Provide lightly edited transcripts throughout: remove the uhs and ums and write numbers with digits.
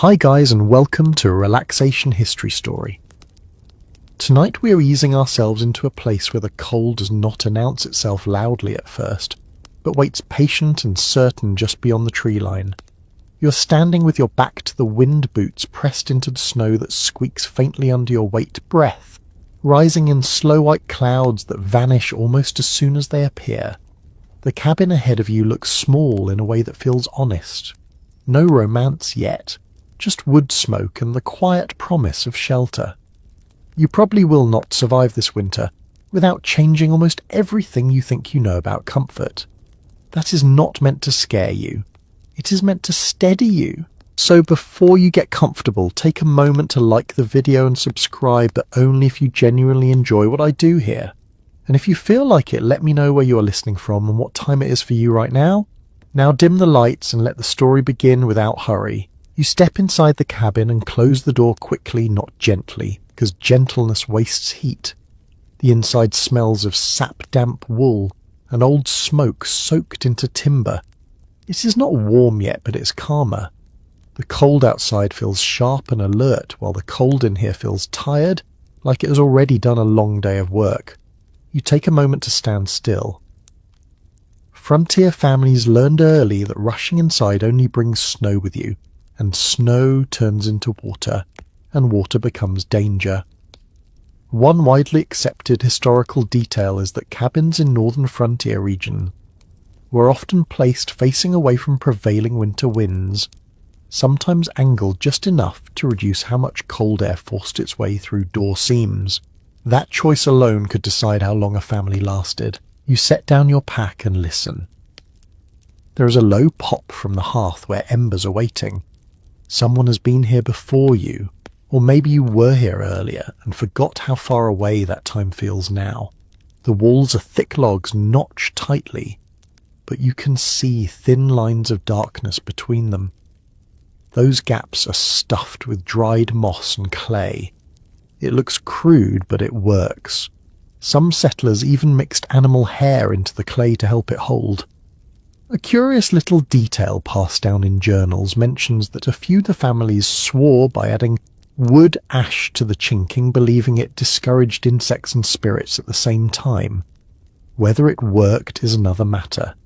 Hi guys, and welcome to a relaxation history story. Tonight we are easing ourselves into a place where the cold does not announce itself loudly at first, but waits patient and certain just beyond the tree line. You're standing with your back to the wind boots pressed into the snow that squeaks faintly under your weight, breath rising in slow white clouds that vanish almost as soon as they appear. The cabin ahead of you looks small in a way that feels honest. No romance yet, just wood smoke and the quiet promise of shelter. You probably will not survive this winter without changing almost everything you think you know about comfort. That is not meant to scare you. It is meant to steady you. So before you get comfortable, take a moment to like the video and subscribe, but only if you genuinely enjoy what I do here. And if you feel like it, let me know where you are listening from and what time it is for you right now. Now dim the lights and let the story begin without hurry. You step inside the cabin and close the door quickly, not gently, because gentleness wastes heat. The inside smells of sap-damp wool and old smoke soaked into timber. It is not warm yet, but it's calmer. The cold outside feels sharp and alert, while the cold in here feels tired, like it has already done a long day of work. You take a moment to stand still. Frontier families learned early that rushing inside only brings snow with you, and snow turns into water, and water becomes danger. One widely accepted historical detail is that cabins in northern frontier regions were often placed facing away from prevailing winter winds, sometimes angled just enough to reduce how much cold air forced its way through door seams. That choice alone could decide how long a family lasted. You set down your pack and listen. There is a low pop from the hearth where embers are waiting. Someone has been here before you, or maybe you were here earlier and forgot how far away that time feels now. The walls are thick logs notched tightly, but you can see thin lines of darkness between them. Those gaps are stuffed with dried moss and clay. It looks crude, but it works. Some settlers even mixed animal hair into the clay to help it hold. A curious little detail passed down in journals mentions that a few of the families swore by adding wood ash to the chinking, believing it discouraged insects and spirits at the same time. Whether it worked is another matter,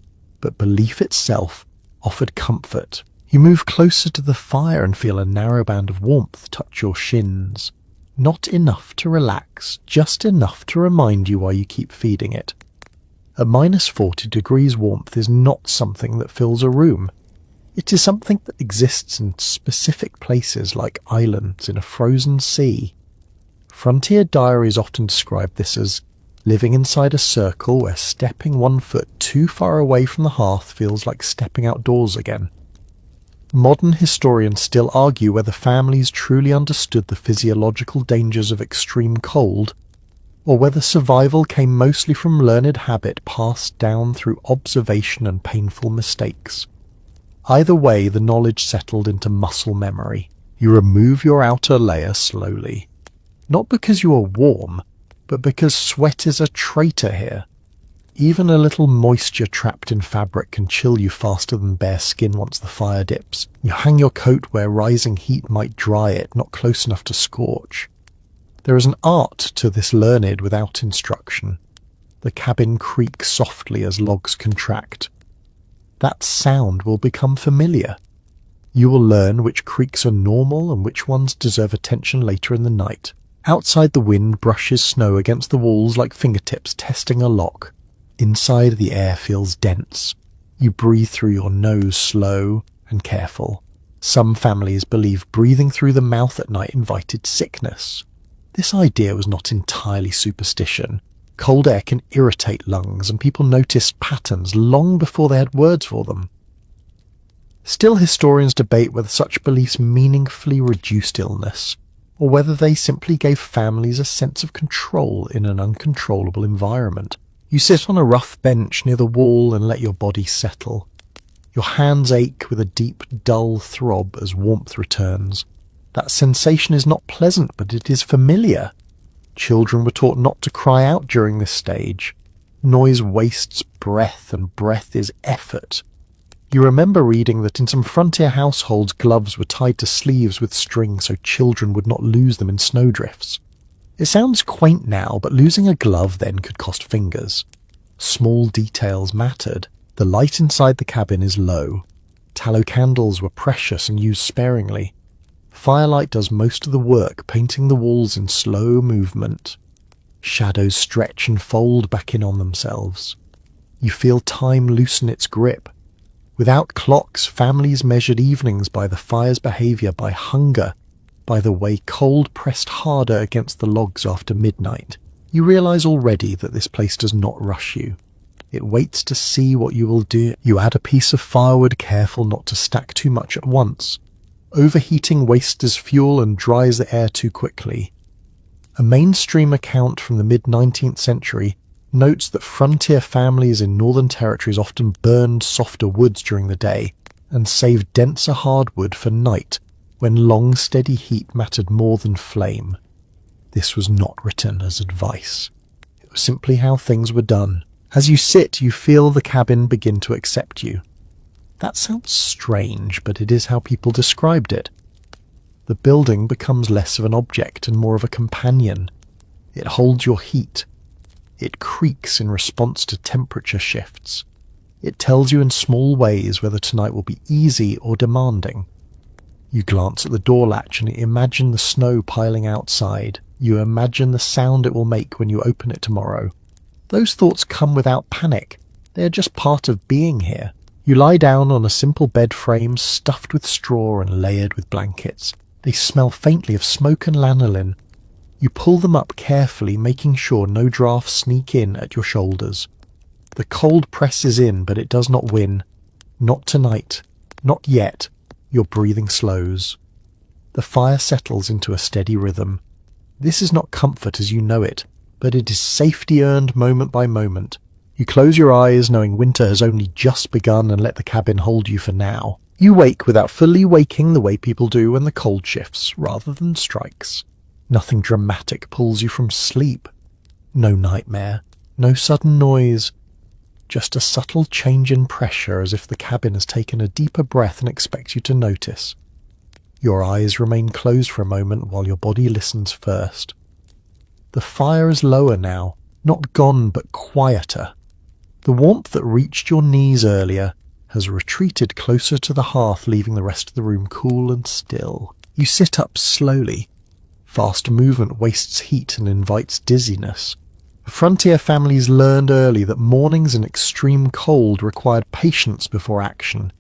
but belief itself offered comfort. You move closer to the fire and feel a narrow band of warmth touch your shins. Not enough to relax, just enough to remind you why you keep feeding it. At -40 degrees warmth is not something that fills a room. It is something that exists in specific places like islands in a frozen sea. Frontier diaries often describe this as living inside a circle where stepping 1 foot too far away from the hearth feels like stepping outdoors again. Modern historians still argue whether families truly understood the physiological dangers of extreme cold, or whether survival came mostly from learned habit passed down through observation and painful mistakes. Either way, the knowledge settled into muscle memory. You remove your outer layer slowly. Not because you are warm, but because sweat is a traitor here. Even a little moisture trapped in fabric can chill you faster than bare skin once the fire dips. You hang your coat where rising heat might dry it, not close enough to scorch. There is an art to this learned without instruction. The cabin creaks softly as logs contract. That sound will become familiar. You will learn which creaks are normal and which ones deserve attention later in the night. Outside, the wind brushes snow against the walls like fingertips testing a lock. Inside, the air feels dense. You breathe through your nose slow and careful. Some families believe breathing through the mouth at night invited sickness. This idea was not entirely superstition. Cold air can irritate lungs, and people noticed patterns long before they had words for them. Still, historians debate whether such beliefs meaningfully reduced illness, or whether they simply gave families a sense of control in an uncontrollable environment. You sit on a rough bench near the wall and let your body settle. Your hands ache with a deep, dull throb as warmth returns. That sensation is not pleasant, but it is familiar. Children were taught not to cry out during this stage. Noise wastes breath, and breath is effort. You remember reading that in some frontier households gloves were tied to sleeves with string so children would not lose them in snowdrifts. It sounds quaint now, but losing a glove then could cost fingers. Small details mattered. The light inside the cabin is low. Tallow candles were precious and used sparingly. Firelight does most of the work, painting the walls in slow movement. Shadows stretch and fold back in on themselves. You feel time loosen its grip. Without clocks, families measured evenings by the fire's behaviour, by hunger, by the way cold pressed harder against the logs after midnight. You realise already that this place does not rush you. It waits to see what you will do. You add a piece of firewood, careful not to stack too much at once. Overheating wastes fuel and dries the air too quickly. A mainstream account from the mid-19th century notes that frontier families in Northern Territories often burned softer woods during the day and saved denser hardwood for night when long steady heat mattered more than flame. This was not written as advice. It was simply how things were done. As you sit, you feel the cabin begin to accept you. That sounds strange, but it is how people described it. The building becomes less of an object and more of a companion. It holds your heat. It creaks in response to temperature shifts. It tells you in small ways whether tonight will be easy or demanding. You glance at the door latch and imagine the snow piling outside. You imagine the sound it will make when you open it tomorrow. Those thoughts come without panic. They are just part of being here. You lie down on a simple bed frame stuffed with straw and layered with blankets. They smell faintly of smoke and lanolin. You pull them up carefully, making sure no drafts sneak in at your shoulders. The cold presses in, but it does not win. Not tonight. Not yet. Your breathing slows. The fire settles into a steady rhythm. This is not comfort as you know it, but it is safety earned moment by moment. You close your eyes, knowing winter has only just begun, and let the cabin hold you for now. You wake without fully waking the way people do when the cold shifts, rather than strikes. Nothing dramatic pulls you from sleep. No nightmare, no sudden noise. Just a subtle change in pressure, as if the cabin has taken a deeper breath and expects you to notice. Your eyes remain closed for a moment while your body listens first. The fire is lower now, not gone but quieter. The warmth that reached your knees earlier has retreated closer to the hearth, leaving the rest of the room cool and still. You sit up slowly. Fast movement wastes heat and invites dizziness. Frontier families learned early that mornings in extreme cold required patience before action.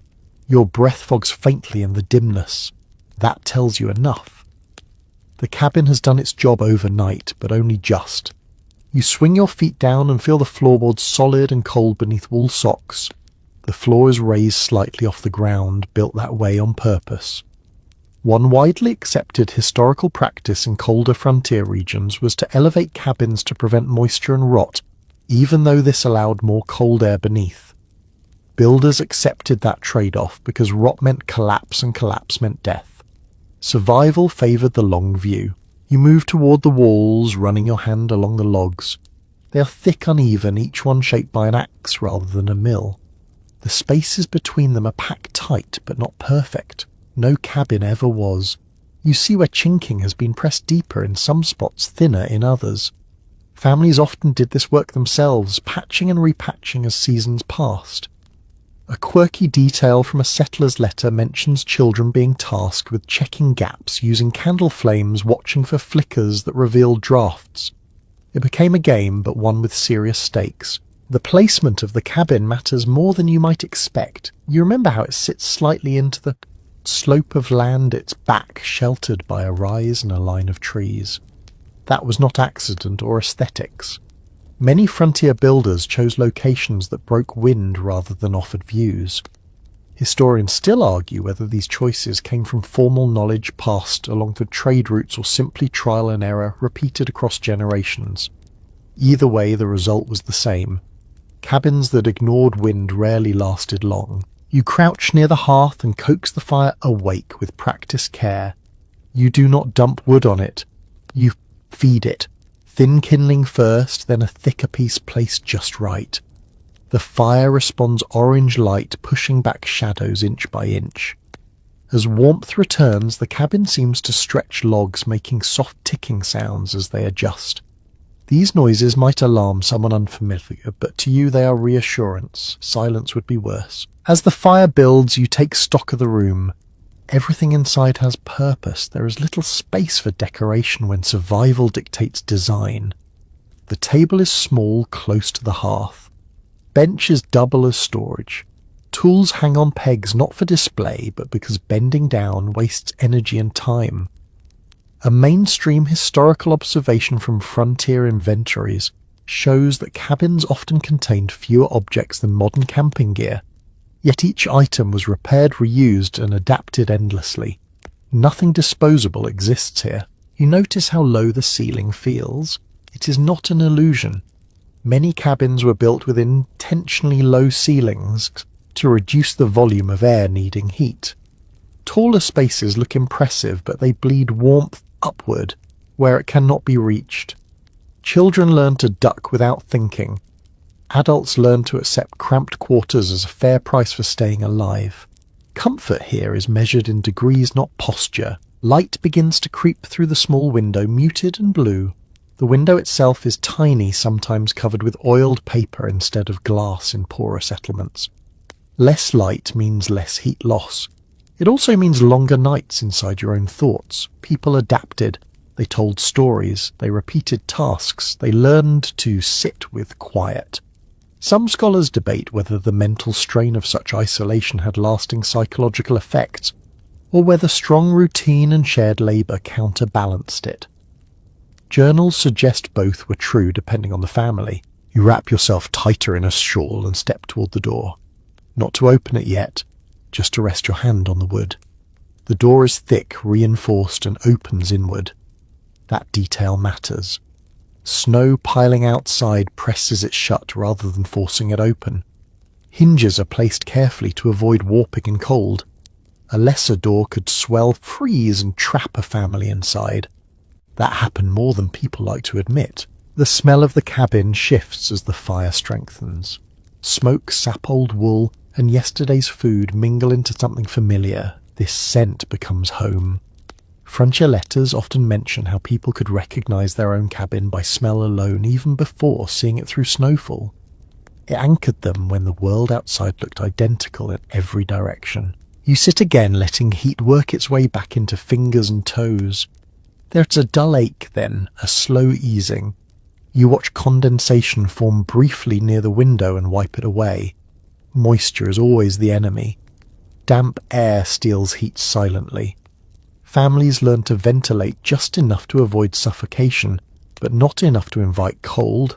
Your breath fogs faintly in the dimness. That tells you enough. The cabin has done its job overnight, but only just. You swing your feet down and feel the floorboards solid and cold beneath wool socks. The floor is raised slightly off the ground, built that way on purpose. One widely accepted historical practice in colder frontier regions was to elevate cabins to prevent moisture and rot, even though this allowed more cold air beneath. Builders accepted that trade-off because rot meant collapse and collapse meant death. Survival favoured the long view. You move toward the walls, running your hand along the logs. They are thick, uneven, each one shaped by an axe rather than a mill. The spaces between them are packed tight, but not perfect. No cabin ever was. You see where chinking has been pressed deeper in some spots, thinner in others. Families often did this work themselves, patching and repatching as seasons passed. A quirky detail from a settler's letter mentions children being tasked with checking gaps using candle flames, watching for flickers that revealed drafts. It became a game, but one with serious stakes. The placement of the cabin matters more than you might expect. You remember how it sits slightly into the slope of land, its back sheltered by a rise and a line of trees. That was not accident or aesthetics. Many frontier builders chose locations that broke wind rather than offered views. Historians still argue whether these choices came from formal knowledge passed along the trade routes or simply trial and error repeated across generations. Either way, the result was the same. Cabins that ignored wind rarely lasted long. You crouch near the hearth and coax the fire awake with practiced care. You do not dump wood on it. You feed it. Thin kindling first, then a thicker piece placed just right. The fire responds orange light, pushing back shadows inch by inch. As warmth returns, the cabin seems to stretch logs, making soft ticking sounds as they adjust. These noises might alarm someone unfamiliar, but to you they are reassurance. Silence would be worse. As the fire builds, you take stock of the room. Everything inside has purpose. There is little space for decoration when survival dictates design. The table is small, close to the hearth. Bench is double as storage. Tools hang on pegs not for display, but because bending down wastes energy and time. A mainstream historical observation from frontier inventories shows that cabins often contained fewer objects than modern camping gear, yet each item was repaired, reused, and adapted endlessly. Nothing disposable exists here. You notice how low the ceiling feels? It is not an illusion. Many cabins were built with intentionally low ceilings to reduce the volume of air needing heat. Taller spaces look impressive, but they bleed warmth upward where it cannot be reached. Children learn to duck without thinking. Adults learn to accept cramped quarters as a fair price for staying alive. Comfort here is measured in degrees, not posture. Light begins to creep through the small window, muted and blue. The window itself is tiny, sometimes covered with oiled paper instead of glass in poorer settlements. Less light means less heat loss. It also means longer nights inside your own thoughts. People adapted. They told stories. They repeated tasks. They learned to sit with quiet. Some scholars debate whether the mental strain of such isolation had lasting psychological effects, or whether strong routine and shared labour counterbalanced it. Journals suggest both were true depending on the family. You wrap yourself tighter in a shawl and step toward the door. Not to open it yet, just to rest your hand on the wood. The door is thick, reinforced, and opens inward. That detail matters. Snow piling outside presses it shut rather than forcing it open. Hinges are placed carefully to avoid warping in cold. A lesser door could swell, freeze, and trap a family inside. That happened more than people like to admit. The smell of the cabin shifts as the fire strengthens. Smoke, sap old wool, and yesterday's food mingle into something familiar. This scent becomes home. Frontier letters often mention how people could recognize their own cabin by smell alone even before seeing it through snowfall. It anchored them when the world outside looked identical in every direction. You sit again, letting heat work its way back into fingers and toes. There's a dull ache then, a slow easing. You watch condensation form briefly near the window and wipe it away. Moisture is always the enemy. Damp air steals heat silently. Families learn to ventilate just enough to avoid suffocation, but not enough to invite cold.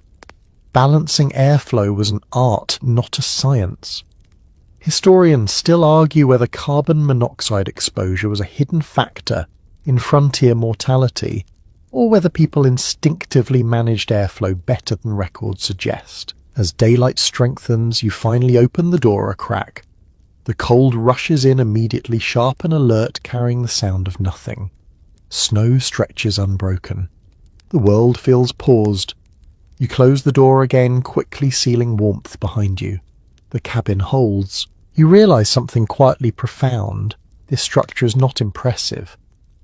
Balancing airflow was an art, not a science. Historians still argue whether carbon monoxide exposure was a hidden factor in frontier mortality, or whether people instinctively managed airflow better than records suggest. As daylight strengthens, you finally open the door a crack. The cold rushes in immediately, sharp and alert, carrying the sound of nothing. Snow stretches unbroken. The world feels paused. You close the door again, quickly sealing warmth behind you. The cabin holds. You realize something quietly profound. This structure is not impressive.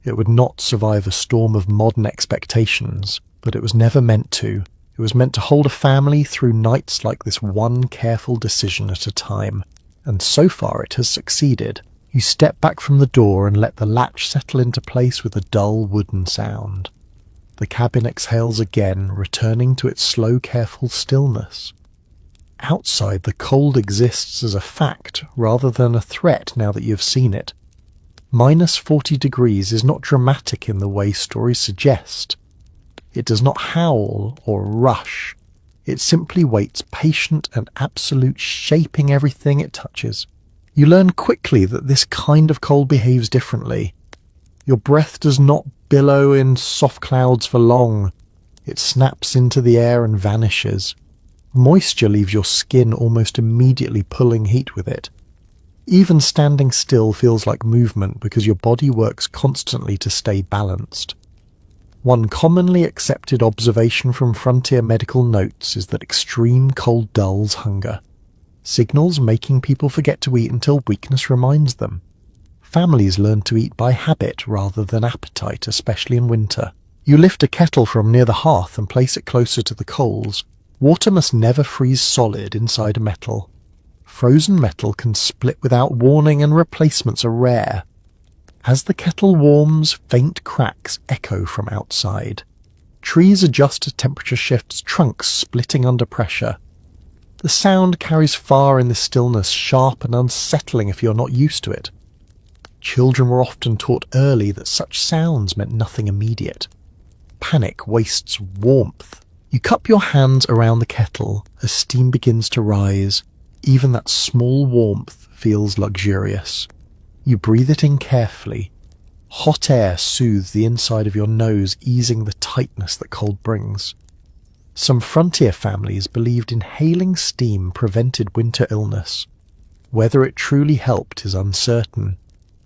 It would not survive a storm of modern expectations, but it was never meant to. It was meant to hold a family through nights like this, one careful decision at a time. And so far it has succeeded. You step back from the door and let the latch settle into place with a dull wooden sound. The cabin exhales again, returning to its slow, careful stillness. Outside, the cold exists as a fact rather than a threat now that you've seen it. -40 degrees is not dramatic in the way stories suggest. It does not howl or rush. It simply waits, patient and absolute, shaping everything it touches. You learn quickly that this kind of cold behaves differently. Your breath does not billow in soft clouds for long. It snaps into the air and vanishes. Moisture leaves your skin almost immediately, pulling heat with it. Even standing still feels like movement because your body works constantly to stay balanced. One commonly accepted observation from frontier medical notes is that extreme cold dulls hunger. signals making people forget to eat until weakness reminds them. Families learn to eat by habit rather than appetite, especially in winter. You lift a kettle from near the hearth and place it closer to the coals. Water must never freeze solid inside a metal. Frozen metal can split without warning, and replacements are rare. As the kettle warms, faint cracks echo from outside. Trees adjust to temperature shifts, trunks splitting under pressure. The sound carries far in the stillness, sharp and unsettling if you're not used to it. Children were often taught early that such sounds meant nothing immediate. Panic wastes warmth. You cup your hands around the kettle as steam begins to rise. Even that small warmth feels luxurious. You breathe it in carefully. Hot air soothes the inside of your nose, easing the tightness that cold brings. Some frontier families believed inhaling steam prevented winter illness. Whether it truly helped is uncertain.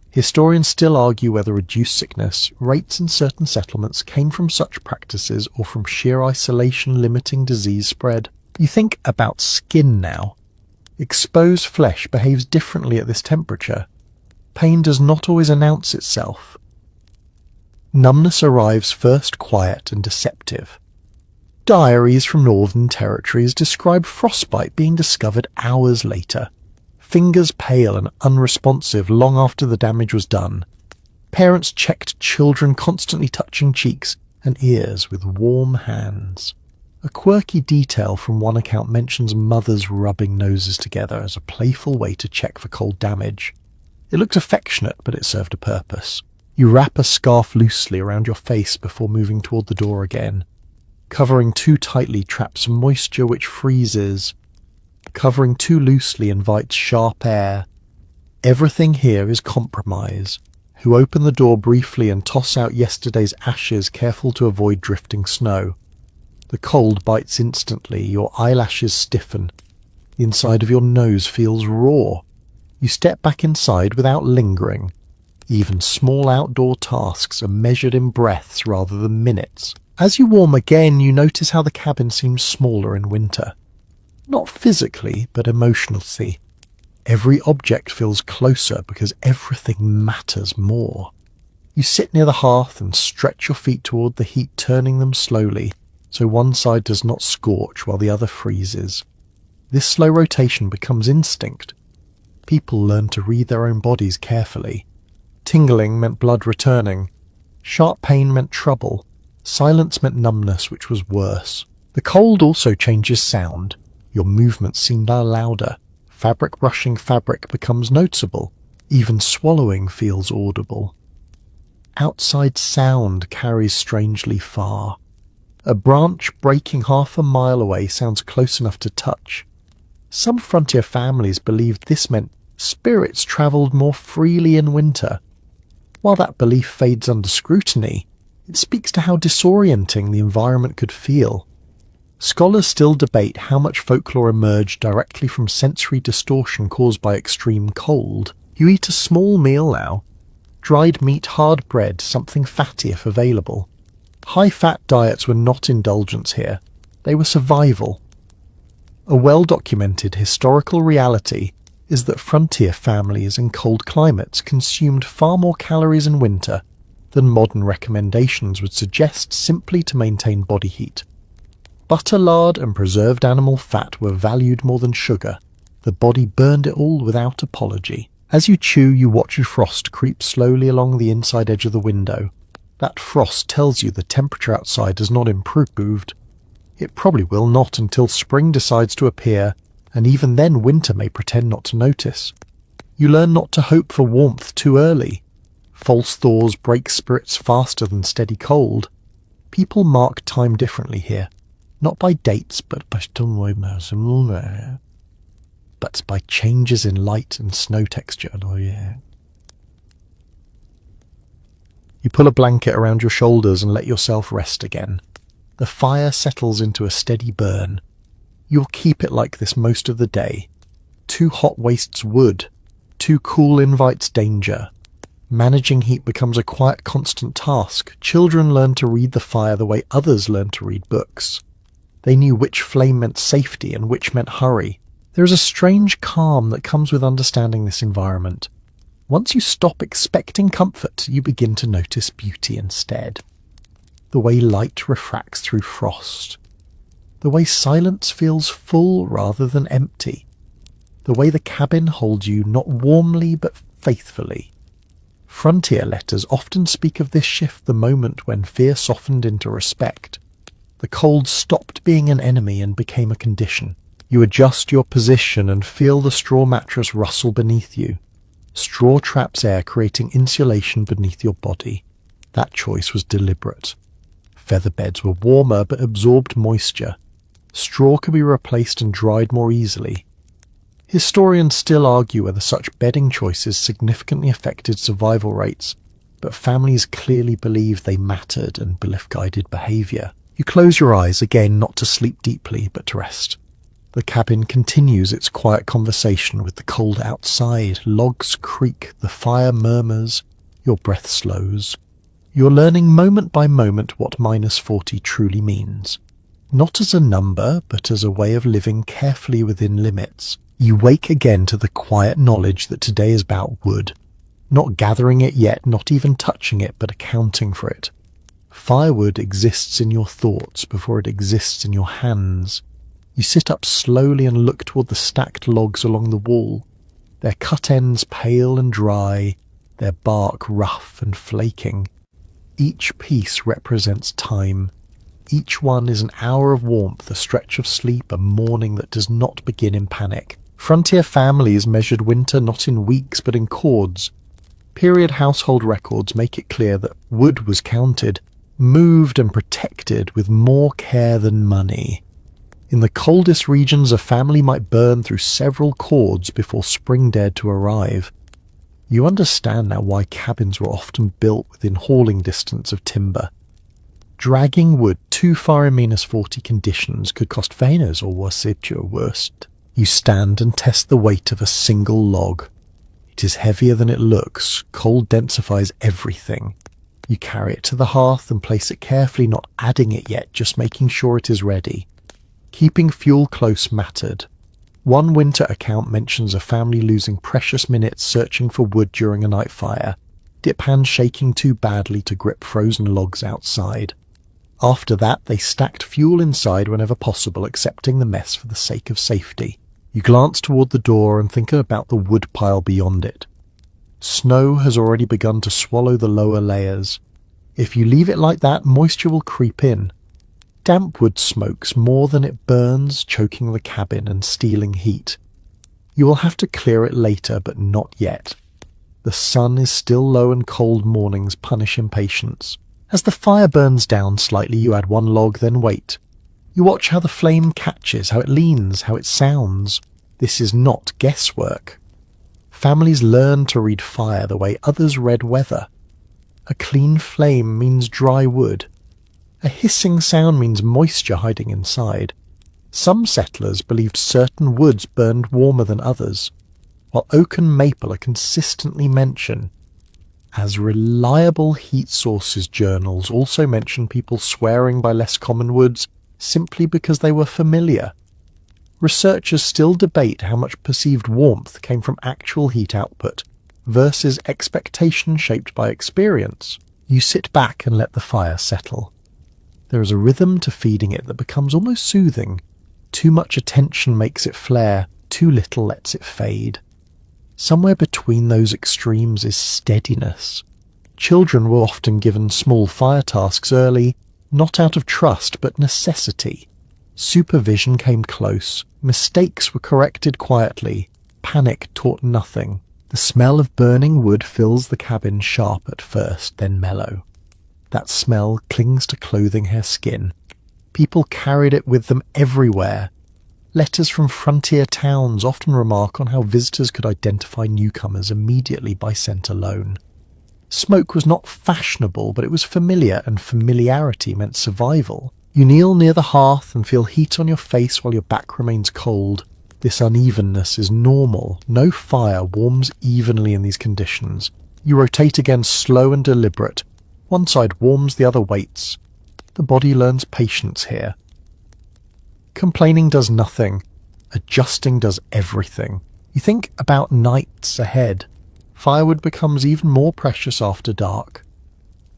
Historians still argue whether reduced sickness rates in certain settlements came from such practices or from sheer isolation limiting disease spread. You think about skin now. Exposed flesh behaves differently at this temperature. Pain does not always announce itself. Numbness arrives first quiet and deceptive. Diaries from Northern Territories describe frostbite being discovered hours later. Fingers pale and unresponsive long after the damage was done. Parents checked children constantly touching cheeks and ears with warm hands. A quirky detail from one account mentions mothers rubbing noses together as a playful way to check for cold damage. It looked affectionate, but it served a purpose. You wrap a scarf loosely around your face before moving toward the door again. Covering too tightly traps moisture which freezes. Covering too loosely invites sharp air. Everything here is compromise. You open the door briefly and toss out yesterday's ashes, careful to avoid drifting snow. The cold bites instantly, your eyelashes stiffen. The inside of your nose feels raw. You step back inside without lingering. Even small outdoor tasks are measured in breaths rather than minutes. As you warm again, you notice how the cabin seems smaller in winter. Not physically, but emotionally. Every object feels closer because everything matters more. You sit near the hearth and stretch your feet toward the heat, turning them slowly, so one side does not scorch while the other freezes. This slow rotation becomes instinct. People learn to read their own bodies carefully. Tingling meant blood returning. Sharp pain meant trouble. Silence meant numbness, which was worse. The cold also changes sound. Your movements seem louder. Fabric brushing fabric becomes noticeable. Even swallowing feels audible. Outside sound carries strangely far. A branch breaking half a mile away sounds close enough to touch. Some frontier families believed this meant spirits travelled more freely in winter. While that belief fades under scrutiny, it speaks to how disorienting the environment could feel. Scholars still debate how much folklore emerged directly from sensory distortion caused by extreme cold. You eat a small meal now. Dried meat, hard bread, something fatty if available. High-fat diets were not indulgence here. They were survival. A well-documented historical reality is that frontier families in cold climates consumed far more calories in winter than modern recommendations would suggest simply to maintain body heat. Butter, lard, and preserved animal fat were valued more than sugar. The body burned it all without apology. As you chew, you watch a frost creep slowly along the inside edge of the window. That frost tells you the temperature outside has not improved. It probably will not until spring decides to appear, and even then winter may pretend not to notice. You learn not to hope for warmth too early. False thaws break spirits faster than steady cold. People mark time differently here, not by dates, but by changes in light and snow texture. You pull a blanket around your shoulders and let yourself rest again. The fire settles into a steady burn. You'll keep it like this most of the day. Too hot wastes wood. Too cool invites danger. Managing heat becomes a quiet, constant task. Children learn to read the fire the way others learn to read books. They knew which flame meant safety and which meant hurry. There is a strange calm that comes with understanding this environment. Once you stop expecting comfort, you begin to notice beauty instead. The way light refracts through frost. The way silence feels full rather than empty. The way the cabin holds you not warmly but faithfully. Frontier letters often speak of this shift, the moment when fear softened into respect. The cold stopped being an enemy and became a condition. You adjust your position and feel the straw mattress rustle beneath you. Straw traps air, creating insulation beneath your body. That choice was deliberate. Feather beds were warmer but absorbed moisture. Straw could be replaced and dried more easily. Historians still argue whether such bedding choices significantly affected survival rates, but families clearly believed they mattered and belief-guided behaviour. You close your eyes, again not to sleep deeply, but to rest. The cabin continues its quiet conversation with the cold outside. Logs creak, the fire murmurs, your breath slows. You're learning moment by moment what -40 truly means. Not as a number, but as a way of living carefully within limits. You wake again to the quiet knowledge that today is about wood. Not gathering it yet, not even touching it, but accounting for it. Firewood exists in your thoughts before it exists in your hands. You sit up slowly and look toward the stacked logs along the wall, their cut ends pale and dry, their bark rough and flaking. Each piece represents time. Each one is an hour of warmth, a stretch of sleep, a morning that does not begin in panic. Frontier families measured winter not in weeks but in cords. Period household records make it clear that wood was counted, moved and protected with more care than money. In the coldest regions, a family might burn through several cords before spring dared to arrive. You understand now why cabins were often built within hauling distance of timber. Dragging wood too far in -40 conditions could cost fainers, or worse at your worst. You stand and test the weight of a single log. It is heavier than it looks. Cold densifies everything. You carry it to the hearth and place it carefully, not adding it yet, just making sure it is ready. Keeping fuel close mattered. One winter account mentions a family losing precious minutes searching for wood during a night fire, dip hands shaking too badly to grip frozen logs outside. After that, they stacked fuel inside whenever possible, accepting the mess for the sake of safety. You glance toward the door and think about the wood pile beyond it. Snow has already begun to swallow the lower layers. If you leave it like that, moisture will creep in. Damp wood smokes more than it burns, choking the cabin and stealing heat. You will have to clear it later, but not yet. The sun is still low and cold mornings punish impatience. As the fire burns down slightly, you add one log, then wait. You watch how the flame catches, how it leans, how it sounds. This is not guesswork. Families learn to read fire the way others read weather. A clean flame means dry wood. A hissing sound means moisture hiding inside. Some settlers believed certain woods burned warmer than others, while oak and maple are consistently mentioned. As reliable heat sources, journals also mention people swearing by less common woods simply because they were familiar. Researchers still debate how much perceived warmth came from actual heat output versus expectation shaped by experience. You sit back and let the fire settle. There is a rhythm to feeding it that becomes almost soothing. Too much attention makes it flare, too little lets it fade. Somewhere between those extremes is steadiness. Children were often given small fire tasks early, not out of trust but necessity. Supervision came close. Mistakes were corrected quietly. Panic taught nothing. The smell of burning wood fills the cabin, sharp at first, then mellow. That smell clings to clothing, hair, skin. People carried it with them everywhere. Letters from frontier towns often remark on how visitors could identify newcomers immediately by scent alone. Smoke was not fashionable, but it was familiar, and familiarity meant survival. You kneel near the hearth and feel heat on your face while your back remains cold. This unevenness is normal. No fire warms evenly in these conditions. You rotate again, slow and deliberate. One side warms, the other waits. The body learns patience here. Complaining does nothing. Adjusting does everything. You think about nights ahead. Firewood becomes even more precious after dark.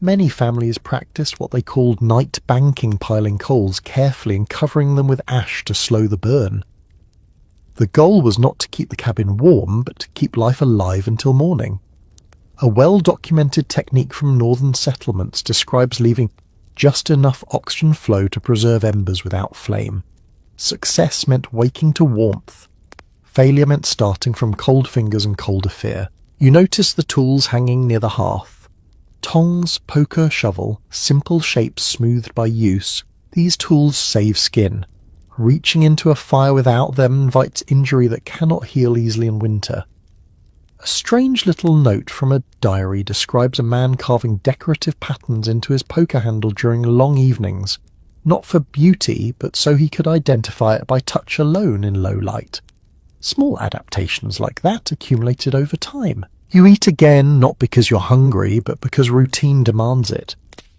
Many families practiced what they called night banking, piling coals carefully and covering them with ash to slow the burn. The goal was not to keep the cabin warm, but to keep life alive until morning. A well-documented technique from northern settlements describes leaving just enough oxygen flow to preserve embers without flame. Success meant waking to warmth. Failure meant starting from cold fingers and colder fear. You notice the tools hanging near the hearth. Tongs, poker, shovel, simple shapes smoothed by use, these tools save skin. Reaching into a fire without them invites injury that cannot heal easily in winter. A strange little note from a diary describes a man carving decorative patterns into his poker handle during long evenings, not for beauty, but so he could identify it by touch alone in low light. Small adaptations like that accumulated over time. You eat again not because you're hungry, but because routine demands it.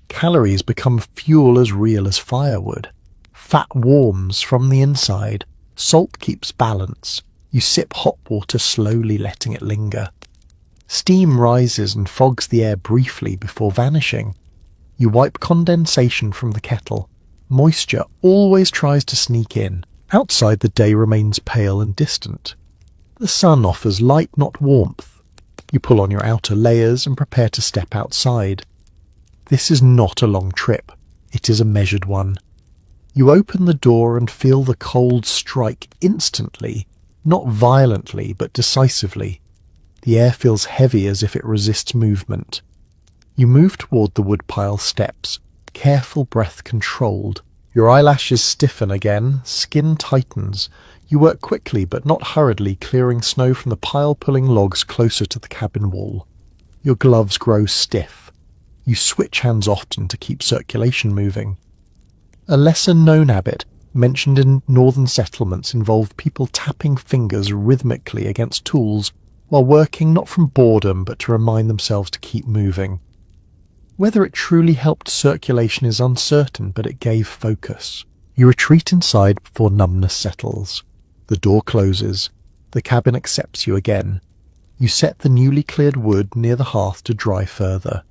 Calories become fuel as real as firewood. Fat warms from the inside. Salt keeps balance. You sip hot water slowly, letting it linger. Steam rises and fogs the air briefly before vanishing. You wipe condensation from the kettle. Moisture always tries to sneak in. Outside the day remains pale and distant. The sun offers light, not warmth. You pull on your outer layers and prepare to step outside. This is not a long trip. It is a measured one. You open the door and feel the cold strike instantly, not violently but decisively. The air feels heavy as if it resists movement. You move toward the woodpile steps, careful breath controlled. Your eyelashes stiffen again, skin tightens. You work quickly but not hurriedly, clearing snow from the pile, pulling logs closer to the cabin wall. Your gloves grow stiff. You switch hands often to keep circulation moving. A lesser-known habit mentioned in northern settlements involved people tapping fingers rhythmically against tools while working, not from boredom but to remind themselves to keep moving. Whether it truly helped circulation is uncertain, but it gave focus. You retreat inside before numbness settles. The door closes. The cabin accepts you again. You set the newly cleared wood near the hearth to dry further.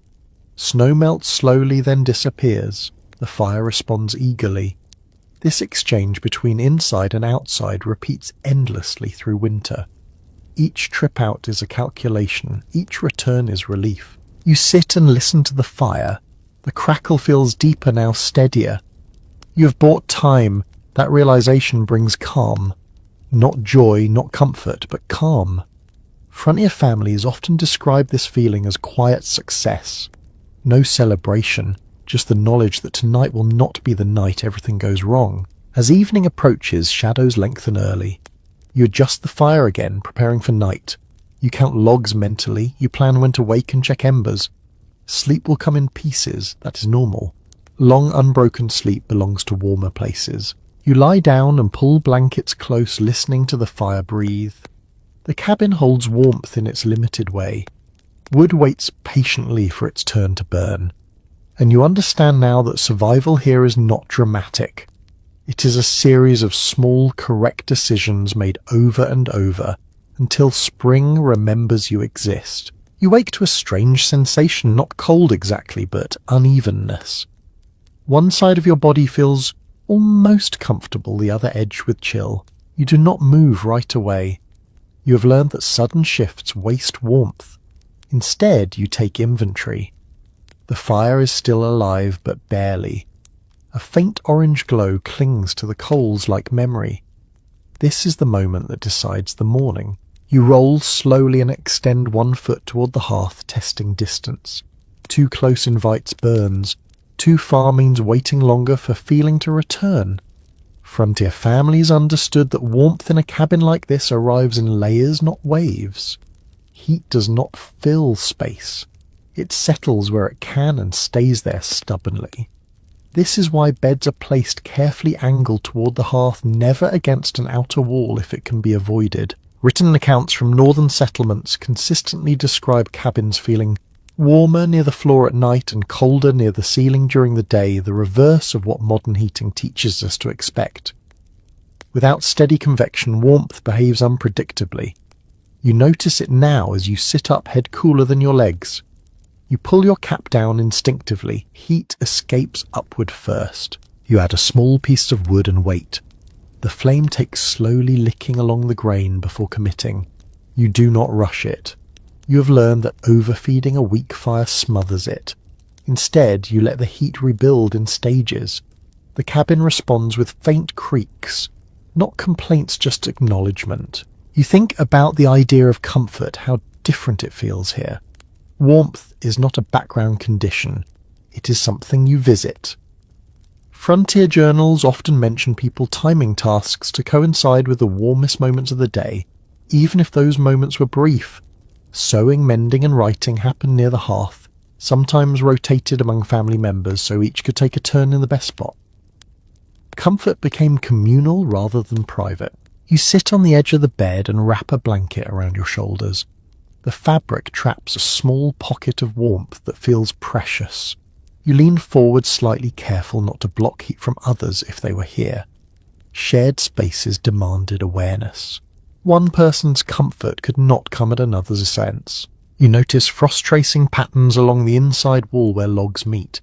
Snow melts slowly, then disappears. The fire responds eagerly. This exchange between inside and outside repeats endlessly through winter. Each trip out is a calculation. Each return is relief. You sit and listen to the fire. The crackle feels deeper now, steadier. You have bought time. That realization brings calm. Not joy, not comfort, but calm. Frontier families often describe this feeling as quiet success. No celebration, just the knowledge that tonight will not be the night everything goes wrong. As evening approaches, shadows lengthen early. You adjust the fire again, preparing for night. You count logs mentally. You plan when to wake and check embers. Sleep will come in pieces. That is normal. Long unbroken sleep belongs to warmer places. You lie down and pull blankets close, listening to the fire breathe. The cabin holds warmth in its limited way. Wood waits patiently for its turn to burn. And you understand now that survival here is not dramatic. It is a series of small, correct decisions made over and over until spring remembers you exist. You wake to a strange sensation, not cold exactly, but unevenness. One side of your body feels almost comfortable, the other edged with chill. You do not move right away. You have learned that sudden shifts waste warmth. Instead, you take inventory. The fire is still alive, but barely. A faint orange glow clings to the coals like memory. This is the moment that decides the morning. You roll slowly and extend one foot toward the hearth, testing distance. Too close invites burns. Too far means waiting longer for feeling to return. Frontier families understood that warmth in a cabin like this arrives in layers, not waves. Heat does not fill space. It settles where it can and stays there stubbornly. This is why beds are placed carefully angled toward the hearth, never against an outer wall if it can be avoided. Written accounts from northern settlements consistently describe cabins feeling warmer near the floor at night and colder near the ceiling during the day, the reverse of what modern heating teaches us to expect. Without steady convection, warmth behaves unpredictably. You notice it now as you sit up, head cooler than your legs. You pull your cap down instinctively. Heat escapes upward first. You add a small piece of wood and wait. The flame takes slowly licking along the grain before committing. You do not rush it. You have learned that overfeeding a weak fire smothers it. Instead, you let the heat rebuild in stages. The cabin responds with faint creaks, not complaints, just acknowledgement. You think about the idea of comfort, how different it feels here. Warmth is not a background condition. It is something you visit. Frontier journals often mention people timing tasks to coincide with the warmest moments of the day, even if those moments were brief. Sewing, mending and writing happened near the hearth, sometimes rotated among family members so each could take a turn in the best spot. Comfort became communal rather than private. You sit on the edge of the bed and wrap a blanket around your shoulders. The fabric traps a small pocket of warmth that feels precious. You lean forward slightly, careful not to block heat from others if they were here. Shared spaces demanded awareness. One person's comfort could not come at another's expense. You notice frost-tracing patterns along the inside wall where logs meet.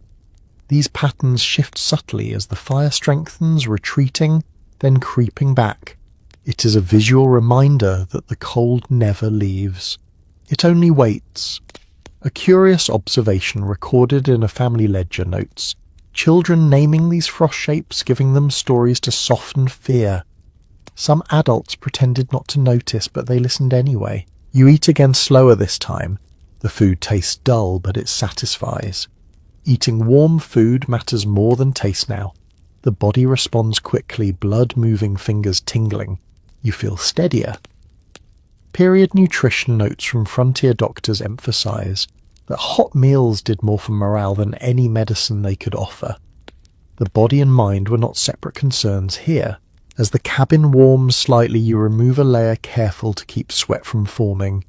These patterns shift subtly as the fire strengthens, retreating, then creeping back. It is a visual reminder that the cold never leaves. It only waits. A curious observation recorded in a family ledger notes children naming these frost shapes, giving them stories to soften fear. Some adults pretended not to notice, but they listened anyway. You eat again, slower this time. The food tastes dull, but it satisfies. Eating warm food matters more than taste now. The body responds quickly, blood moving, fingers tingling. You feel steadier. Period nutrition notes from frontier doctors emphasize that hot meals did more for morale than any medicine they could offer. The body and mind were not separate concerns here. As the cabin warms slightly, you remove a layer, careful to keep sweat from forming.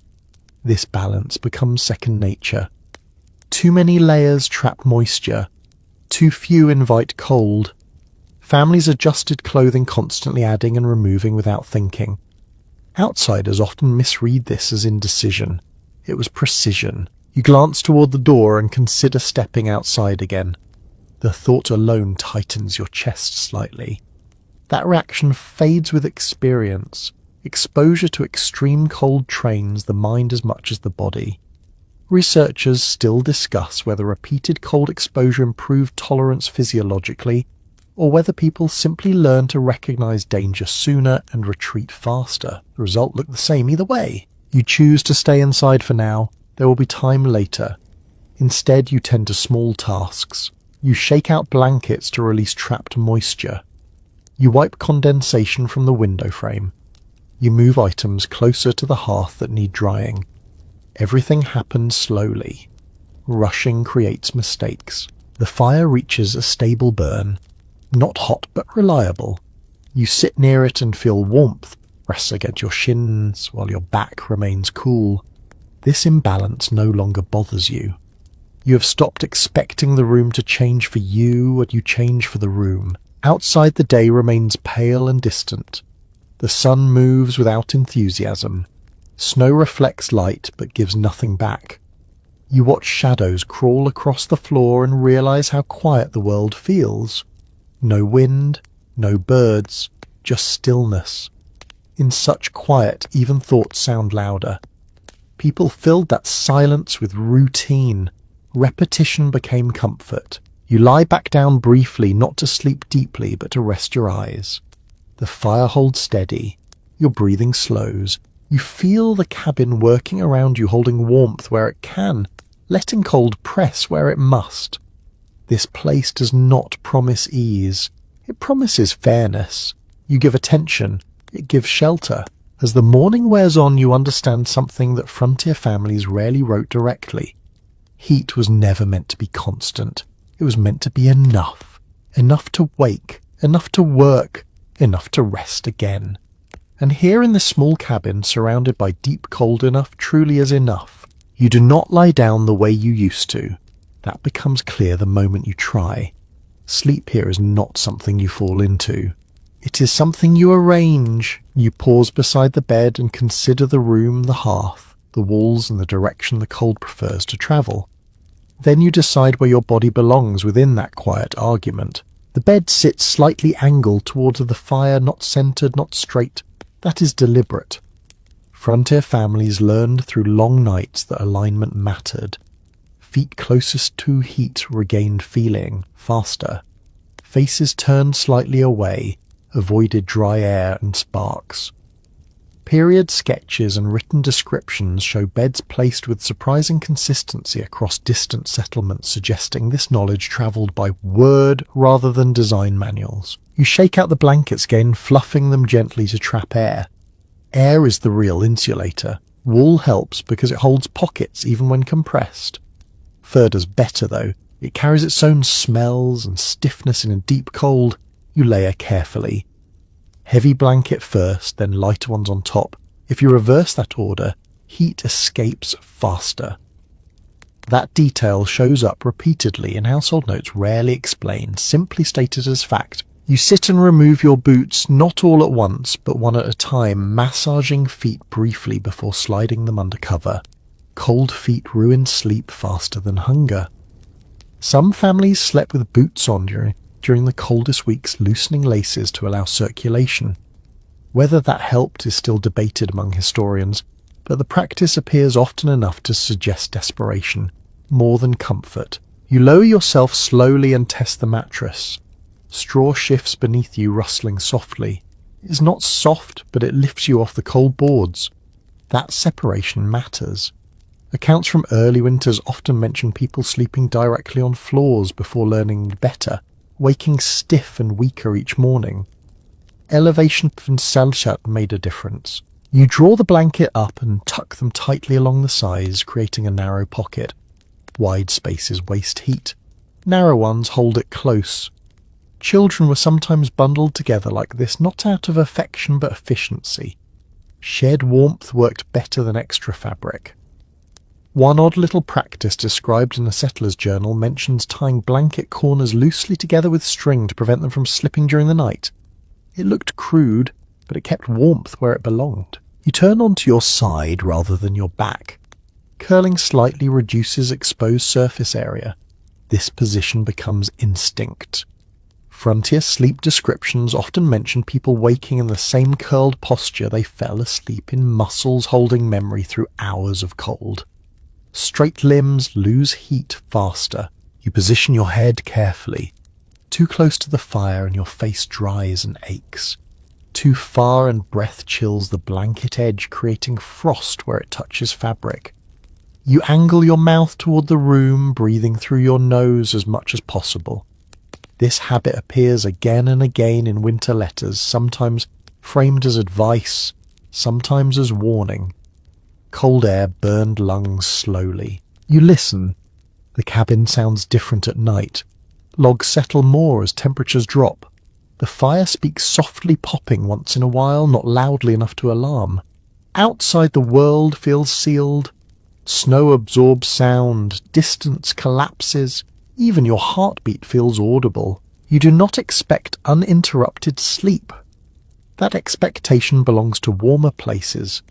This balance becomes second nature. Too many layers trap moisture. Too few invite cold. Families adjusted clothing, constantly adding and removing without thinking. Outsiders often misread this as indecision. It was precision. You glance toward the door and consider stepping outside again. The thought alone tightens your chest slightly. That reaction fades with experience. Exposure to extreme cold trains the mind as much as the body. Researchers still discuss whether repeated cold exposure improved tolerance physiologically, or whether people simply learn to recognize danger sooner and retreat faster. The result looked the same either way. You choose to stay inside for now. There will be time later. Instead, you tend to small tasks. You shake out blankets to release trapped moisture. You wipe condensation from the window frame. You move items closer to the hearth that need drying. Everything happens slowly. Rushing creates mistakes. The fire reaches a stable burn. Not hot, but reliable. You sit near it and feel warmth press against your shins while your back remains cool. This imbalance no longer bothers you. You have stopped expecting the room to change for you, and you change for the room. Outside, the day remains pale and distant. The sun moves without enthusiasm. Snow reflects light but gives nothing back. You watch shadows crawl across the floor and realize how quiet the world feels. No wind, no birds, just stillness. In such quiet, even thoughts sound louder. People filled that silence with routine. Repetition became comfort. You lie back down briefly, not to sleep deeply, but to rest your eyes. The fire holds steady. Your breathing slows. You feel the cabin working around you, holding warmth where it can, letting cold press where it must. This place does not promise ease. It promises fairness. You give attention. It gives shelter. As the morning wears on, you understand something that frontier families rarely wrote directly. Heat was never meant to be constant. It was meant to be enough. Enough to wake, enough to work, enough to rest again. And here in this small cabin, surrounded by deep cold, enough truly is enough. You do not lie down the way you used to. That becomes clear the moment you try. Sleep here is not something you fall into. It is something you arrange. You pause beside the bed and consider the room, the hearth, the walls and the direction the cold prefers to travel. Then you decide where your body belongs within that quiet argument. The bed sits slightly angled towards the fire, not centered, not straight. That is deliberate. Frontier families learned through long nights that alignment mattered. Feet closest to heat regained feeling faster. Faces turned slightly away, avoided dry air and sparks. Period sketches and written descriptions show beds placed with surprising consistency across distant settlements, suggesting this knowledge travelled by word rather than design manuals. You shake out the blankets again, fluffing them gently to trap air. Air is the real insulator. Wool helps because it holds pockets even when compressed. Fur does better though. It carries its own smells and stiffness in a deep cold. You layer carefully. Heavy blanket first, then lighter ones on top. If you reverse that order, heat escapes faster. That detail shows up repeatedly in household notes rarely explained, simply stated as fact. You sit and remove your boots, not all at once, but one at a time, massaging feet briefly before sliding them under cover. Cold feet ruin sleep faster than hunger. Some families slept with boots on during the coldest weeks, loosening laces to allow circulation. Whether that helped is still debated among historians, but the practice appears often enough to suggest desperation, more than comfort. You lower yourself slowly and test the mattress. Straw shifts beneath you, rustling softly. It is not soft, but it lifts you off the cold boards. That separation matters. Accounts from early winters often mention people sleeping directly on floors before learning better, waking stiff and weaker each morning. Elevation from Salchat made a difference. You draw the blanket up and tuck them tightly along the sides, creating a narrow pocket. Wide spaces waste heat. Narrow ones hold it close. Children were sometimes bundled together like this, not out of affection but efficiency. Shared warmth worked better than extra fabric. One odd little practice described in a settler's journal mentions tying blanket corners loosely together with string to prevent them from slipping during the night. It looked crude, but it kept warmth where it belonged. You turn onto your side rather than your back. Curling slightly reduces exposed surface area. This position becomes instinct. Frontier sleep descriptions often mention people waking in the same curled posture they fell asleep in, muscles holding memory through hours of cold. Straight limbs lose heat faster. You position your head carefully. Too close to the fire and your face dries and aches. Too far and breath chills the blanket edge, creating frost where it touches fabric. You angle your mouth toward the room, breathing through your nose as much as possible. This habit appears again and again in winter letters, sometimes framed as advice, sometimes as warning. Cold air burned lungs slowly. You listen. The cabin sounds different at night. Logs settle more as temperatures drop. The fire speaks softly, popping once in a while, not loudly enough to alarm. Outside the world feels sealed. Snow absorbs sound. Distance collapses. Even your heartbeat feels audible. You do not expect uninterrupted sleep. That expectation belongs to warmer places.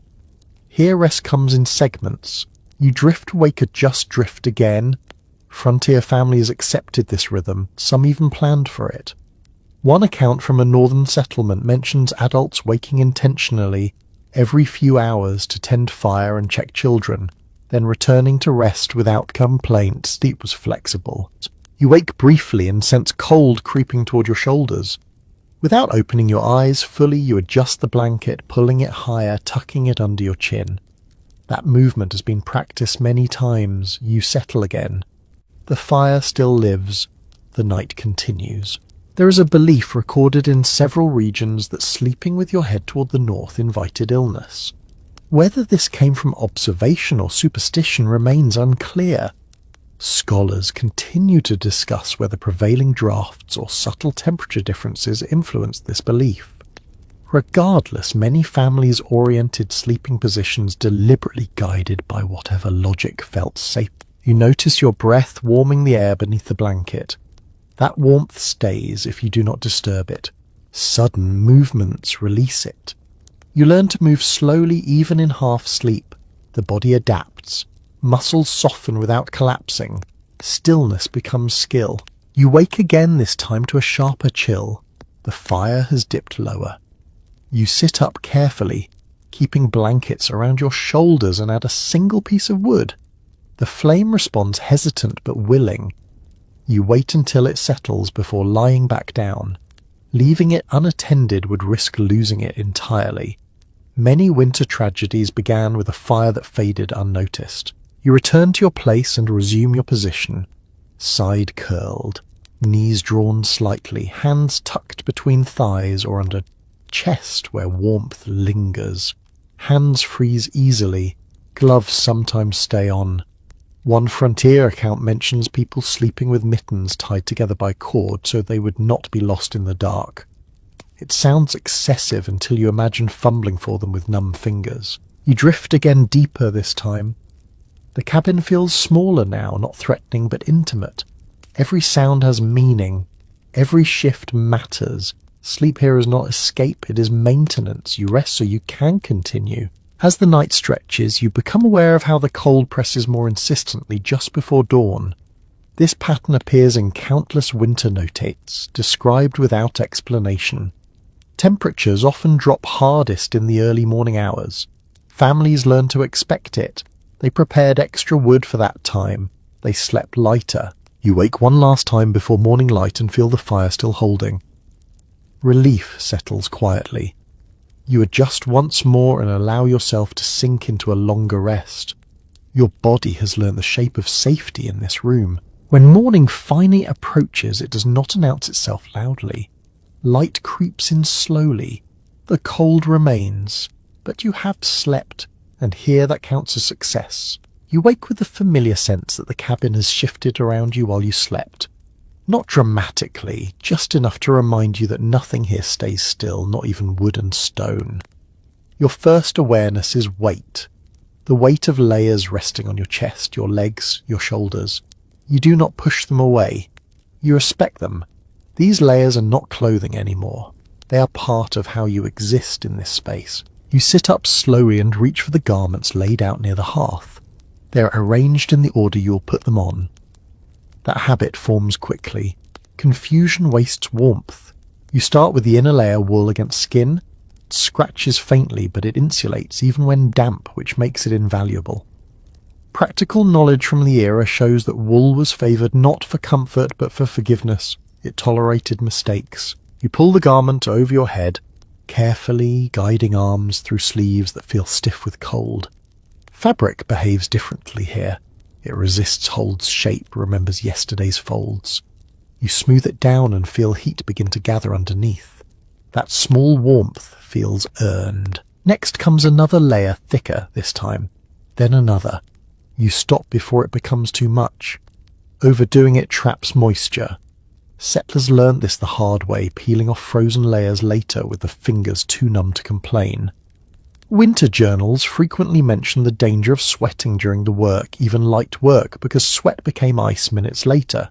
Here rest comes in segments. You drift awake, adjust, drift again. Frontier families accepted this rhythm, some even planned for it. One account from a northern settlement mentions adults waking intentionally every few hours to tend fire and check children, then returning to rest without complaint. Sleep was flexible. You wake briefly and sense cold creeping toward your shoulders. Without opening your eyes fully, you adjust the blanket, pulling it higher, tucking it under your chin. That movement has been practiced many times. You settle again. The fire still lives. The night continues. There is a belief recorded in several regions that sleeping with your head toward the north invited illness. Whether this came from observation or superstition remains unclear. Scholars continue to discuss whether prevailing drafts or subtle temperature differences influenced this belief. Regardless, many families oriented sleeping positions deliberately guided by whatever logic felt safe. You notice your breath warming the air beneath the blanket. That warmth stays if you do not disturb it. Sudden movements release it. You learn to move slowly even in half sleep. The body adapts. Muscles soften without collapsing. Stillness becomes skill. You wake again, this time to a sharper chill. The fire has dipped lower. You sit up carefully, keeping blankets around your shoulders and add a single piece of wood. The flame responds hesitant but willing. You wait until it settles before lying back down. Leaving it unattended would risk losing it entirely. Many winter tragedies began with a fire that faded unnoticed. You return to your place and resume your position. Side curled, knees drawn slightly, hands tucked between thighs or under chest where warmth lingers. Hands freeze easily. Gloves sometimes stay on. One Frontier account mentions people sleeping with mittens tied together by cord so they would not be lost in the dark. It sounds excessive until you imagine fumbling for them with numb fingers. You drift again deeper this time. The cabin feels smaller now, not threatening but intimate. Every sound has meaning. Every shift matters. Sleep here is not escape, it is maintenance. You rest so you can continue. As the night stretches, you become aware of how the cold presses more insistently just before dawn. This pattern appears in countless winter notates, described without explanation. Temperatures often drop hardest in the early morning hours. Families learn to expect it. They prepared extra wood for that time. They slept lighter. You wake one last time before morning light and feel the fire still holding. Relief settles quietly. You adjust once more and allow yourself to sink into a longer rest. Your body has learned the shape of safety in this room. When morning finally approaches, it does not announce itself loudly. Light creeps in slowly. The cold remains, but you have slept, and here that counts as success. You wake with the familiar sense that the cabin has shifted around you while you slept. Not dramatically, just enough to remind you that nothing here stays still, not even wood and stone. Your first awareness is weight. The weight of layers resting on your chest, your legs, your shoulders. You do not push them away. You respect them. These layers are not clothing anymore. They are part of how you exist in this space. You sit up slowly and reach for the garments laid out near the hearth. They are arranged in the order you will put them on. That habit forms quickly. Confusion wastes warmth. You start with the inner layer, wool against skin. It scratches faintly, but it insulates even when damp, which makes it invaluable. Practical knowledge from the era shows that wool was favoured not for comfort but for forgiveness. It tolerated mistakes. You pull the garment over your head, carefully guiding arms through sleeves that feel stiff with cold. Fabric behaves differently here. It resists, holds shape, remembers yesterday's folds. You smooth it down and feel heat begin to gather underneath. That small warmth feels earned. Next comes another layer, thicker this time. Then another. You stop before it becomes too much. Overdoing it traps moisture. Settlers learnt this the hard way, peeling off frozen layers later with the fingers too numb to complain. Winter journals frequently mention the danger of sweating during the work, even light work, because sweat became ice minutes later.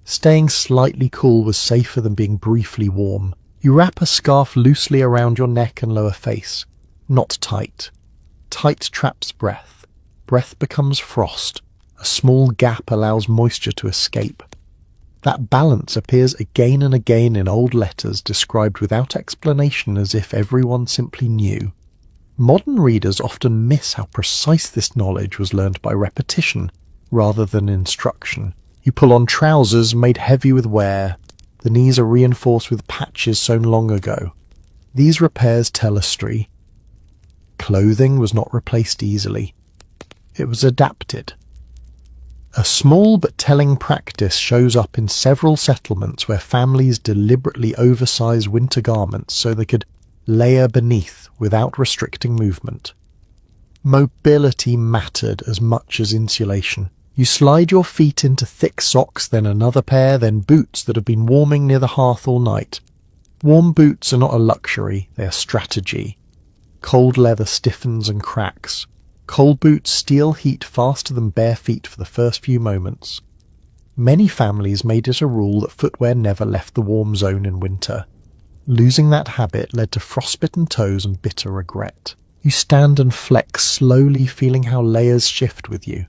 Staying slightly cool was safer than being briefly warm. You wrap a scarf loosely around your neck and lower face. Not tight. Tight traps breath. Breath becomes frost. A small gap allows moisture to escape. That balance appears again and again in old letters described without explanation as if everyone simply knew. Modern readers often miss how precise this knowledge was learned by repetition rather than instruction. You pull on trousers made heavy with wear. The knees are reinforced with patches sewn long ago. These repairs tell a story. Clothing was not replaced easily. It was adapted. A small but telling practice shows up in several settlements where families deliberately oversize winter garments so they could layer beneath without restricting movement. Mobility mattered as much as insulation. You slide your feet into thick socks, then another pair, then boots that have been warming near the hearth all night. Warm boots are not a luxury, they are strategy. Cold leather stiffens and cracks. Cold boots steal heat faster than bare feet for the first few moments. Many families made it a rule that footwear never left the warm zone in winter. Losing that habit led to frostbitten toes and bitter regret. You stand and flex slowly, feeling how layers shift with you.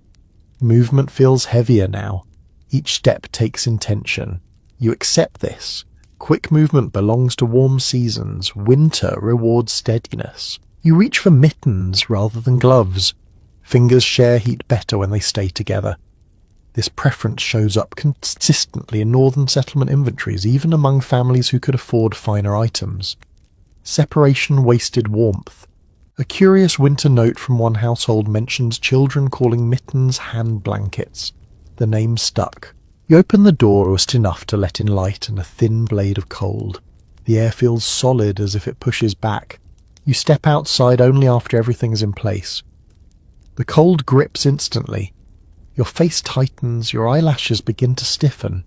Movement feels heavier now. Each step takes intention. You accept this. Quick movement belongs to warm seasons. Winter rewards steadiness. You reach for mittens rather than gloves. Fingers share heat better when they stay together. This preference shows up consistently in northern settlement inventories, even among families who could afford finer items. Separation wasted warmth. A curious winter note from one household mentions children calling mittens hand blankets. The name stuck. You open the door just enough to let in light and a thin blade of cold. The air feels solid as if it pushes back. You step outside only after everything is in place. The cold grips instantly. Your face tightens, your eyelashes begin to stiffen.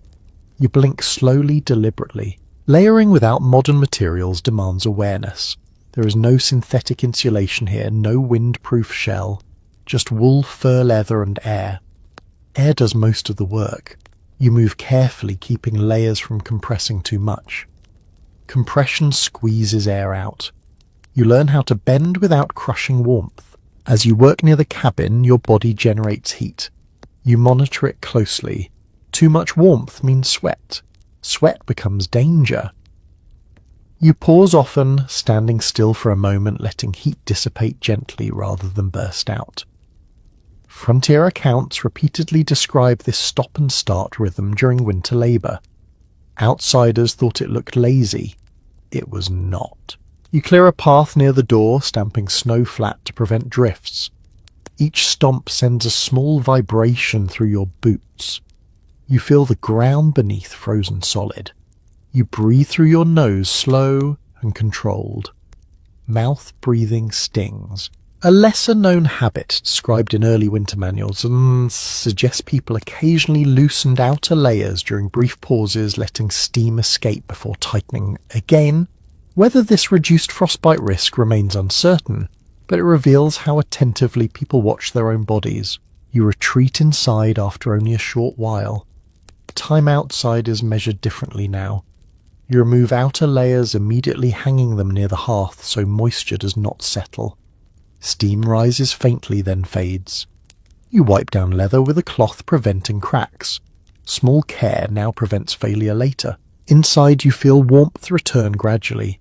You blink slowly, deliberately. Layering without modern materials demands awareness. There is no synthetic insulation here, no windproof shell. Just wool, fur, leather, and air. Air does most of the work. You move carefully, keeping layers from compressing too much. Compression squeezes air out. You learn how to bend without crushing warmth. As you work near the cabin, your body generates heat. You monitor it closely. Too much warmth means sweat. Sweat becomes danger. You pause often, standing still for a moment, letting heat dissipate gently rather than burst out. Frontier accounts repeatedly describe this stop-and-start rhythm during winter labour. Outsiders thought it looked lazy. It was not. You clear a path near the door, stamping snow flat to prevent drifts. Each stomp sends a small vibration through your boots. You feel the ground beneath frozen solid. You breathe through your nose, slow and controlled. Mouth breathing stings. A lesser-known habit described in early winter manuals suggests people occasionally loosened outer layers during brief pauses, letting steam escape before tightening again. Whether this reduced frostbite risk remains uncertain, but it reveals how attentively people watch their own bodies. You retreat inside after only a short while. Time outside is measured differently now. You remove outer layers, immediately hanging them near the hearth so moisture does not settle. Steam rises faintly, then fades. You wipe down leather with a cloth, preventing cracks. Small care now prevents failure later. Inside you feel warmth return gradually.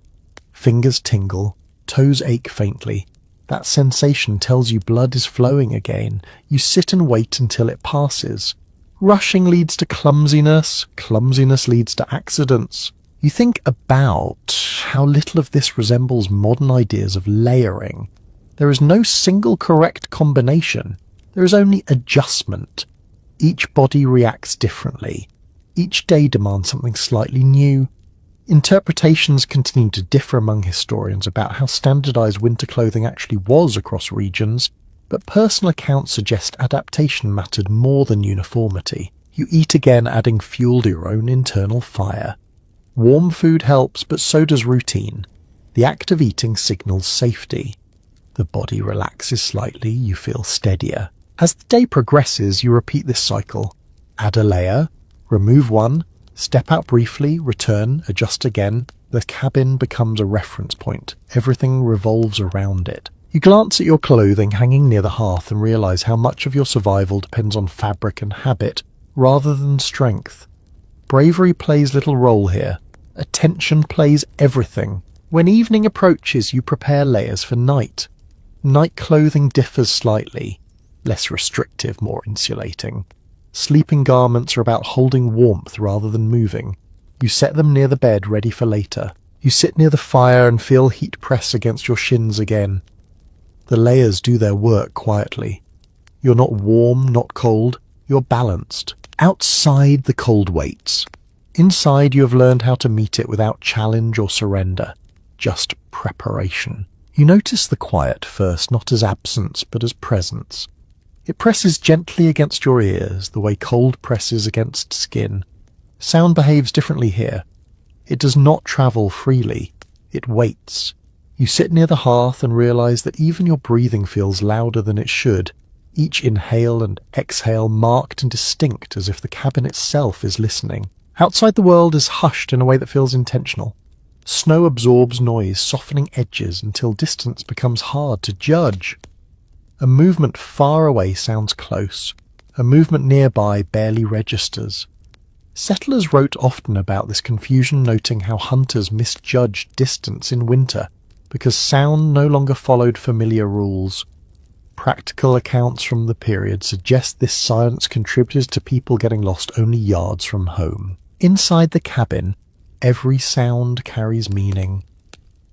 Fingers tingle, toes ache faintly. That sensation tells you blood is flowing again. You sit and wait until it passes. Rushing leads to clumsiness. Clumsiness leads to accidents. You think about how little of this resembles modern ideas of layering. There is no single correct combination. There is only adjustment. Each body reacts differently. Each day demands something slightly new. Interpretations continue to differ among historians about how standardized winter clothing actually was across regions, but personal accounts suggest adaptation mattered more than uniformity. You eat again, adding fuel to your own internal fire. Warm food helps, but so does routine. The act of eating signals safety. The body relaxes slightly, you feel steadier. As the day progresses, you repeat this cycle. Add a layer, remove one, step out briefly, return, adjust again. The cabin becomes a reference point. Everything revolves around it. You glance at your clothing hanging near the hearth and realize how much of your survival depends on fabric and habit, rather than strength. Bravery plays little role here. Attention plays everything. When evening approaches, you prepare layers for night. Night clothing differs slightly. Less restrictive, more insulating. Sleeping garments are about holding warmth rather than moving. You set them near the bed, ready for later. You sit near the fire and feel heat press against your shins again. The layers do their work quietly. You're not warm, not cold. You're balanced. Outside, the cold waits. Inside, you have learned how to meet it without challenge or surrender. Just preparation. You notice the quiet first, not as absence, but as presence. It presses gently against your ears, the way cold presses against skin. Sound behaves differently here. It does not travel freely. It waits. You sit near the hearth and realize that even your breathing feels louder than it should, each inhale and exhale marked and distinct as if the cabin itself is listening. Outside, the world is hushed in a way that feels intentional. Snow absorbs noise, softening edges until distance becomes hard to judge. A movement far away sounds close. A movement nearby barely registers. Settlers wrote often about this confusion, noting how hunters misjudged distance in winter because sound no longer followed familiar rules. Practical accounts from the period suggest this silence contributed to people getting lost only yards from home. Inside the cabin, every sound carries meaning.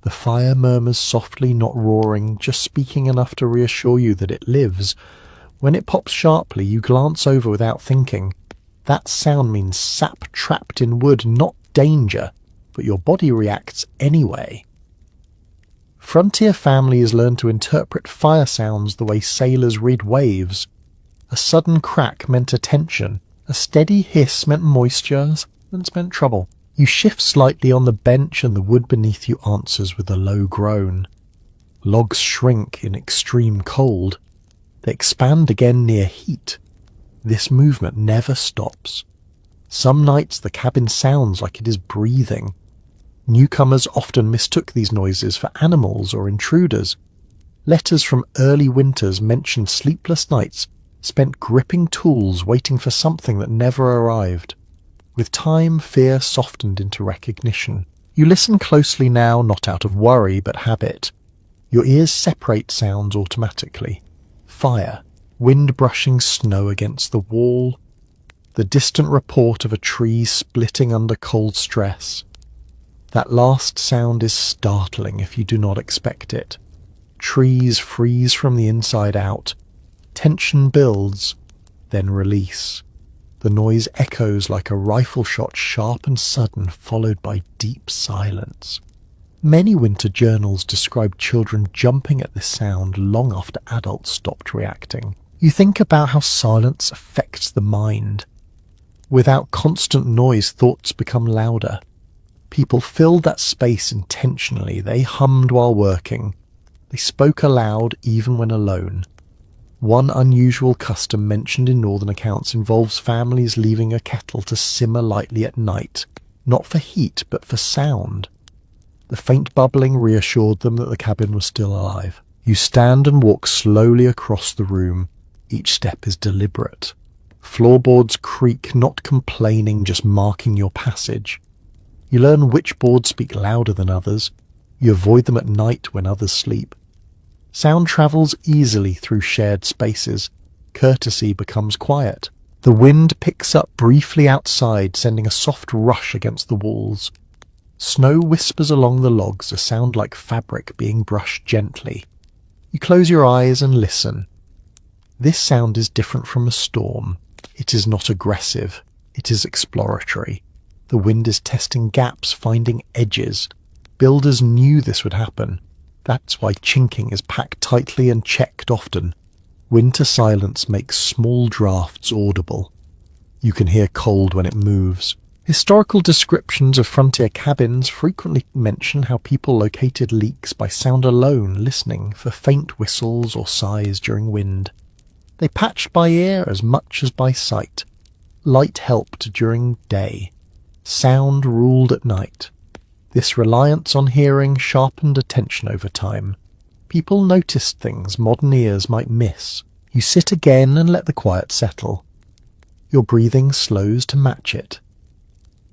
The fire murmurs softly, not roaring, just speaking enough to reassure you that it lives. When it pops sharply, you glance over without thinking. That sound means sap trapped in wood, not danger, but your body reacts anyway. Frontier families learn to interpret fire sounds the way sailors read waves. A sudden crack meant attention. A steady hiss meant moisture, and meant trouble. You shift slightly on the bench and the wood beneath you answers with a low groan. Logs shrink in extreme cold. They expand again near heat. This movement never stops. Some nights the cabin sounds like it is breathing. Newcomers often mistook these noises for animals or intruders. Letters from early winters mention sleepless nights spent gripping tools waiting for something that never arrived. With time, fear softened into recognition. You listen closely now, not out of worry, but habit. Your ears separate sounds automatically. Fire, wind brushing snow against the wall, the distant report of a tree splitting under cold stress. That last sound is startling if you do not expect it. Trees freeze from the inside out. Tension builds, then release. The noise echoes like a rifle shot, sharp and sudden, followed by deep silence. Many winter journals describe children jumping at this sound long after adults stopped reacting. You think about how silence affects the mind. Without constant noise, thoughts become louder. People filled that space intentionally. They hummed while working. They spoke aloud even when alone. One unusual custom mentioned in northern accounts involves families leaving a kettle to simmer lightly at night, not for heat but for sound. The faint bubbling reassured them that the cabin was still alive. You stand and walk slowly across the room. Each step is deliberate. Floorboards creak, not complaining, just marking your passage. You learn which boards speak louder than others. You avoid them at night when others sleep. Sound travels easily through shared spaces. Courtesy becomes quiet. The wind picks up briefly outside, sending a soft rush against the walls. Snow whispers along the logs, a sound like fabric being brushed gently. You close your eyes and listen. This sound is different from a storm. It is not aggressive. It is exploratory. The wind is testing gaps, finding edges. Builders knew this would happen. That's why chinking is packed tightly and checked often. Winter silence makes small drafts audible. You can hear cold when it moves. Historical descriptions of frontier cabins frequently mention how people located leaks by sound alone, listening for faint whistles or sighs during wind. They patched by ear as much as by sight. Light helped during day. Sound ruled at night. This reliance on hearing sharpened attention over time. People noticed things modern ears might miss. You sit again and let the quiet settle. Your breathing slows to match it.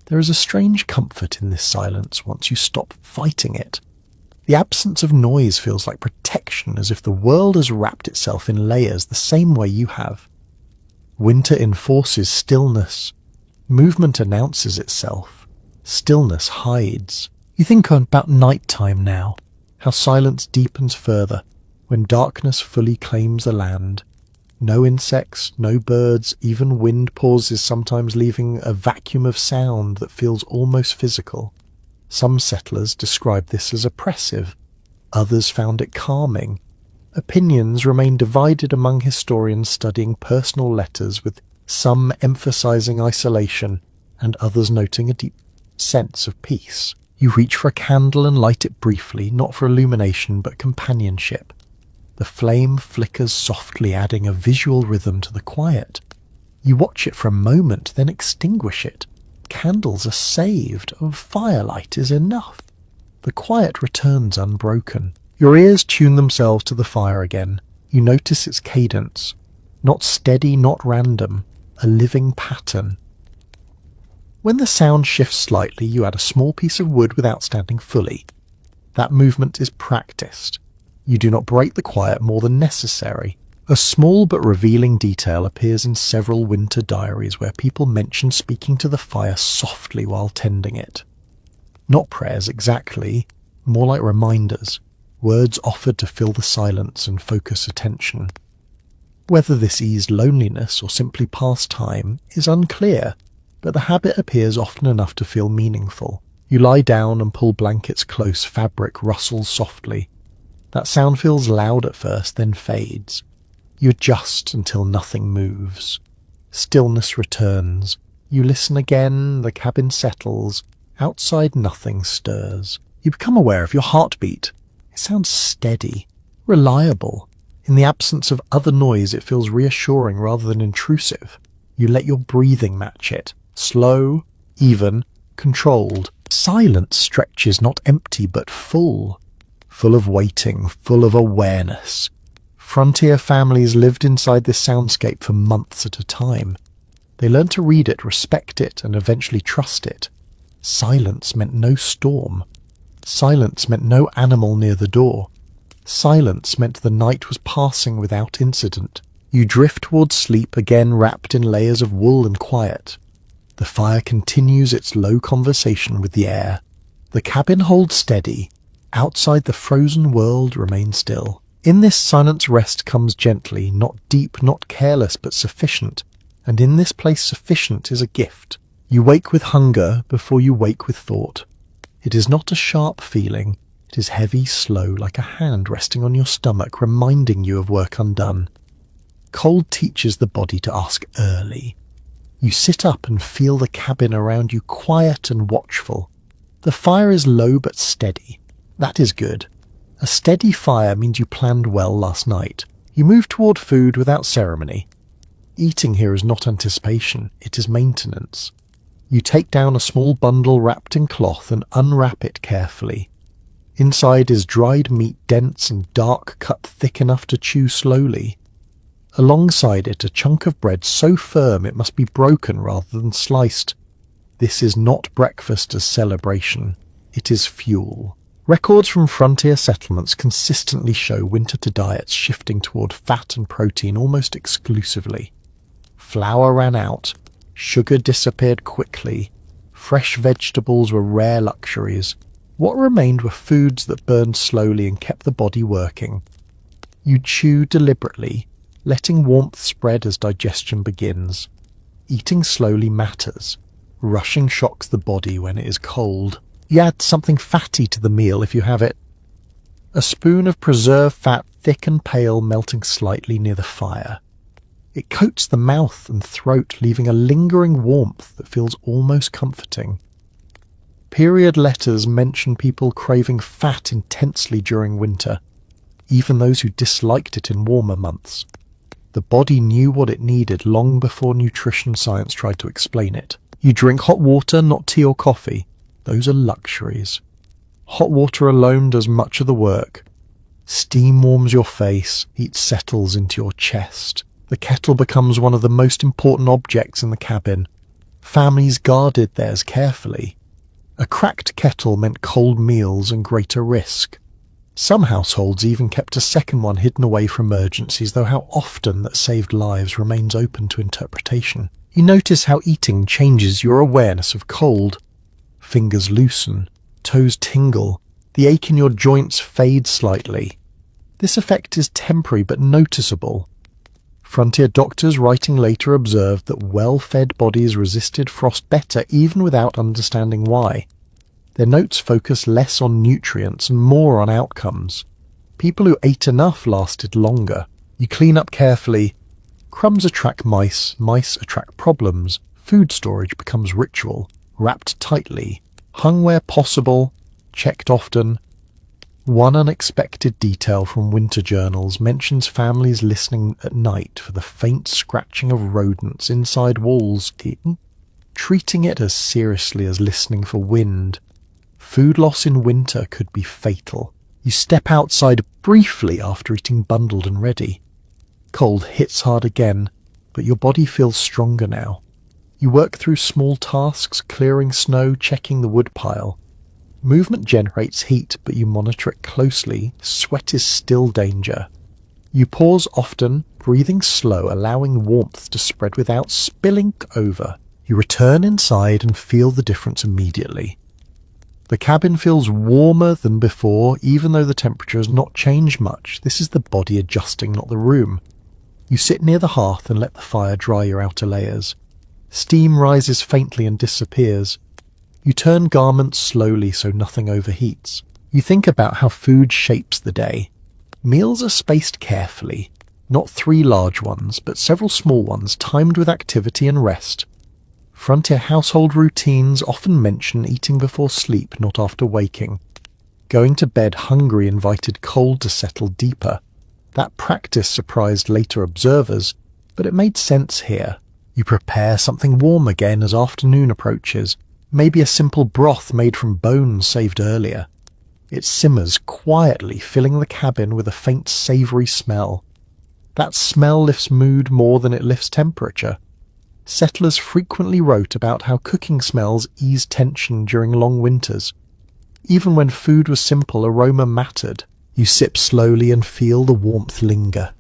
There is a strange comfort in this silence once you stop fighting it. The absence of noise feels like protection, as if the world has wrapped itself in layers the same way you have. Winter enforces stillness. Movement announces itself. Stillness hides. You think about night-time now, how silence deepens further when darkness fully claims the land. No insects, no birds, even wind pauses, sometimes leaving a vacuum of sound that feels almost physical. Some settlers described this as oppressive. Others found it calming. Opinions remain divided among historians studying personal letters, with some emphasizing isolation and others noting a deep sense of peace. You reach for a candle and light it briefly, not for illumination but companionship. The flame flickers softly, adding a visual rhythm to the quiet. You watch it for a moment, then extinguish it. Candles are saved, and firelight is enough. The quiet returns unbroken. Your ears tune themselves to the fire again. You notice its cadence. Not steady, not random. A living pattern. When the sound shifts slightly, you add a small piece of wood without standing fully. That movement is practiced. You do not break the quiet more than necessary. A small but revealing detail appears in several winter diaries where people mention speaking to the fire softly while tending it. Not prayers exactly, more like reminders, words offered to fill the silence and focus attention. Whether this eased loneliness or simply passed time is unclear, but the habit appears often enough to feel meaningful. You lie down and pull blankets close, fabric rustles softly. That sound feels loud at first, then fades. You adjust until nothing moves. Stillness returns. You listen again, the cabin settles. Outside nothing stirs. You become aware of your heartbeat. It sounds steady, reliable. In the absence of other noise, it feels reassuring rather than intrusive. You let your breathing match it. Slow, even, controlled. Silence stretches not empty but full. Full of waiting, full of awareness. Frontier families lived inside this soundscape for months at a time. They learned to read it, respect it, and eventually trust it. Silence meant no storm. Silence meant no animal near the door. Silence meant the night was passing without incident. You drift towards sleep, again wrapped in layers of wool and quiet. The fire continues its low conversation with the air. The cabin holds steady. Outside, the frozen world remains still. In this silence, rest comes gently, not deep, not careless, but sufficient. And in this place, sufficient is a gift. You wake with hunger before you wake with thought. It is not a sharp feeling. It is heavy, slow, like a hand resting on your stomach, reminding you of work undone. Cold teaches the body to ask early. You sit up and feel the cabin around you quiet and watchful. The fire is low but steady. That is good. A steady fire means you planned well last night. You move toward food without ceremony. Eating here is not anticipation, it is maintenance. You take down a small bundle wrapped in cloth and unwrap it carefully. Inside is dried meat, dense and dark, cut thick enough to chew slowly. Alongside it, a chunk of bread so firm it must be broken rather than sliced. This is not breakfast as celebration. It is fuel. Records from frontier settlements consistently show winter diets shifting toward fat and protein almost exclusively. Flour ran out. Sugar disappeared quickly. Fresh vegetables were rare luxuries. What remained were foods that burned slowly and kept the body working. You chew deliberately, letting warmth spread as digestion begins. Eating slowly matters. Rushing shocks the body when it is cold. You add something fatty to the meal if you have it. A spoon of preserved fat, thick and pale, melting slightly near the fire. It coats the mouth and throat, leaving a lingering warmth that feels almost comforting. Period letters mention people craving fat intensely during winter, even those who disliked it in warmer months. The body knew what it needed long before nutrition science tried to explain it. You drink hot water, not tea or coffee. Those are luxuries. Hot water alone does much of the work. Steam warms your face, heat settles into your chest. The kettle becomes one of the most important objects in the cabin. Families guarded theirs carefully. A cracked kettle meant cold meals and greater risk. Some households even kept a second one hidden away for emergencies, though how often that saved lives remains open to interpretation. You notice how eating changes your awareness of cold. Fingers loosen, toes tingle, the ache in your joints fades slightly. This effect is temporary but noticeable. Frontier doctors writing later observed that well-fed bodies resisted frost better even without understanding why. Their notes focus less on nutrients and more on outcomes. People who ate enough lasted longer. You clean up carefully. Crumbs attract mice, mice attract problems. Food storage becomes ritual, wrapped tightly, hung where possible, checked often. One unexpected detail from winter journals mentions families listening at night for the faint scratching of rodents inside walls, treating it as seriously as listening for wind. Food loss in winter could be fatal. You step outside briefly after eating bundled and ready. Cold hits hard again, but your body feels stronger now. You work through small tasks, clearing snow, checking the woodpile. Movement generates heat, but you monitor it closely. Sweat is still danger. You pause often, breathing slow, allowing warmth to spread without spilling over. You return inside and feel the difference immediately. The cabin feels warmer than before, even though the temperature has not changed much. This is the body adjusting, not the room. You sit near the hearth and let the fire dry your outer layers. Steam rises faintly and disappears. You turn garments slowly so nothing overheats. You think about how food shapes the day. Meals are spaced carefully, not 3 large ones, but several small ones timed with activity and rest. Frontier household routines often mention eating before sleep, not after waking. Going to bed hungry invited cold to settle deeper. That practice surprised later observers, but it made sense here. You prepare something warm again as afternoon approaches, maybe a simple broth made from bones saved earlier. It simmers quietly, filling the cabin with a faint savoury smell. That smell lifts mood more than it lifts temperature. Settlers frequently wrote about how cooking smells eased tension during long winters. Even when food was simple, aroma mattered. You sip slowly and feel the warmth linger.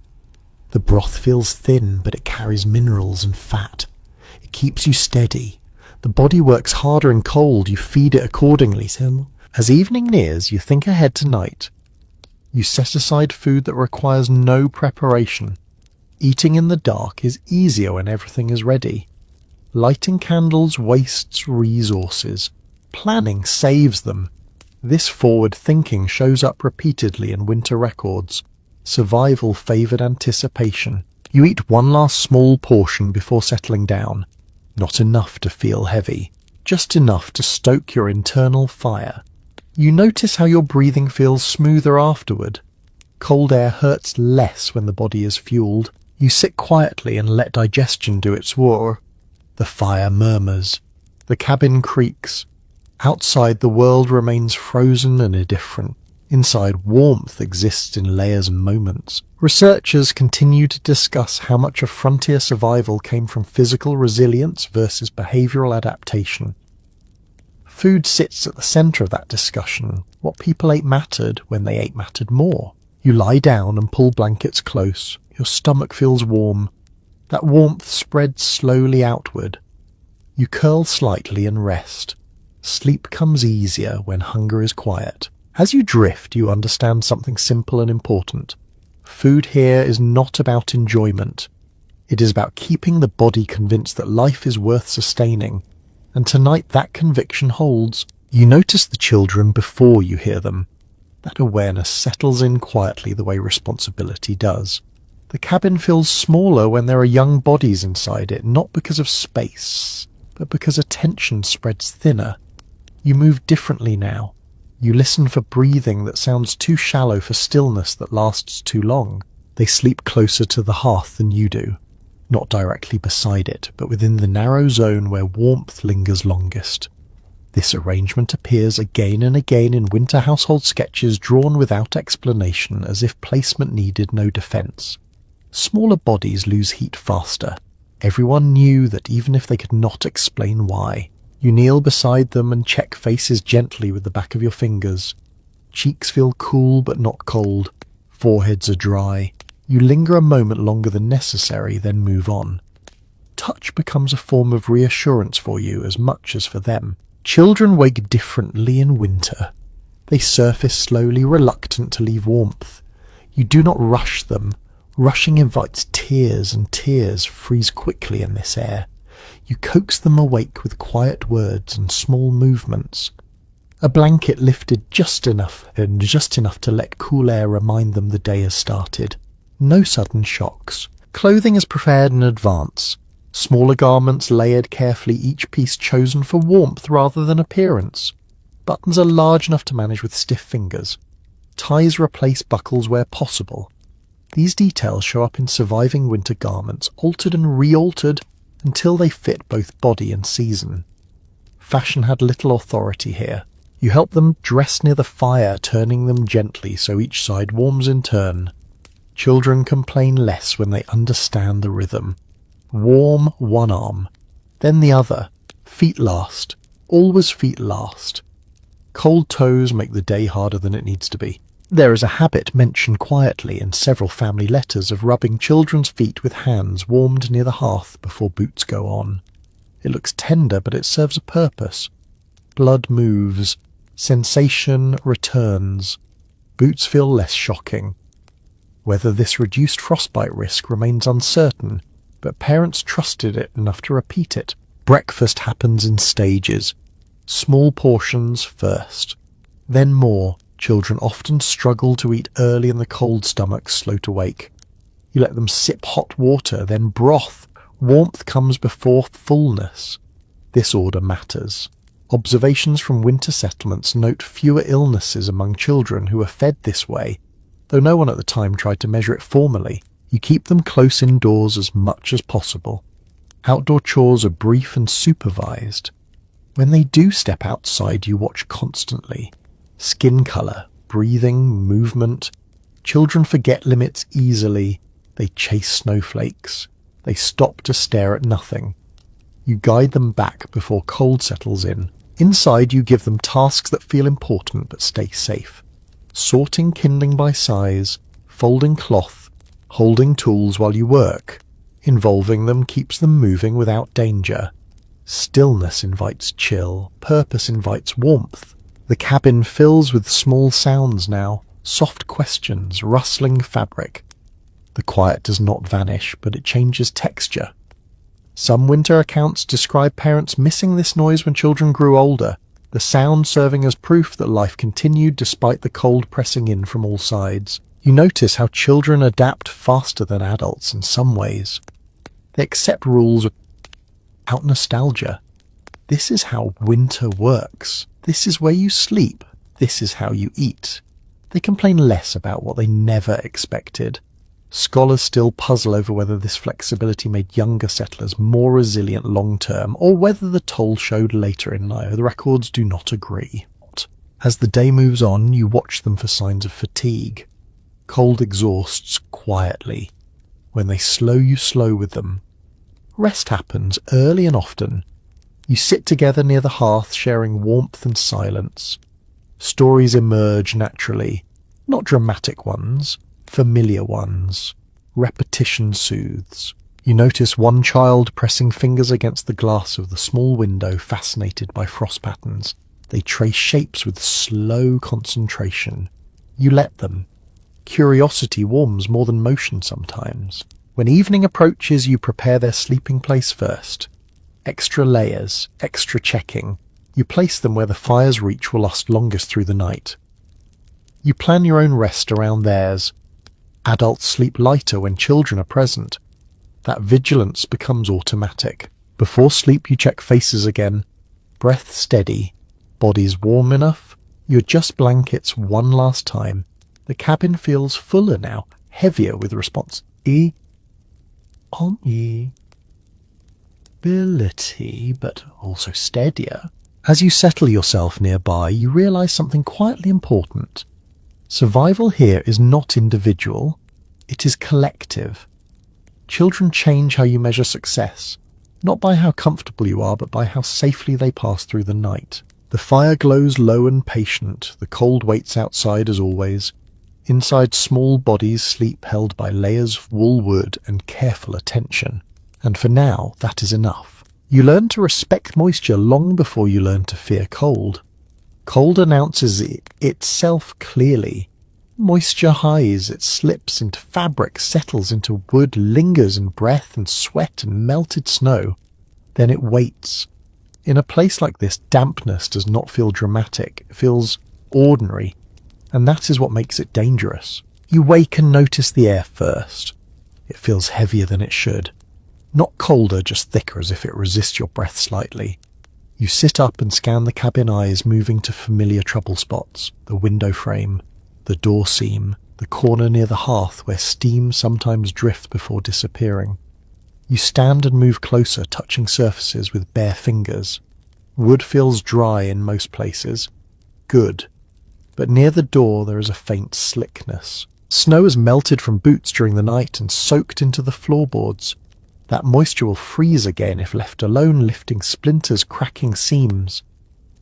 The broth feels thin, but it carries minerals and fat. It keeps you steady. The body works harder in cold. You feed it accordingly. As evening nears, you think ahead to night. You set aside food that requires no preparation. Eating in the dark is easier when everything is ready. Lighting candles wastes resources. Planning saves them. This forward thinking shows up repeatedly in winter records. Survival favoured anticipation. You eat one last small portion before settling down. Not enough to feel heavy, just enough to stoke your internal fire. You notice how your breathing feels smoother afterward. Cold air hurts less when the body is fueled. You sit quietly and let digestion do its war. The fire murmurs. The cabin creaks. Outside, the world remains frozen and indifferent. Inside, warmth exists in layers and moments. Researchers continue to discuss how much of frontier survival came from physical resilience versus behavioral adaptation. Food sits at the center of that discussion. What people ate mattered when they ate mattered more. You lie down and pull blankets close. Your stomach feels warm. That warmth spreads slowly outward. You curl slightly and rest. Sleep comes easier when hunger is quiet. As you drift, you understand something simple and important. Food here is not about enjoyment. It is about keeping the body convinced that life is worth sustaining. And tonight that conviction holds. You notice the children before you hear them. That awareness settles in quietly the way responsibility does. The cabin feels smaller when there are young bodies inside it, not because of space, but because attention spreads thinner. You move differently now. You listen for breathing that sounds too shallow for stillness that lasts too long. They sleep closer to the hearth than you do. Not directly beside it, but within the narrow zone where warmth lingers longest. This arrangement appears again and again in winter household sketches drawn without explanation, as if placement needed no defense. Smaller bodies lose heat faster. Everyone knew that even if they could not explain why. You kneel beside them and check faces gently with the back of your fingers. Cheeks feel cool but not cold. Foreheads are dry. You linger a moment longer than necessary, then move on. Touch becomes a form of reassurance for you as much as for them. Children wake differently in winter. They surface slowly, reluctant to leave warmth. You do not rush them. Rushing invites tears, and tears freeze quickly in this air. You coax them awake with quiet words and small movements. A blanket lifted just enough to let cool air remind them the day has started. No sudden shocks. Clothing is prepared in advance. Smaller garments layered carefully, each piece chosen for warmth rather than appearance. Buttons are large enough to manage with stiff fingers. Ties replace buckles where possible. These details show up in surviving winter garments, altered and re-altered until they fit both body and season. Fashion had little authority here. You help them dress near the fire, turning them gently so each side warms in turn. Children complain less when they understand the rhythm. Warm one arm, then the other. Feet last. Always feet last. Cold toes make the day harder than it needs to be. There is a habit mentioned quietly in several family letters of rubbing children's feet with hands warmed near the hearth before boots go on. It looks tender, but it serves a purpose. Blood moves. Sensation returns. Boots feel less shocking. Whether this reduced frostbite risk remains uncertain, but parents trusted it enough to repeat it. Breakfast happens in stages. Small portions first. Then more. Children often struggle to eat early in the cold stomach, slow to wake. You let them sip hot water, then broth. Warmth comes before fullness. This order matters. Observations from winter settlements note fewer illnesses among children who are fed this way, though no one at the time tried to measure it formally. You keep them close indoors as much as possible. Outdoor chores are brief and supervised. When they do step outside, you watch constantly. Skin colour, breathing, movement. Children forget limits easily. They chase snowflakes. They stop to stare at nothing. You guide them back before cold settles in. Inside, you give them tasks that feel important but stay safe. Sorting kindling by size, folding cloth, holding tools while you work. Involving them keeps them moving without danger. Stillness invites chill. Purpose invites warmth. The cabin fills with small sounds now, soft questions, rustling fabric. The quiet does not vanish, but it changes texture. Some winter accounts describe parents missing this noise when children grew older, the sound serving as proof that life continued despite the cold pressing in from all sides. You notice how children adapt faster than adults in some ways. They accept rules without nostalgia. This is how winter works. This is where you sleep. This is how you eat. They complain less about what they never expected. Scholars still puzzle over whether this flexibility made younger settlers more resilient long-term, or whether the toll showed later in life. The records do not agree. As the day moves on, you watch them for signs of fatigue. Cold exhausts quietly. When they slow, you slow with them. Rest happens early and often. You sit together near the hearth, sharing warmth and silence. Stories emerge naturally, not dramatic ones, familiar ones. Repetition soothes. You notice one child pressing fingers against the glass of the small window, fascinated by frost patterns. They trace shapes with slow concentration. You let them. Curiosity warms more than motion sometimes. When evening approaches, you prepare their sleeping place first. Extra layers, extra checking. You place them where the fire's reach will last longest through the night. You plan your own rest around theirs. Adults sleep lighter when children are present. That vigilance becomes automatic. Before sleep, you check faces again. Breath steady. Bodies warm enough. You adjust blankets one last time. The cabin feels fuller now, heavier with responsibility, but also steadier. As you settle yourself nearby, you realize something quietly important. Survival here is not individual, it is collective. Children change how you measure success, not by how comfortable you are, but by how safely they pass through the night. The fire glows low and patient, the cold waits outside as always. Inside, small bodies sleep held by layers of wool wood and careful attention. And for now, that is enough. You learn to respect moisture long before you learn to fear cold. Cold announces itself clearly. Moisture highs, it slips into fabric, settles into wood, lingers in breath and sweat and melted snow. Then it waits. In a place like this, dampness does not feel dramatic, it feels ordinary, and that is what makes it dangerous. You wake and notice the air first. It feels heavier than it should. Not colder, just thicker, as if it resists your breath slightly. You sit up and scan the cabin, eyes moving to familiar trouble spots, the window frame, the door seam, the corner near the hearth where steam sometimes drifts before disappearing. You stand and move closer, touching surfaces with bare fingers. Wood feels dry in most places. Good. But near the door there is a faint slickness. Snow has melted from boots during the night and soaked into the floorboards. That moisture will freeze again if left alone, lifting splinters, cracking seams.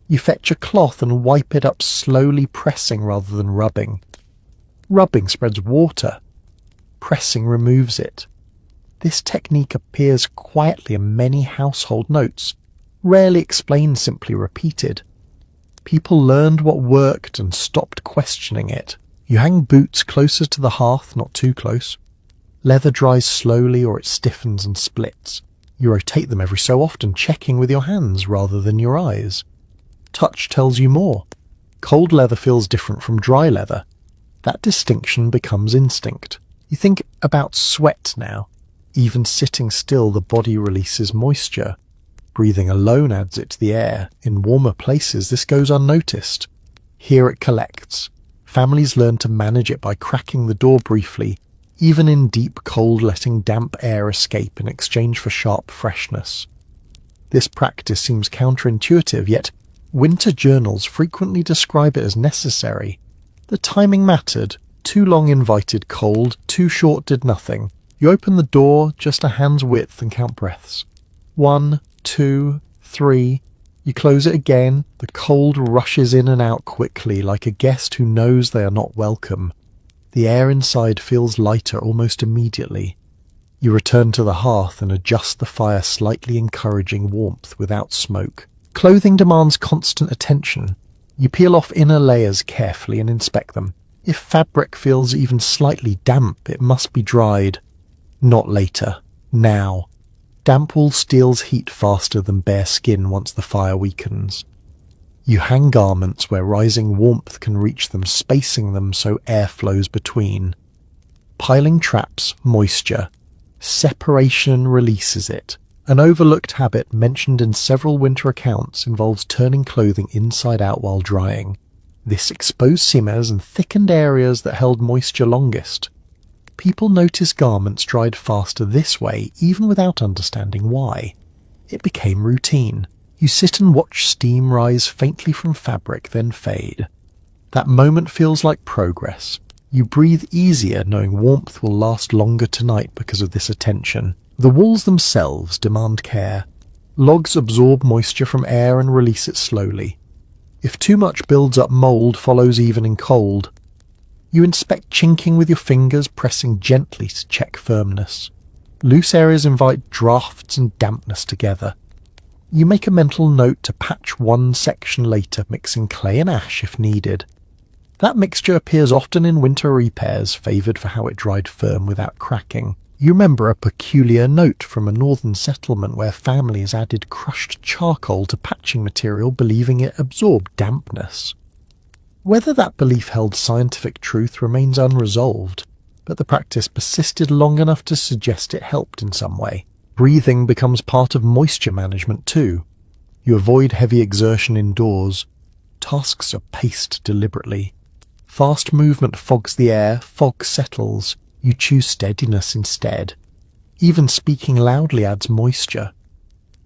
You fetch a cloth and wipe it up slowly, pressing rather than rubbing. Rubbing spreads water. Pressing removes it. This technique appears quietly in many household notes, rarely explained, simply repeated. People learned what worked and stopped questioning it. You hang boots closer to the hearth, not too close. Leather dries slowly or it stiffens and splits. You rotate them every so often, checking with your hands rather than your eyes. Touch tells you more. Cold leather feels different from dry leather. That distinction becomes instinct. You think about sweat now. Even sitting still, the body releases moisture. Breathing alone adds it to the air. In warmer places, this goes unnoticed. Here it collects. Families learn to manage it by cracking the door briefly, even in deep cold, letting damp air escape in exchange for sharp freshness. This practice seems counterintuitive, yet winter journals frequently describe it as necessary. The timing mattered. Too long invited cold, too short did nothing. You open the door just a hand's width and count breaths. 1, 2, 3. You close it again. The cold rushes in and out quickly, like a guest who knows they are not welcome. The air inside feels lighter almost immediately. You return to the hearth and adjust the fire, slightly encouraging warmth without smoke. Clothing demands constant attention. You peel off inner layers carefully and inspect them. If fabric feels even slightly damp, it must be dried. Not later. Now. Damp wool steals heat faster than bare skin once the fire weakens. You hang garments where rising warmth can reach them, spacing them so air flows between. Piling traps moisture. Separation releases it. An overlooked habit mentioned in several winter accounts involves turning clothing inside out while drying. This exposed seams and thickened areas that held moisture longest. People notice garments dried faster this way, even without understanding why. It became routine. You sit and watch steam rise faintly from fabric, then fade. That moment feels like progress. You breathe easier knowing warmth will last longer tonight because of this attention. The walls themselves demand care. Logs absorb moisture from air and release it slowly. If too much builds up, mold follows even in cold. You inspect chinking with your fingers, pressing gently to check firmness. Loose areas invite drafts and dampness together. You make a mental note to patch one section later, mixing clay and ash if needed. That mixture appears often in winter repairs, favoured for how it dried firm without cracking. You remember a peculiar note from a northern settlement where families added crushed charcoal to patching material, believing it absorbed dampness. Whether that belief held scientific truth remains unresolved, but the practice persisted long enough to suggest it helped in some way. Breathing becomes part of moisture management too. You avoid heavy exertion indoors. Tasks are paced deliberately. Fast movement fogs the air, fog settles. You choose steadiness instead. Even speaking loudly adds moisture.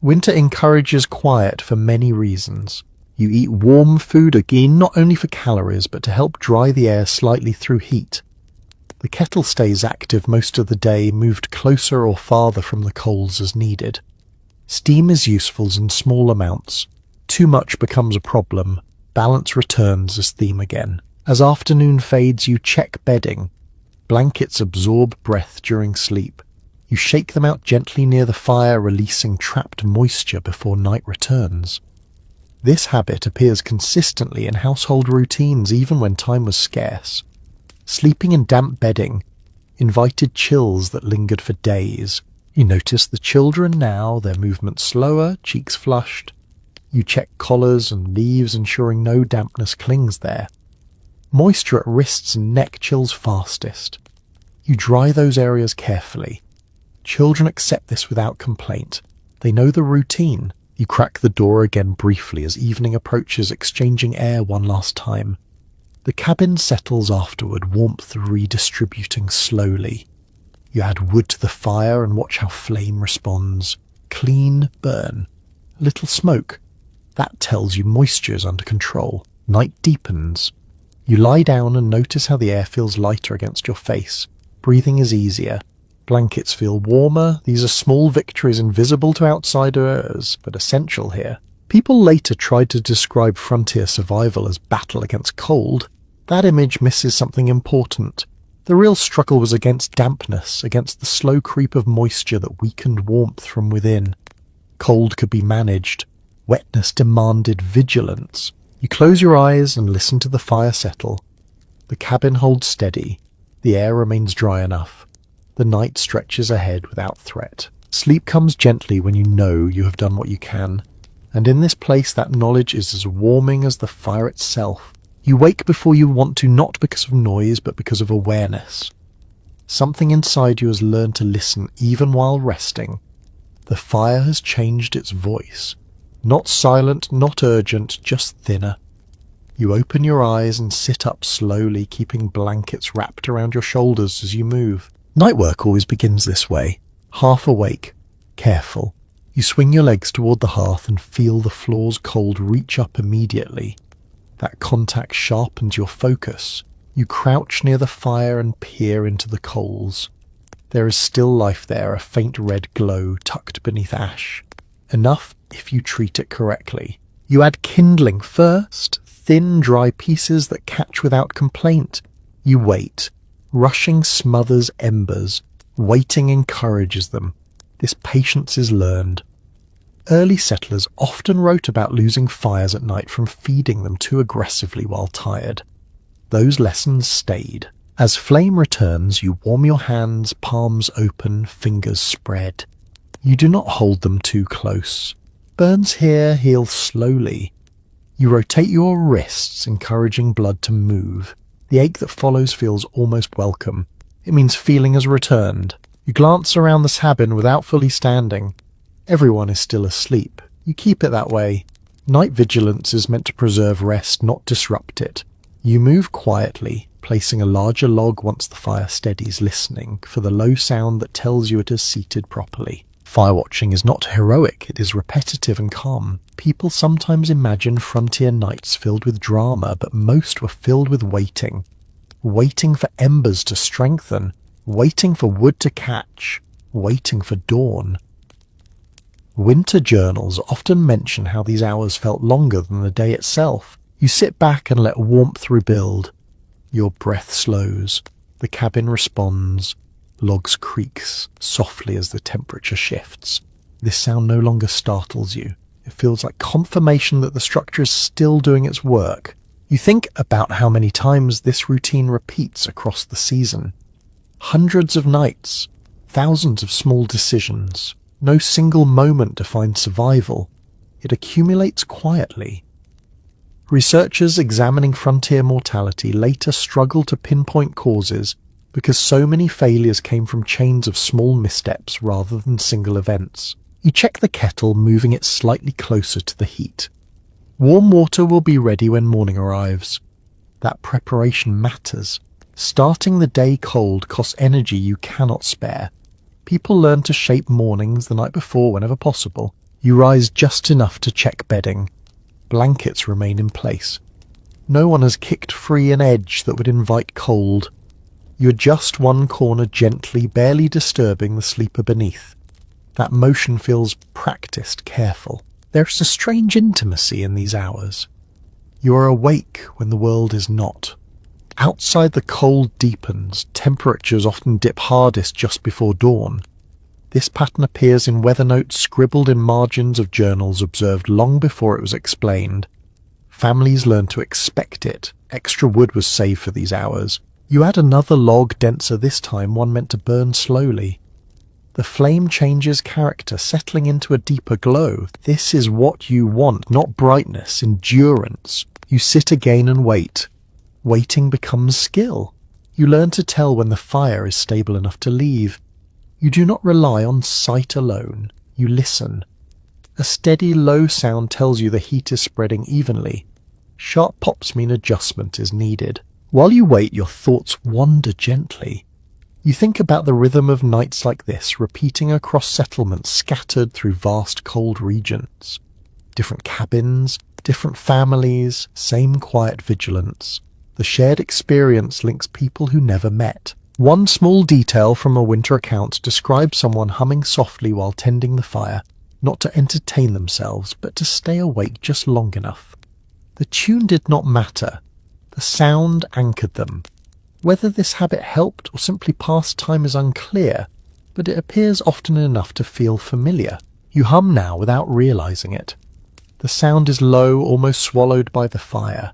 Winter encourages quiet for many reasons. You eat warm food again, not only for calories, but to help dry the air slightly through heat. The kettle stays active most of the day, moved closer or farther from the coals as needed. Steam is useful in small amounts. Too much becomes a problem. Balance returns as theme again. As afternoon fades, you check bedding. Blankets absorb breath during sleep. You shake them out gently near the fire, releasing trapped moisture before night returns. This habit appears consistently in household routines even when time was scarce. Sleeping in damp bedding invited chills that lingered for days. You notice the children now, their movements slower, cheeks flushed. You check collars and leaves, ensuring no dampness clings there. Moisture at wrists and neck chills fastest. You dry those areas carefully. Children accept this without complaint. They know the routine. You crack the door again briefly as evening approaches, exchanging air one last time. The cabin settles afterward, warmth redistributing slowly. You add wood to the fire and watch how flame responds. Clean burn. Little smoke. That tells you moisture is under control. Night deepens. You lie down and notice how the air feels lighter against your face. Breathing is easier. Blankets feel warmer. These are small victories invisible to outsiders, but essential here. People later tried to describe frontier survival as battle against cold. That image misses something important. The real struggle was against dampness, against the slow creep of moisture that weakened warmth from within. Cold could be managed. Wetness demanded vigilance. You close your eyes and listen to the fire settle. The cabin holds steady. The air remains dry enough. The night stretches ahead without threat. Sleep comes gently when you know you have done what you can. And in this place that knowledge is as warming as the fire itself. You wake before you want to, not because of noise, but because of awareness. Something inside you has learned to listen even while resting. The fire has changed its voice. Not silent, not urgent, just thinner. You open your eyes and sit up slowly, keeping blankets wrapped around your shoulders as you move. Night work always begins this way. Half awake, careful. You swing your legs toward the hearth and feel the floor's cold reach up immediately. That contact sharpens your focus. You crouch near the fire and peer into the coals. There is still life there, a faint red glow tucked beneath ash. Enough if you treat it correctly. You add kindling first, thin, dry pieces that catch without complaint. You wait. Rushing smothers embers. Waiting encourages them. This patience is learned. Early settlers often wrote about losing fires at night from feeding them too aggressively while tired. Those lessons stayed. As flame returns, you warm your hands, palms open, fingers spread. You do not hold them too close. Burns here heal slowly. You rotate your wrists, encouraging blood to move. The ache that follows feels almost welcome. It means feeling has returned. You glance around the cabin without fully standing. Everyone is still asleep. You keep it that way. Night vigilance is meant to preserve rest, not disrupt it. You move quietly, placing a larger log once the fire steadies, listening for the low sound that tells you it is seated properly. Firewatching is not heroic, it is repetitive and calm. People sometimes imagine frontier nights filled with drama, but most were filled with waiting. Waiting for embers to strengthen, waiting for wood to catch, waiting for dawn. Winter journals often mention how these hours felt longer than the day itself. You sit back and let warmth rebuild. Your breath slows. The cabin responds. Logs creaks softly as the temperature shifts. This sound no longer startles you. It feels like confirmation that the structure is still doing its work. You think about how many times this routine repeats across the season. Hundreds of nights, thousands of small decisions. No single moment defines survival. It accumulates quietly. Researchers examining frontier mortality later struggle to pinpoint causes because so many failures came from chains of small missteps rather than single events. You check the kettle, moving it slightly closer to the heat. Warm water will be ready when morning arrives. That preparation matters. Starting the day cold costs energy you cannot spare. People learn to shape mornings the night before whenever possible. You rise just enough to check bedding. Blankets remain in place. No one has kicked free an edge that would invite cold. You adjust one corner gently, barely disturbing the sleeper beneath. That motion feels practiced, careful. There's a strange intimacy in these hours. You are awake when the world is not. Outside the cold deepens, temperatures often dip hardest just before dawn. This pattern appears in weather notes scribbled in margins of journals observed long before it was explained. Families learned to expect it. Extra wood was saved for these hours. You add another log, denser this time, one meant to burn slowly. The flame changes character, settling into a deeper glow. This is what you want, not brightness, endurance. You sit again and wait. Waiting becomes skill. You learn to tell when the fire is stable enough to leave. You do not rely on sight alone. You listen. A steady, low sound tells you the heat is spreading evenly. Sharp pops mean adjustment is needed. While you wait, your thoughts wander gently. You think about the rhythm of nights like this, repeating across settlements scattered through vast cold regions. Different cabins, different families, same quiet vigilance. The shared experience links people who never met. One small detail from a winter account describes someone humming softly while tending the fire, not to entertain themselves, but to stay awake just long enough. The tune did not matter. The sound anchored them. Whether this habit helped or simply passed time is unclear, but it appears often enough to feel familiar. You hum now without realizing it. The sound is low, almost swallowed by the fire.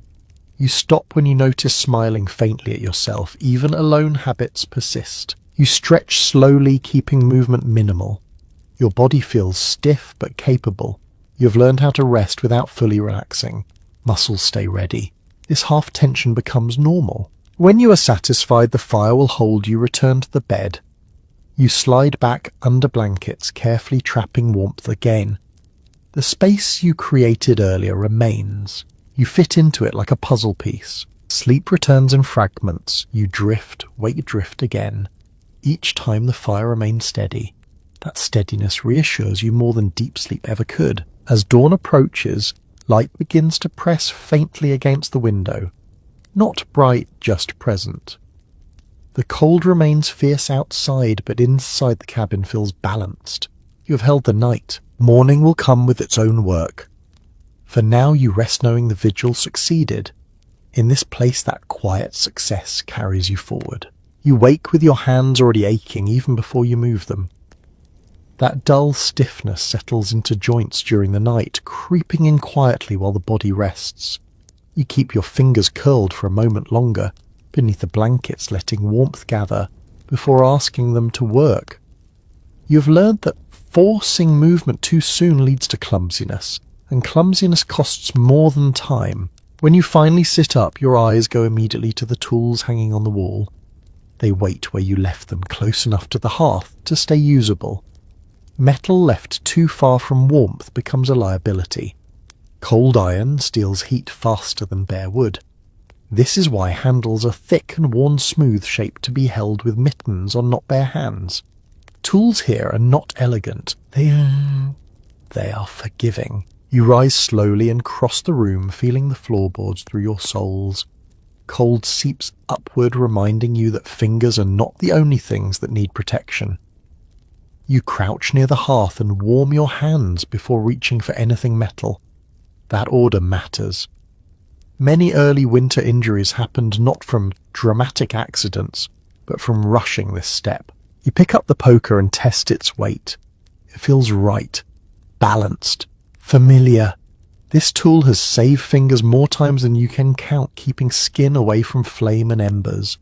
You stop when you notice smiling faintly at yourself. Even alone habits persist. You stretch slowly, keeping movement minimal. Your body feels stiff but capable. You have learned how to rest without fully relaxing. Muscles stay ready. This half tension becomes normal. When you are satisfied the fire will hold you, return to the bed. You slide back under blankets, carefully trapping warmth again. The space you created earlier remains. You fit into it like a puzzle piece. Sleep returns in fragments. You drift, wake, drift again. Each time the fire remains steady. That steadiness reassures you more than deep sleep ever could. As dawn approaches, light begins to press faintly against the window. Not bright, just present. The cold remains fierce outside, but inside the cabin feels balanced. You have held the night. Morning will come with its own work. For now you rest knowing the vigil succeeded. In this place that quiet success carries you forward. You wake with your hands already aching even before you move them. That dull stiffness settles into joints during the night, creeping in quietly while the body rests. You keep your fingers curled for a moment longer, beneath the blankets letting warmth gather, before asking them to work. You have learned that forcing movement too soon leads to clumsiness, and clumsiness costs more than time. When you finally sit up, your eyes go immediately to the tools hanging on the wall. They wait where you left them, close enough to the hearth to stay usable. Metal left too far from warmth becomes a liability. Cold iron steals heat faster than bare wood. This is why handles are thick and worn smooth, shaped to be held with mittens on not bare hands. Tools here are not elegant. They are forgiving. You rise slowly and cross the room, feeling the floorboards through your soles. Cold seeps upward, reminding you that fingers are not the only things that need protection. You crouch near the hearth and warm your hands before reaching for anything metal. That order matters. Many early winter injuries happened not from dramatic accidents, but from rushing this step. You pick up the poker and test its weight. It feels right, balanced, familiar. This tool has saved fingers more times than you can count, keeping skin away from flame and embers.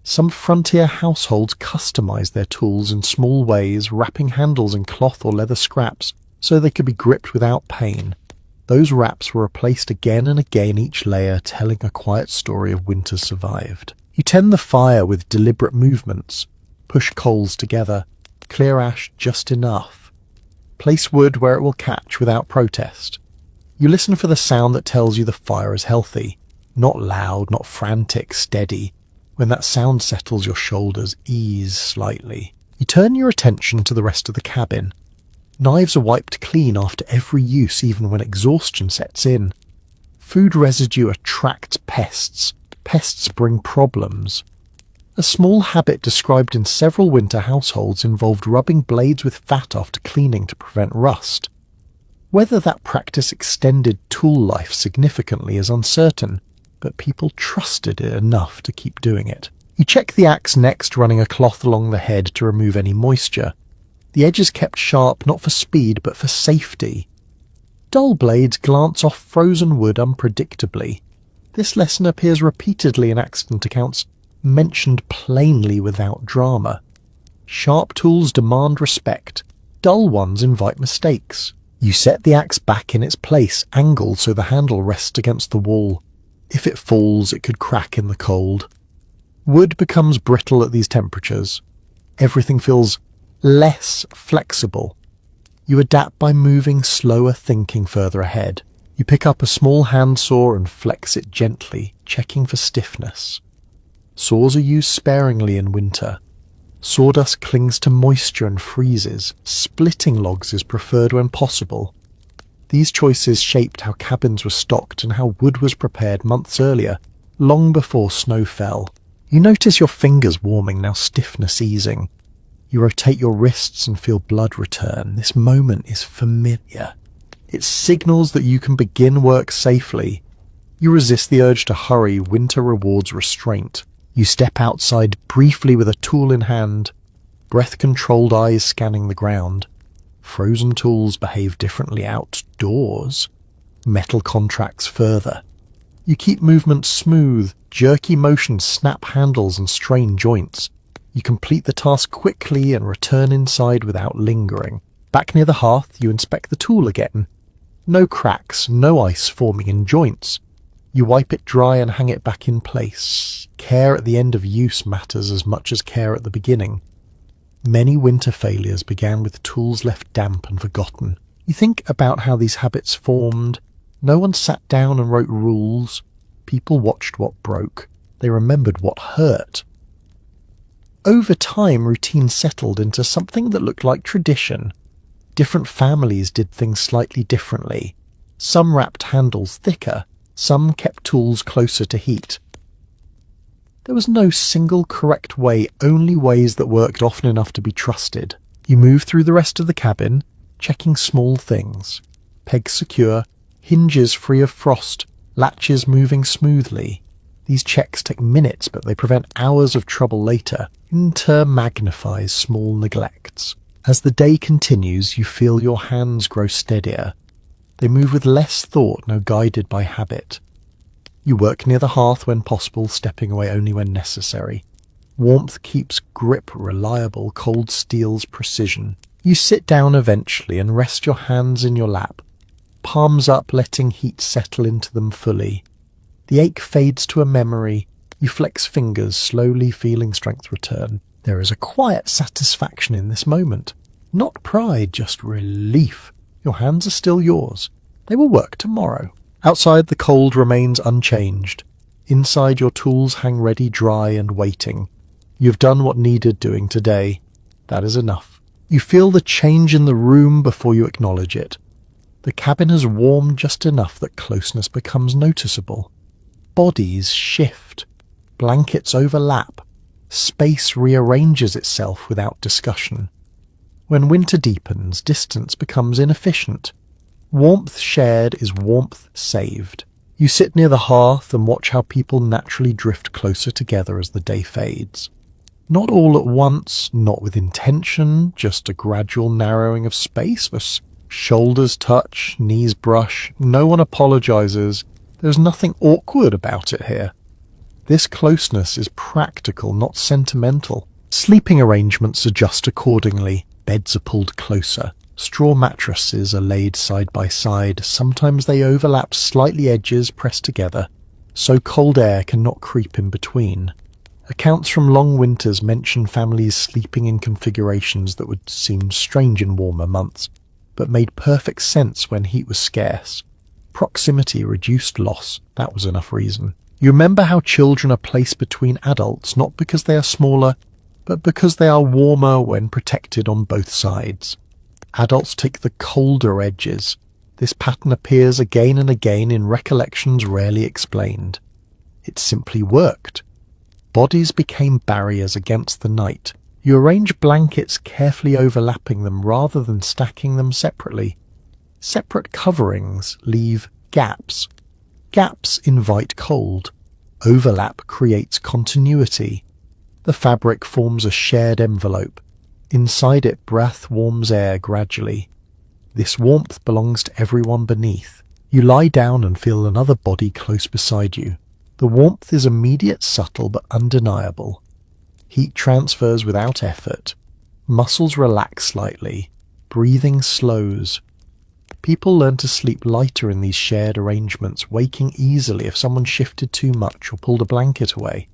Some frontier households customize their tools in small ways, wrapping handles in cloth or leather scraps so they could be gripped without pain. Those wraps were replaced again and again, each layer telling a quiet story of winter survived. You tend the fire with deliberate movements. Push coals together, clear ash just enough. Place wood where it will catch without protest. You listen for the sound that tells you the fire is healthy. Not loud, not frantic, steady. When that sound settles, your shoulders ease slightly. You turn your attention to the rest of the cabin. Knives are wiped clean after every use, even when exhaustion sets in. Food residue attracts pests. Pests bring problems. A small habit described in several winter households involved rubbing blades with fat after cleaning to prevent rust. Whether that practice extended tool life significantly is uncertain, but people trusted it enough to keep doing it. You check the axe next, running a cloth along the head to remove any moisture. The edge is kept sharp not for speed but for safety. Dull blades glance off frozen wood unpredictably. This lesson appears repeatedly in accident accounts, mentioned plainly without drama. Sharp tools demand respect. Dull ones invite mistakes. You set the axe back in its place, angled so the handle rests against the wall. If it falls, it could crack in the cold. Wood becomes brittle at these temperatures. Everything feels less flexible. You adapt by moving slower, thinking further ahead. You pick up a small handsaw and flex it gently, checking for stiffness. Saws are used sparingly in winter. Sawdust clings to moisture and freezes. Splitting logs is preferred when possible. These choices shaped how cabins were stocked and how wood was prepared months earlier, long before snow fell. You notice your fingers warming, now stiffness easing. You rotate your wrists and feel blood return. This moment is familiar. It signals that you can begin work safely. You resist the urge to hurry. Winter rewards restraint. You step outside briefly with a tool in hand, breath-controlled eyes scanning the ground. Frozen tools behave differently outdoors. Metal contracts further. You keep movement smooth. Jerky motions snap handles and strain joints. You complete the task quickly and return inside without lingering. Back near the hearth, you inspect the tool again. No cracks, no ice forming in joints. You wipe it dry and hang it back in place. Care at the end of use matters as much as care at the beginning. Many winter failures began with tools left damp and forgotten. You think about how these habits formed. No one sat down and wrote rules. People watched what broke. They remembered what hurt. Over time, routine settled into something that looked like tradition. Different families did things slightly differently. Some wrapped handles thicker. Some kept tools closer to heat. There was no single correct way, only ways that worked often enough to be trusted. You move through the rest of the cabin, checking small things. Pegs secure, hinges free of frost, latches moving smoothly. These checks take minutes, but they prevent hours of trouble later. Winter magnifies small neglects. As the day continues, you feel your hands grow steadier. They move with less thought, now guided by habit. You work near the hearth when possible, stepping away only when necessary. Warmth keeps grip reliable, cold steals precision. You sit down eventually and rest your hands in your lap, palms up, letting heat settle into them fully. The ache fades to a memory. You flex fingers, slowly feeling strength return. There is a quiet satisfaction in this moment. Not pride, just relief. Your hands are still yours. They will work tomorrow. Outside, the cold remains unchanged. Inside, your tools hang ready, dry and waiting. You've done what needed doing today. That is enough. You feel the change in the room before you acknowledge it. The cabin has warmed just enough that closeness becomes noticeable. Bodies shift. Blankets overlap. Space rearranges itself without discussion. When winter deepens, distance becomes inefficient. Warmth shared is warmth saved. You sit near the hearth and watch how people naturally drift closer together as the day fades. Not all at once, not with intention, just a gradual narrowing of space. Shoulders touch, knees brush, no one apologizes. There's nothing awkward about it here. This closeness is practical, not sentimental. Sleeping arrangements adjust accordingly. Beds are pulled closer. Straw mattresses are laid side by side. Sometimes they overlap slightly, edges pressed together, so cold air cannot creep in between. Accounts from long winters mention families sleeping in configurations that would seem strange in warmer months, but made perfect sense when heat was scarce. Proximity reduced loss. That was enough reason. You remember how children are placed between adults, not because they are smaller, but because they are warmer when protected on both sides. Adults take the colder edges. This pattern appears again and again in recollections rarely explained. It simply worked. Bodies became barriers against the night. You arrange blankets carefully overlapping them rather than stacking them separately. Separate coverings leave gaps. Gaps invite cold. Overlap creates continuity. The fabric forms a shared envelope. Inside it, breath warms air gradually. This warmth belongs to everyone beneath. You lie down and feel another body close beside you. The warmth is immediate, subtle, but undeniable. Heat transfers without effort. Muscles relax slightly. Breathing slows. People learn to sleep lighter in these shared arrangements, waking easily if someone shifted too much or pulled a blanket away.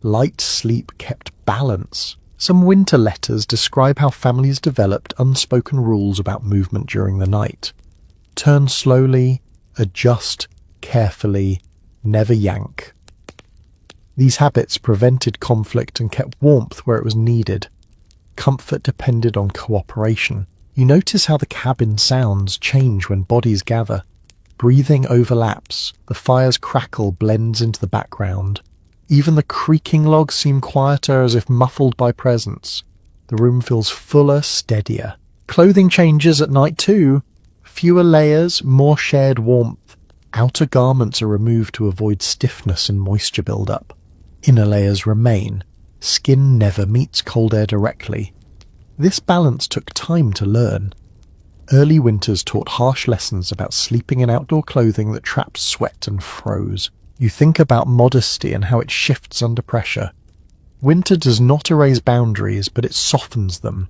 Light sleep kept balance. Some winter letters describe how families developed unspoken rules about movement during the night. Turn slowly, adjust carefully, never yank. These habits prevented conflict and kept warmth where it was needed. Comfort depended on cooperation. You notice how the cabin sounds change when bodies gather. Breathing overlaps, the fire's crackle blends into the background. Even the creaking logs seem quieter, as if muffled by presence. The room feels fuller, steadier. Clothing changes at night too. Fewer layers, more shared warmth. Outer garments are removed to avoid stiffness and moisture buildup. Inner layers remain. Skin never meets cold air directly. This balance took time to learn. Early winters taught harsh lessons about sleeping in outdoor clothing that trapped sweat and froze. You think about modesty and how it shifts under pressure. Winter does not erase boundaries, but it softens them.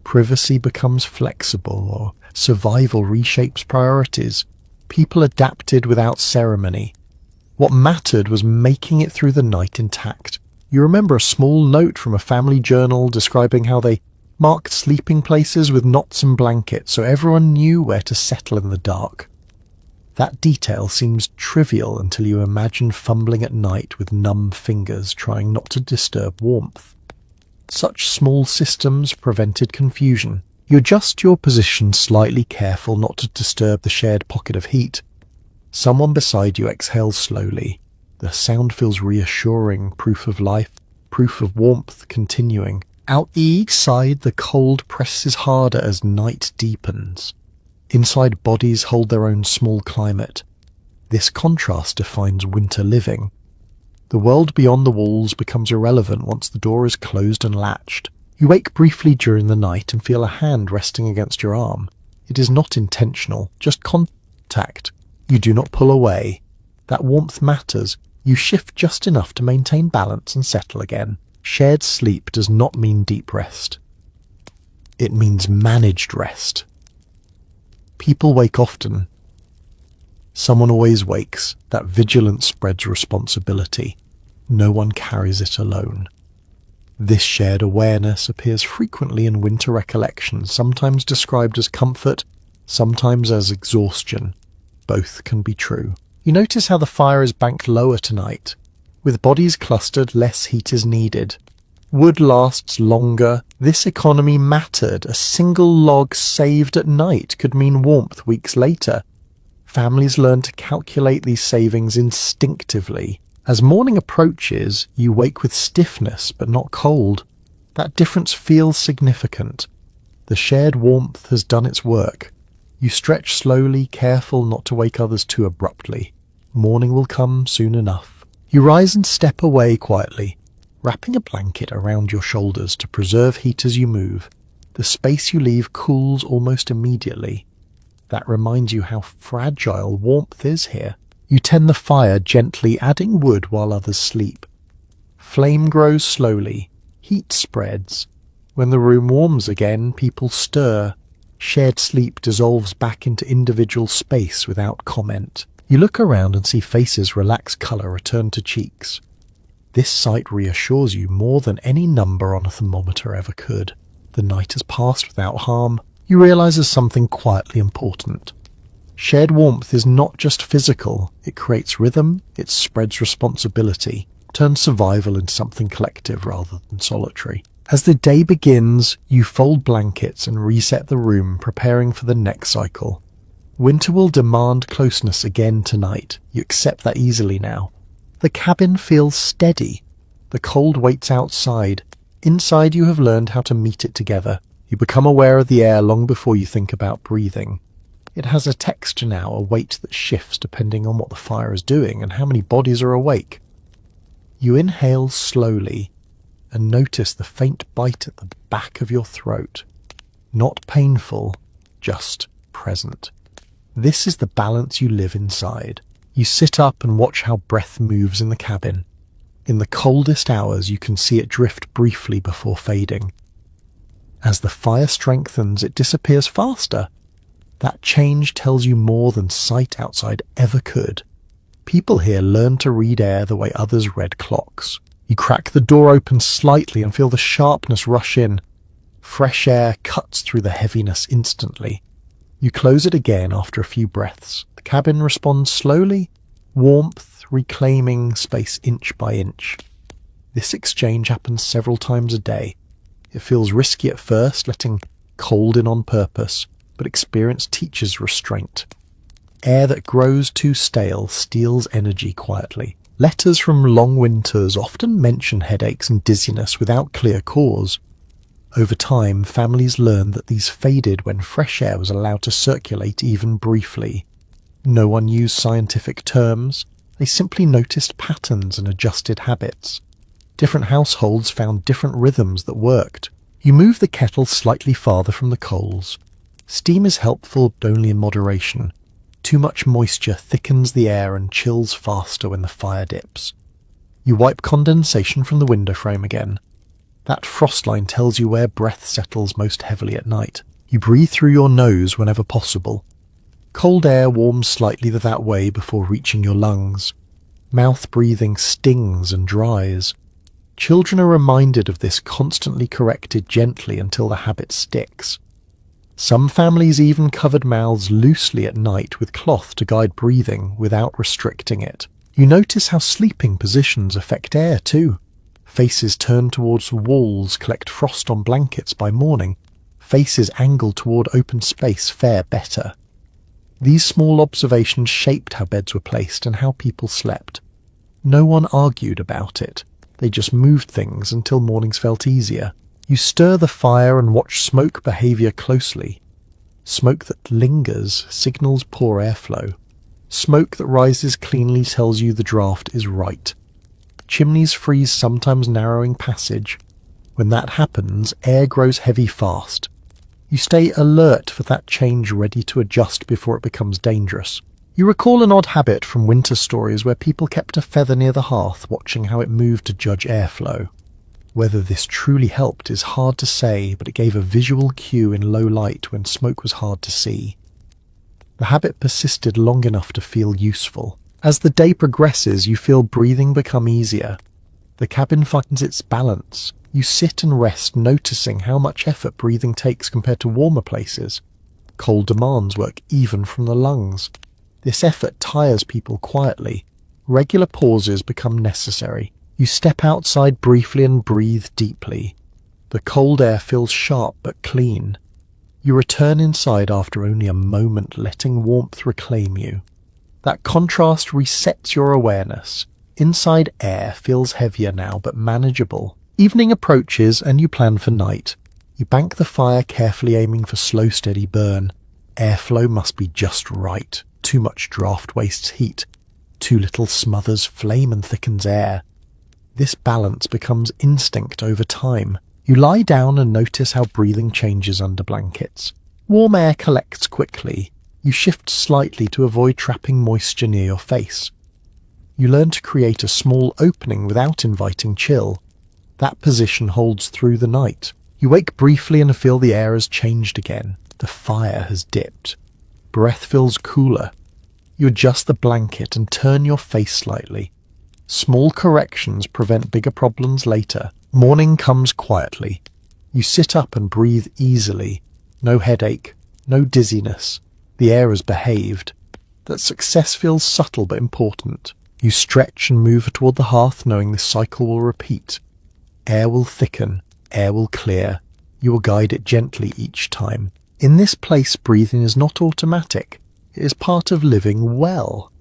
Privacy becomes flexible, or survival reshapes priorities. People adapted without ceremony. What mattered was making it through the night intact. You remember a small note from a family journal describing how they marked sleeping places with knots and blankets so everyone knew where to settle in the dark. That detail seems trivial until you imagine fumbling at night with numb fingers trying not to disturb warmth. Such small systems prevented confusion. You adjust your position slightly, careful not to disturb the shared pocket of heat. Someone beside you exhales slowly. The sound feels reassuring, proof of life, proof of warmth continuing. Out each side, the cold presses harder as night deepens. Inside, bodies hold their own small climate. This contrast defines winter living. The world beyond the walls becomes irrelevant once the door is closed and latched. You wake briefly during the night and feel a hand resting against your arm. It is not intentional, just contact. You do not pull away. That warmth matters. You shift just enough to maintain balance and settle again. Shared sleep does not mean deep rest. It means managed rest. People wake often. Someone always wakes. That vigilance spreads responsibility. No one carries it alone. This shared awareness appears frequently in winter recollections, sometimes described as comfort, sometimes as exhaustion. Both can be true. You notice how the fire is banked lower tonight. With bodies clustered, less heat is needed. Wood lasts longer. This economy mattered. A single log saved at night could mean warmth weeks later. Families learn to calculate these savings instinctively. As morning approaches, you wake with stiffness but not cold. That difference feels significant. The shared warmth has done its work. You stretch slowly, careful not to wake others too abruptly. Morning will come soon enough. You rise and step away quietly, wrapping a blanket around your shoulders to preserve heat as you move. The space you leave cools almost immediately. That reminds you how fragile warmth is here. You tend the fire gently, adding wood while others sleep. Flame grows slowly. Heat spreads. When the room warms again, people stir. Shared sleep dissolves back into individual space without comment. You look around and see faces relax, colour return to cheeks. This sight reassures you more than any number on a thermometer ever could. The night has passed without harm. You realise there's something quietly important. Shared warmth is not just physical. It creates rhythm, it spreads responsibility, turns survival into something collective rather than solitary. As the day begins, you fold blankets and reset the room, preparing for the next cycle. Winter will demand closeness again tonight. You accept that easily now. The cabin feels steady. The cold waits outside. Inside, you have learned how to meet it together. You become aware of the air long before you think about breathing. It has a texture now, a weight that shifts depending on what the fire is doing and how many bodies are awake. You inhale slowly and notice the faint bite at the back of your throat. Not painful, just present. This is the balance you live inside. You sit up and watch how breath moves in the cabin. In the coldest hours, you can see it drift briefly before fading. As the fire strengthens, it disappears faster. That change tells you more than sight outside ever could. People here learn to read air the way others read clocks. You crack the door open slightly and feel the sharpness rush in. Fresh air cuts through the heaviness instantly. You close it again after a few breaths. The cabin responds slowly, warmth reclaiming space inch by inch. This exchange happens several times a day. It feels risky at first, letting cold in on purpose, but experience teaches restraint. Air that grows too stale steals energy quietly. Letters from long winters often mention headaches and dizziness without clear cause. Over time, families learned that these faded when fresh air was allowed to circulate even briefly. No one used scientific terms. They simply noticed patterns and adjusted habits. Different households found different rhythms that worked. You move the kettle slightly farther from the coals. Steam is helpful, but only in moderation. Too much moisture thickens the air and chills faster when the fire dips. You wipe condensation from the window frame again. That frost line tells you where breath settles most heavily at night. You breathe through your nose whenever possible. Cold air warms slightly that way before reaching your lungs. Mouth breathing stings and dries. Children are reminded of this, constantly corrected gently until the habit sticks. Some families even covered mouths loosely at night with cloth to guide breathing without restricting it. You notice how sleeping positions affect air too. Faces turned towards walls collect frost on blankets by morning. Faces angled toward open space fare better. These small observations shaped how beds were placed and how people slept. No one argued about it. They just moved things until mornings felt easier. You stir the fire and watch smoke behavior closely. Smoke that lingers signals poor airflow. Smoke that rises cleanly tells you the draft is right. Chimneys freeze, sometimes narrowing passage. When that happens, air grows heavy fast. You stay alert for that change, ready to adjust before it becomes dangerous. You recall an odd habit from winter stories where people kept a feather near the hearth, watching how it moved to judge airflow. Whether this truly helped is hard to say, but it gave a visual cue in low light when smoke was hard to see. The habit persisted long enough to feel useful. As the day progresses, you feel breathing become easier. The cabin finds its balance. You sit and rest, noticing how much effort breathing takes compared to warmer places. Cold demands work even from the lungs. This effort tires people quietly. Regular pauses become necessary. You step outside briefly and breathe deeply. The cold air feels sharp but clean. You return inside after only a moment, letting warmth reclaim you. That contrast resets your awareness. Inside air feels heavier now, but manageable. Evening approaches and you plan for night. You bank the fire, carefully aiming for slow, steady burn. Airflow must be just right. Too much draft wastes heat. Too little smothers flame and thickens air. This balance becomes instinct over time. You lie down and notice how breathing changes under blankets. Warm air collects quickly. You shift slightly to avoid trapping moisture near your face. You learn to create a small opening without inviting chill. That position holds through the night. You wake briefly and feel the air has changed again. The fire has dipped. Breath feels cooler. You adjust the blanket and turn your face slightly. Small corrections prevent bigger problems later. Morning comes quietly. You sit up and breathe easily. No headache, no dizziness. The air has behaved. That success feels subtle but important. You stretch and move toward the hearth, knowing this cycle will repeat. Air will thicken, air will clear. You will guide it gently each time. In this place, breathing is not automatic. It is part of living well.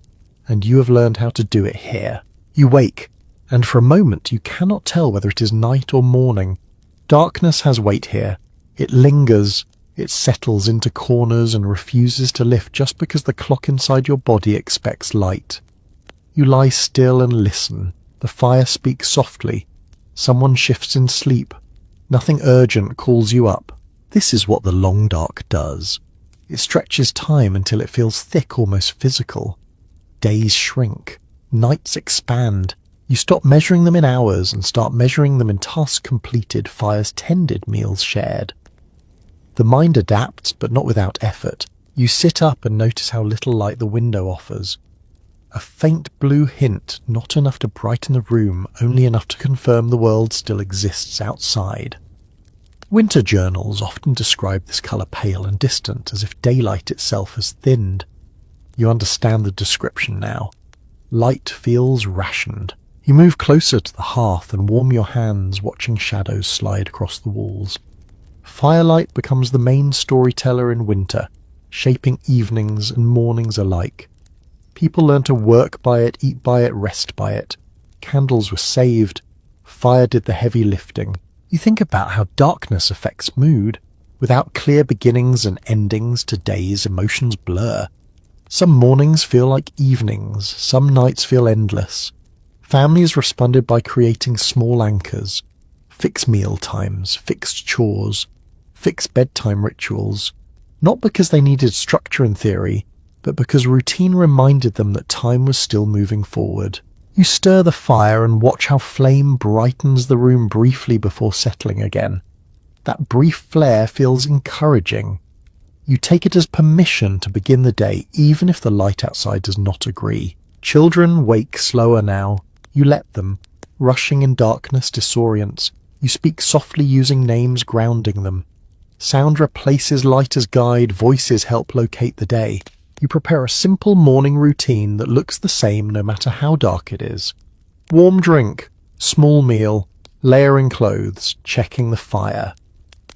And you have learned how to do it here. You wake, and for a moment you cannot tell whether it is night or morning. Darkness has weight here. It lingers. It settles into corners and refuses to lift just because the clock inside your body expects light. You lie still and listen. The fire speaks softly. Someone shifts in sleep. Nothing urgent calls you up. This is what the long dark does. It stretches time until it feels thick, almost physical. Days shrink. Nights expand. You stop measuring them in hours and start measuring them in tasks completed, fires tended, meals shared. The mind adapts, but not without effort. You sit up and notice how little light the window offers. A faint blue hint, not enough to brighten the room, only enough to confirm the world still exists outside. Winter journals often describe this colour pale and distant, as if daylight itself has thinned. You understand the description now. Light feels rationed. You move closer to the hearth and warm your hands, watching shadows slide across the walls. Firelight becomes the main storyteller in winter, shaping evenings and mornings alike. People learn to work by it, eat by it, rest by it. Candles were saved. Fire did the heavy lifting. You think about how darkness affects mood. Without clear beginnings and endings to days, emotions blur. Some mornings feel like evenings, some nights feel endless. Families responded by creating small anchors. Fixed meal times, fixed chores, fixed bedtime rituals. Not because they needed structure in theory, but because routine reminded them that time was still moving forward. You stir the fire and watch how flame brightens the room briefly before settling again. That brief flare feels encouraging. You take it as permission to begin the day, even if the light outside does not agree. Children wake slower now. You let them. Rushing in darkness disorients. You speak softly using names grounding them. Sound replaces light as guide, voices help locate the day. You prepare a simple morning routine that looks the same no matter how dark it is. Warm drink, small meal, layering clothes, checking the fire.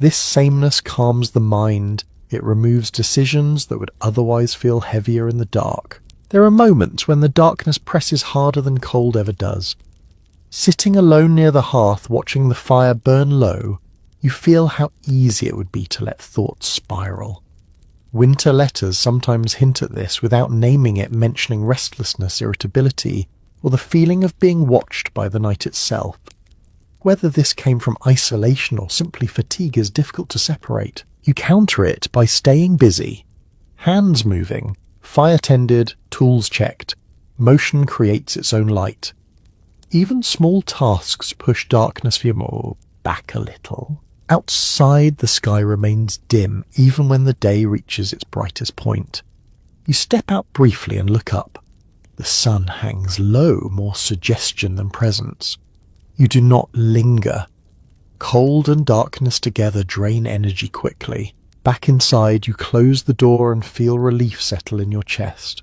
This sameness calms the mind. It removes decisions that would otherwise feel heavier in the dark. There are moments when the darkness presses harder than cold ever does. Sitting alone near the hearth, watching the fire burn low, you feel how easy it would be to let thoughts spiral. Winter letters sometimes hint at this without naming it, mentioning restlessness, irritability, or the feeling of being watched by the night itself. Whether this came from isolation or simply fatigue is difficult to separate. You counter it by staying busy. Hands moving, fire tended, tools checked. Motion creates its own light. Even small tasks push darkness for you back a little. Outside, the sky remains dim, even when the day reaches its brightest point. You step out briefly and look up. The sun hangs low, more suggestion than presence. You do not linger. Cold and darkness together drain energy quickly. Back inside, you close the door and feel relief settle in your chest.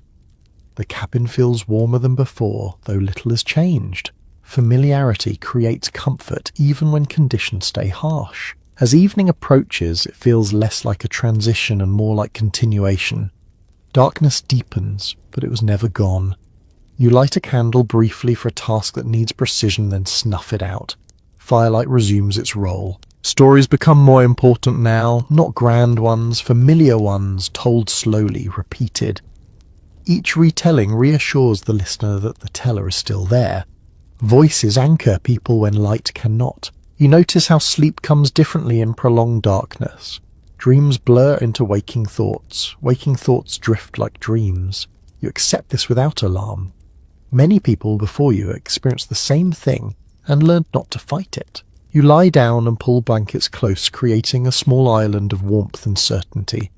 The cabin feels warmer than before, though little has changed. Familiarity creates comfort even when conditions stay harsh. As evening approaches, it feels less like a transition and more like continuation. Darkness deepens, but it was never gone. You light a candle briefly for a task that needs precision, then snuff it out. Firelight resumes its role. Stories become more important now, not grand ones, familiar ones, told slowly, repeated. Each retelling reassures the listener that the teller is still there. Voices anchor people when light cannot. You notice how sleep comes differently in prolonged darkness. Dreams blur into waking thoughts. Waking thoughts drift like dreams. You accept this without alarm. Many people before you experienced the same thing and learned not to fight it. You lie down and pull blankets close, creating a small island of warmth and certainty.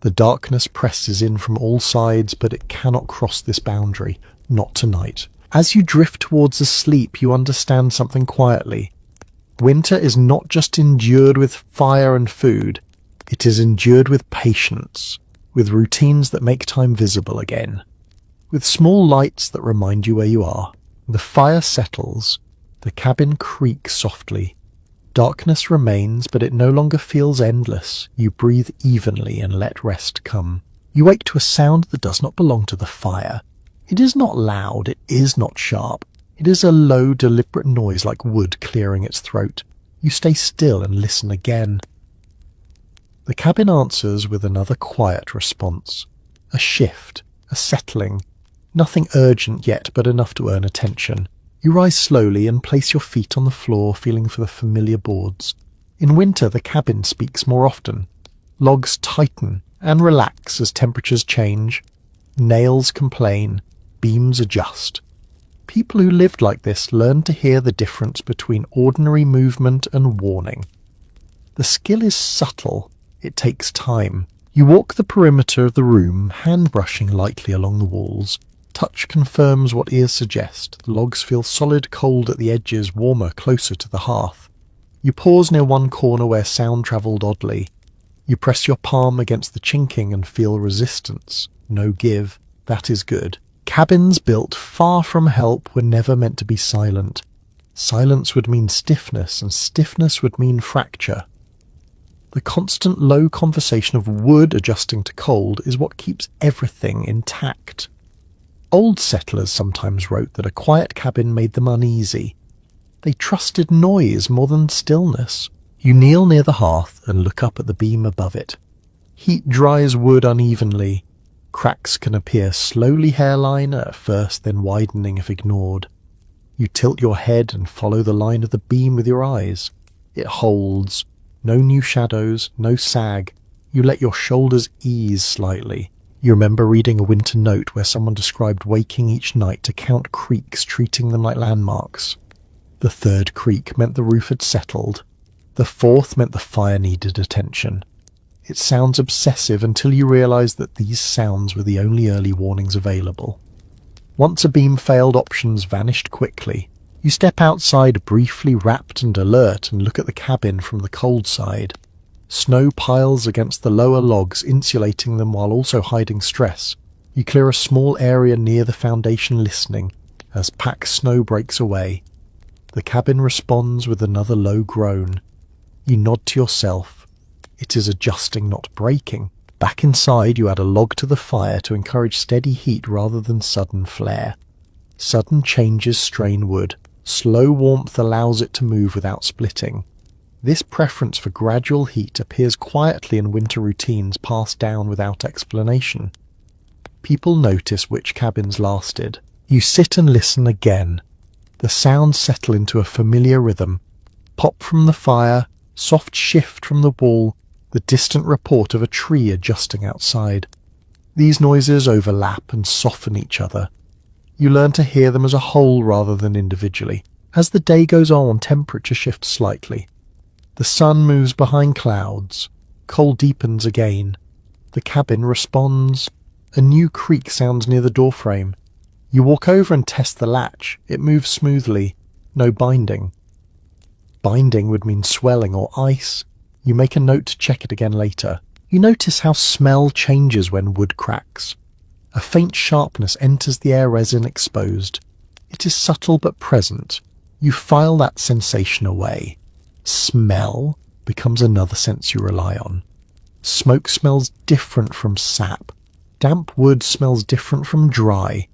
The darkness presses in from all sides, but it cannot cross this boundary. Not tonight. As you drift towards a sleep, you understand something quietly. Winter is not just endured with fire and food. It is endured with patience, with routines that make time visible again, with small lights that remind you where you are. The fire settles. The cabin creaks softly. Darkness remains, but it no longer feels endless. You breathe evenly and let rest come. You wake to a sound that does not belong to the fire. It is not loud, it is not sharp. It is a low, deliberate noise like wood clearing its throat. You stay still and listen again. The cabin answers with another quiet response. A shift, a settling. Nothing urgent yet, but enough to earn attention. You rise slowly and place your feet on the floor, feeling for the familiar boards. In winter, the cabin speaks more often. Logs tighten and relax as temperatures change. Nails complain. Beams adjust. People who lived like this learned to hear the difference between ordinary movement and warning. The skill is subtle. It takes time. You walk the perimeter of the room, hand brushing lightly along the walls. Touch confirms what ears suggest. The logs feel solid, cold at the edges, warmer, closer to the hearth. You pause near one corner where sound travelled oddly. You press your palm against the chinking and feel resistance. No give. That is good. Cabins built far from help were never meant to be silent. Silence would mean stiffness, and stiffness would mean fracture. The constant low conversation of wood adjusting to cold is what keeps everything intact. Old settlers sometimes wrote that a quiet cabin made them uneasy. They trusted noise more than stillness. You kneel near the hearth and look up at the beam above it. Heat dries wood unevenly. Cracks can appear, slowly hairline at first, then widening if ignored. You tilt your head and follow the line of the beam with your eyes. It holds. No new shadows, no sag. You let your shoulders ease slightly. You remember reading a winter note where someone described waking each night to count creaks, treating them like landmarks. The third creak meant the roof had settled. The fourth meant the fire needed attention. It sounds obsessive until you realise that these sounds were the only early warnings available. Once a beam failed, options vanished quickly. You step outside, briefly wrapped and alert, and look at the cabin from the cold side. Snow piles against the lower logs, insulating them while also hiding stress. You clear a small area near the foundation, listening as packed snow breaks away. The cabin responds with another low groan. You nod to yourself. It is adjusting, not breaking. Back inside, you add a log to the fire to encourage steady heat rather than sudden flare. Sudden changes strain wood. Slow warmth allows it to move without splitting. This preference for gradual heat appears quietly in winter routines passed down without explanation. People notice which cabins lasted. You sit and listen again. The sounds settle into a familiar rhythm. Pop from the fire, soft shift from the wall, the distant report of a tree adjusting outside. These noises overlap and soften each other. You learn to hear them as a whole rather than individually. As the day goes on, temperature shifts slightly. The sun moves behind clouds. Cold deepens again. The cabin responds. A new creak sounds near the doorframe. You walk over and test the latch. It moves smoothly. No binding. Binding would mean swelling or ice. You make a note to check it again later. You notice how smell changes when wood cracks. A faint sharpness enters the air resin exposed. It is subtle but present. You file that sensation away. Smell becomes another sense you rely on. Smoke smells different from sap. Damp wood smells different from dry.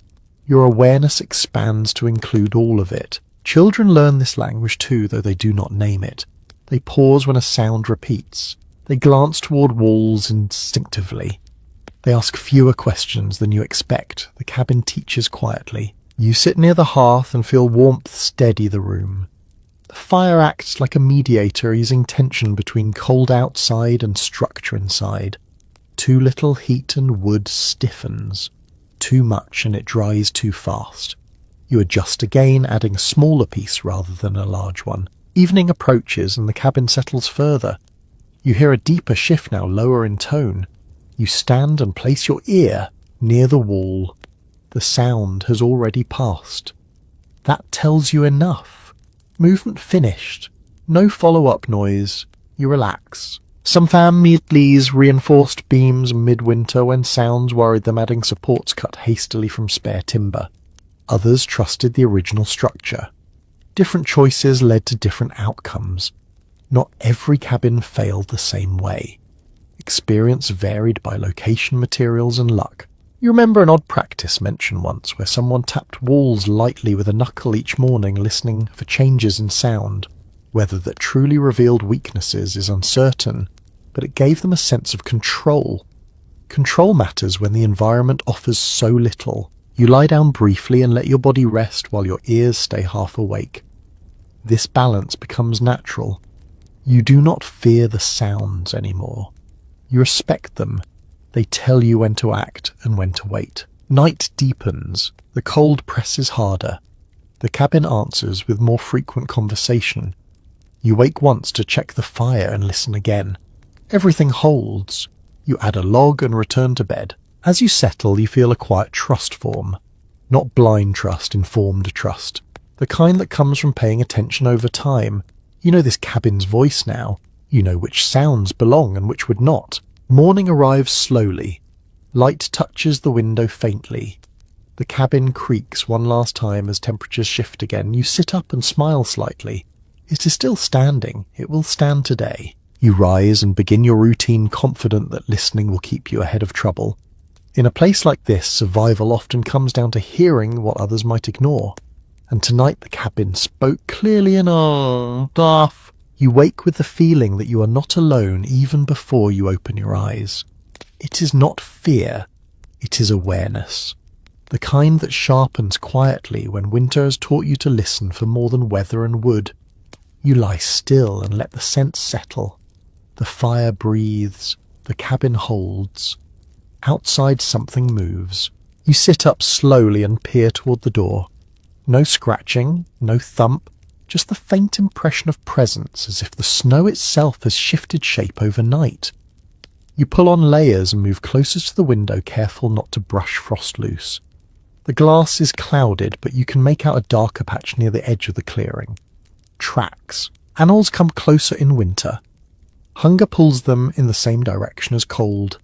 Your awareness expands to include all of it. Children learn this language too, though they do not name it. They pause when a sound repeats. They glance toward walls instinctively. They ask fewer questions than you expect. The cabin teaches quietly. You sit near the hearth and feel warmth steady the room. The fire acts like a mediator, easing tension between cold outside and structure inside. Too little heat and wood stiffens. Too much and it dries too fast. You adjust again, adding a smaller piece rather than a large one. Evening approaches and the cabin settles further. You hear a deeper shift now, lower in tone. You stand and place your ear near the wall. The sound has already passed. That tells you enough. Movement finished. No follow-up noise. You relax. Some families reinforced beams midwinter when sounds worried them, adding supports cut hastily from spare timber. Others trusted the original structure. Different choices led to different outcomes. Not every cabin failed the same way. Experience varied by location, materials, and luck. You remember an odd practice mentioned once where someone tapped walls lightly with a knuckle each morning, listening for changes in sound. Whether that truly revealed weaknesses is uncertain, but it gave them a sense of control. Control matters when the environment offers so little. You lie down briefly and let your body rest while your ears stay half awake. This balance becomes natural. You do not fear the sounds anymore. You respect them. They tell you when to act and when to wait. Night deepens. The cold presses harder. The cabin answers with more frequent conversation. You wake once to check the fire and listen again. Everything holds. You add a log and return to bed. As you settle, you feel a quiet trust form. Not blind trust, informed trust. The kind that comes from paying attention over time. You know this cabin's voice now. You know which sounds belong and which would not. Morning arrives slowly. Light touches the window faintly. The cabin creaks one last time as temperatures shift again. You sit up and smile slightly. It is still standing. It will stand today. You rise and begin your routine confident that listening will keep you ahead of trouble. In a place like this, survival often comes down to hearing what others might ignore. And tonight the cabin spoke clearly enough. You wake with the feeling that you are not alone even before you open your eyes. It is not fear, it is awareness. The kind that sharpens quietly when winter has taught you to listen for more than weather and wood. You lie still and let the scent settle. The fire breathes, the cabin holds. Outside something moves. You sit up slowly and peer toward the door. No scratching, no thump, just the faint impression of presence as if the snow itself has shifted shape overnight. You pull on layers and move closer to the window, careful not to brush frost loose. The glass is clouded, but you can make out a darker patch near the edge of the clearing. Tracks. Animals come closer in winter. Hunger pulls them in the same direction as cold.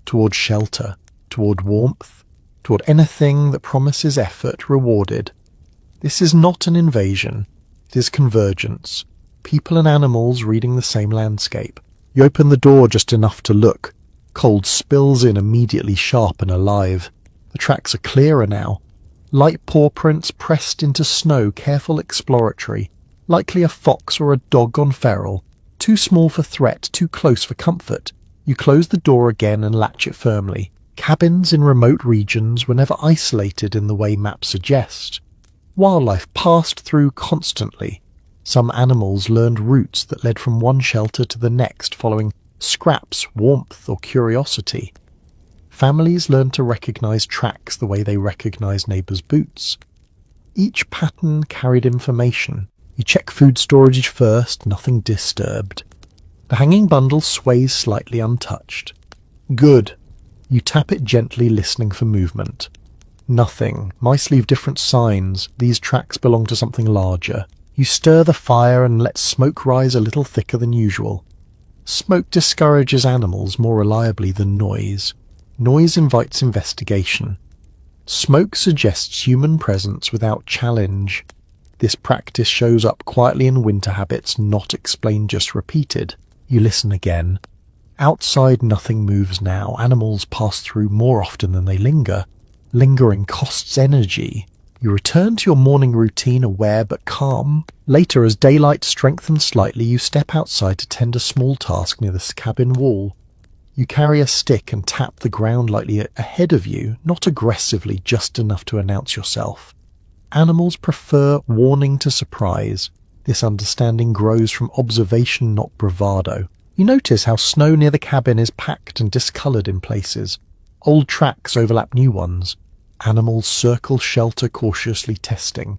Toward shelter, toward warmth, toward anything that promises effort rewarded. This is not an invasion, it is convergence. People and animals reading the same landscape. You open the door just enough to look. Cold spills in immediately, sharp and alive. The tracks are clearer now. Light paw prints pressed into snow, careful, exploratory. Likely a fox or a dog gone feral. Too small for threat, too close for comfort. You close the door again and latch it firmly. Cabins in remote regions were never isolated in the way maps suggest. Wildlife passed through constantly. Some animals learned routes that led from one shelter to the next, following scraps, warmth, or curiosity. Families learned to recognize tracks the way they recognize neighbors' boots. Each pattern carried information. You check food storage first, nothing disturbed. The hanging bundle sways slightly untouched. Good. You tap it gently, listening for movement. Nothing. Mice leave different signs. These tracks belong to something larger. You stir the fire and let smoke rise a little thicker than usual. Smoke discourages animals more reliably than noise. Noise invites investigation. Smoke suggests human presence without challenge. This practice shows up quietly in winter habits, not explained, just repeated. You listen again. Outside nothing moves now. Animals pass through more often than they linger. Lingering costs energy. You return to your morning routine, aware but calm. Later, as daylight strengthens slightly, you step outside to tend a small task near the cabin wall. You carry a stick and tap the ground lightly ahead of you, not aggressively, just enough to announce yourself. Animals prefer warning to surprise. This understanding grows from observation, not bravado. You notice how snow near the cabin is packed and discoloured in places. Old tracks overlap new ones. Animals circle shelter, cautiously testing.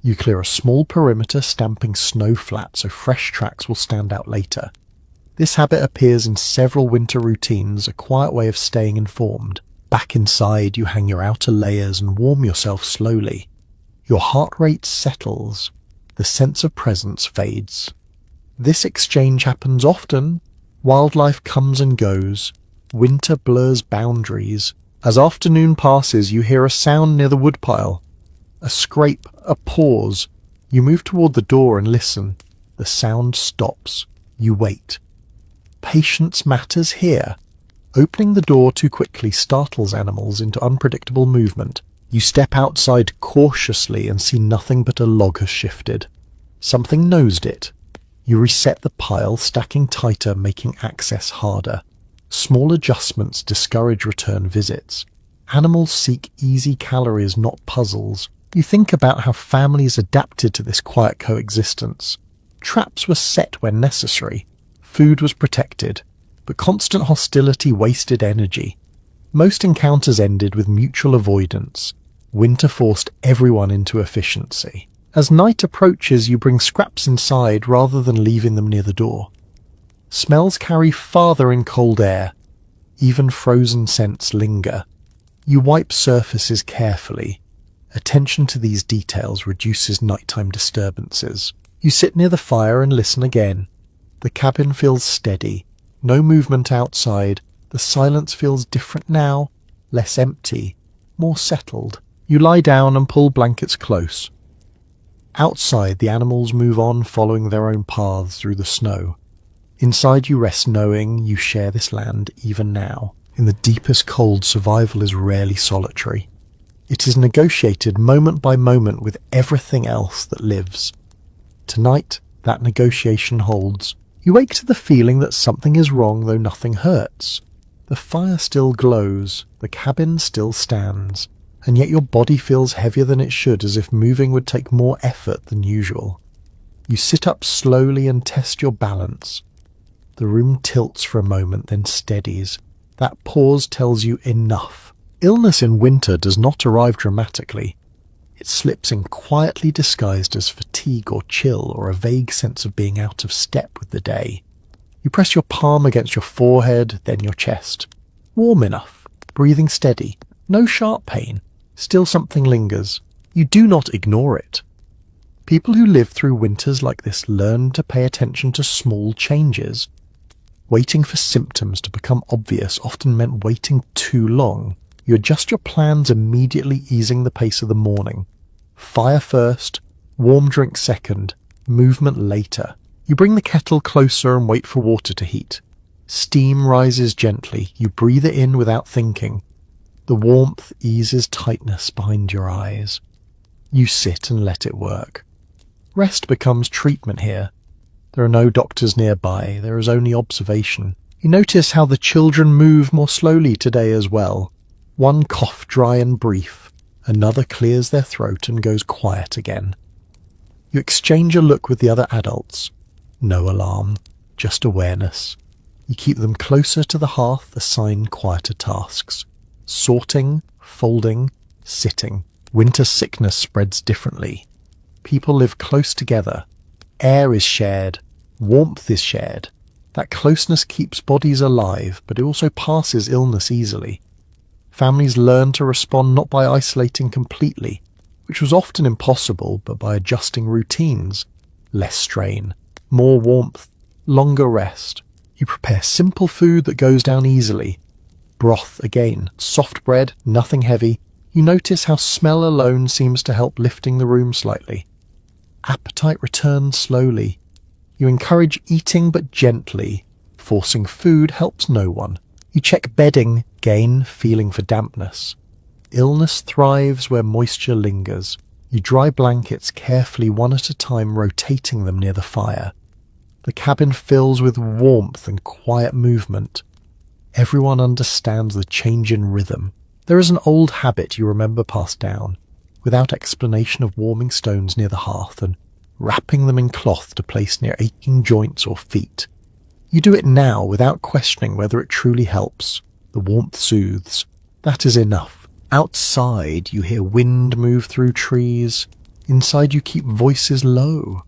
You clear a small perimeter, stamping snow flat so fresh tracks will stand out later. This habit appears in several winter routines, a quiet way of staying informed. Back inside, you hang your outer layers and warm yourself slowly. Your heart rate settles. The sense of presence fades. This exchange happens often. Wildlife comes and goes. Winter blurs boundaries. As afternoon passes, you hear a sound near the woodpile. A scrape, a pause. You move toward the door and listen. The sound stops. You wait. Patience matters here. Opening the door too quickly startles animals into unpredictable movement. You step outside cautiously and see nothing but a log has shifted. Something nosed it. You reset the pile, stacking tighter, making access harder. Small adjustments discourage return visits. Animals seek easy calories, not puzzles. You think about how families adapted to this quiet coexistence. Traps were set when necessary. Food was protected. But constant hostility wasted energy. Most encounters ended with mutual avoidance. Winter forced everyone into efficiency. As night approaches, you bring scraps inside rather than leaving them near the door. Smells carry farther in cold air. Even frozen scents linger. You wipe surfaces carefully. Attention to these details reduces nighttime disturbances. You sit near the fire and listen again. The cabin feels steady. No movement outside. The silence feels different now, less empty, more settled. You lie down and pull blankets close. Outside, the animals move on, following their own paths through the snow. Inside you rest knowing you share this land even now. In the deepest cold, survival is rarely solitary. It is negotiated moment by moment with everything else that lives. Tonight, that negotiation holds. You wake to the feeling that something is wrong though nothing hurts. The fire still glows, the cabin still stands, and yet your body feels heavier than it should, as if moving would take more effort than usual. You sit up slowly and test your balance. The room tilts for a moment, then steadies. That pause tells you enough. Illness in winter does not arrive dramatically. It slips in quietly disguised as fatigue or chill or a vague sense of being out of step with the day. You press your palm against your forehead, then your chest. Warm enough, breathing steady, no sharp pain. Still something lingers. You do not ignore it. People who live through winters like this learn to pay attention to small changes. Waiting for symptoms to become obvious often meant waiting too long. You adjust your plans immediately, easing the pace of the morning. Fire first, warm drink second, movement later. You bring the kettle closer and wait for water to heat. Steam rises gently. You breathe it in without thinking. The warmth eases tightness behind your eyes. You sit and let it work. Rest becomes treatment here. There are no doctors nearby. There is only observation. You notice how the children move more slowly today as well. One cough dry and brief. Another clears their throat and goes quiet again. You exchange a look with the other adults. No alarm, just awareness. You keep them closer to the hearth, assign quieter tasks. Sorting, folding, sitting. Winter sickness spreads differently. People live close together. Air is shared. Warmth is shared. That closeness keeps bodies alive, but it also passes illness easily. Families learn to respond not by isolating completely, which was often impossible, but by adjusting routines. Less strain, more warmth, longer rest. You prepare simple food that goes down easily. Broth again, soft bread, nothing heavy. You notice how smell alone seems to help lifting the room slightly. Appetite returns slowly. You encourage eating but gently. Forcing food helps no one. You check bedding, gain feeling for dampness. Illness thrives where moisture lingers. You dry blankets carefully one at a time, rotating them near the fire. The cabin fills with warmth and quiet movement. Everyone understands the change in rhythm. There is an old habit you remember passed down, without explanation, of warming stones near the hearth and wrapping them in cloth to place near aching joints or feet. You do it now without questioning whether it truly helps. The warmth soothes. That is enough. Outside you hear wind move through trees. Inside you keep voices low.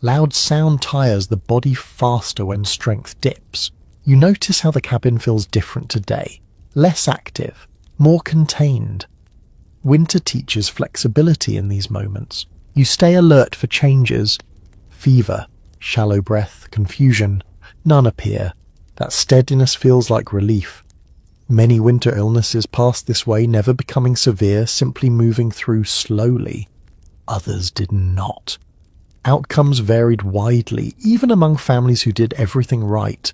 Loud sound tires the body faster when strength dips. You notice how the cabin feels different today. Less active, more contained. Winter teaches flexibility in these moments. You stay alert for changes. Fever, shallow breath, confusion. None appear. That steadiness feels like relief. Many winter illnesses pass this way, never becoming severe, simply moving through slowly. Others did not. Outcomes varied widely, even among families who did everything right.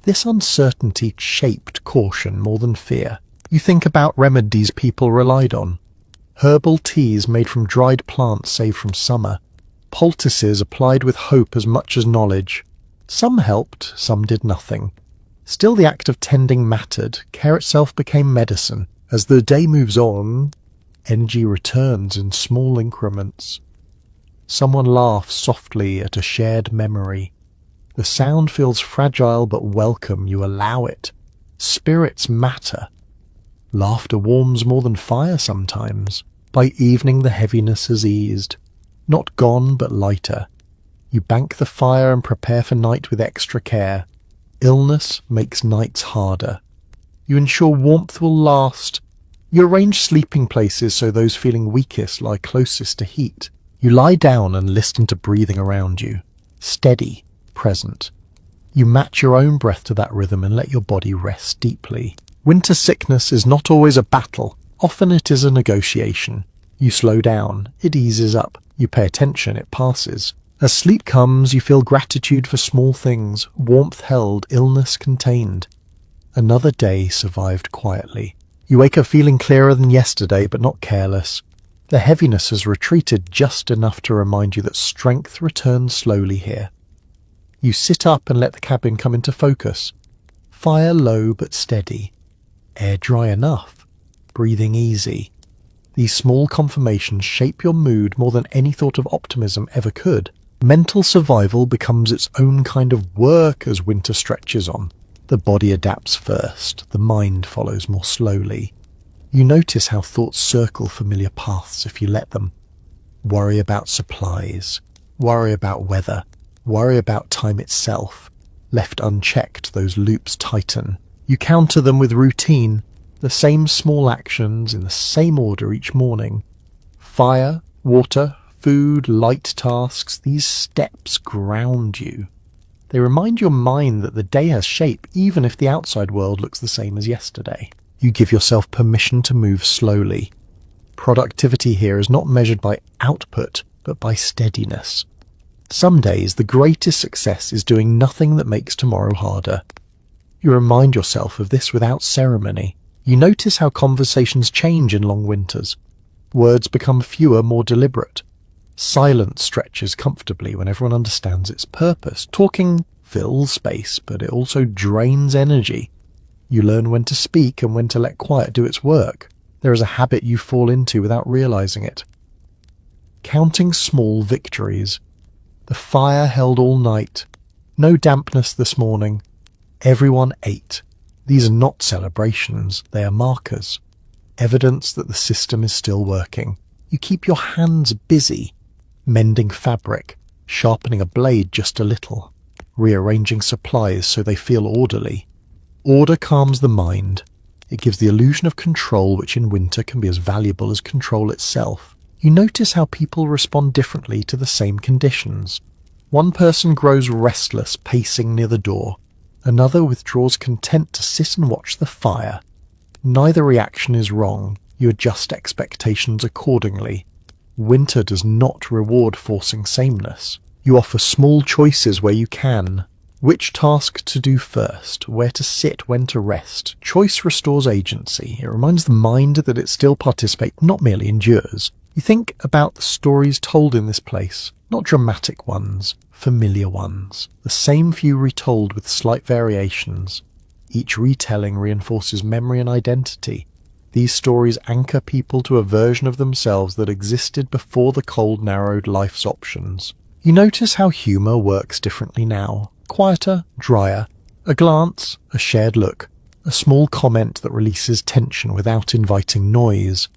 This uncertainty shaped caution more than fear. You think about remedies people relied on. Herbal teas made from dried plants saved from summer. Poultices applied with hope as much as knowledge. Some helped, some did nothing. Still, the act of tending mattered. Care itself became medicine. As the day moves on, energy returns in small increments. Someone laughs softly at a shared memory. The sound feels fragile but welcome. You allow it. Spirits matter. Laughter warms more than fire sometimes. By evening the heaviness has eased. Not gone, but lighter. You bank the fire and prepare for night with extra care. Illness makes nights harder. You ensure warmth will last. You arrange sleeping places so those feeling weakest lie closest to heat. You lie down and listen to breathing around you. Steady, present. You match your own breath to that rhythm and let your body rest deeply. Winter sickness is not always a battle. Often it is a negotiation. You slow down, it eases up. You pay attention, it passes. As sleep comes, you feel gratitude for small things, warmth held, illness contained. Another day survived quietly. You wake up feeling clearer than yesterday, but not careless. The heaviness has retreated just enough to remind you that strength returns slowly here. You sit up and let the cabin come into focus. Fire low but steady. Air dry enough. Breathing easy. These small confirmations shape your mood more than any thought of optimism ever could. Mental survival becomes its own kind of work as winter stretches on. The body adapts first, the mind follows more slowly. You notice how thoughts circle familiar paths if you let them. Worry about supplies, worry about weather, worry about time itself. Left unchecked, those loops tighten. You counter them with routine, the same small actions in the same order each morning. Fire, water, food, light tasks, these steps ground you. They remind your mind that the day has shape even if the outside world looks the same as yesterday. You give yourself permission to move slowly. Productivity here is not measured by output, but by steadiness. Some days the greatest success is doing nothing that makes tomorrow harder. You remind yourself of this without ceremony. You notice how conversations change in long winters. Words become fewer, more deliberate. Silence stretches comfortably when everyone understands its purpose. Talking fills space, but it also drains energy. You learn when to speak and when to let quiet do its work. There is a habit you fall into without realizing it. Counting small victories. The fire held all night. No dampness this morning. Everyone ate. These are not celebrations, they are markers. Evidence that the system is still working. You keep your hands busy. Mending fabric, sharpening a blade just a little, rearranging supplies so they feel orderly. Order calms the mind. It gives the illusion of control, which in winter can be as valuable as control itself. You notice how people respond differently to the same conditions. One person grows restless, pacing near the door. Another withdraws content to sit and watch the fire. Neither reaction is wrong. You adjust expectations accordingly. Winter does not reward forcing sameness. You offer small choices where you can. Which task to do first, where to sit, when to rest. Choice restores agency. It reminds the mind that it still participates, not merely endures. You think about the stories told in this place, not dramatic ones, familiar ones. The same few retold with slight variations. Each retelling reinforces memory and identity. These stories anchor people to a version of themselves that existed before the cold narrowed life's options. You notice how humour works differently now. Quieter, drier. A glance, a shared look. A small comment that releases tension without inviting noise.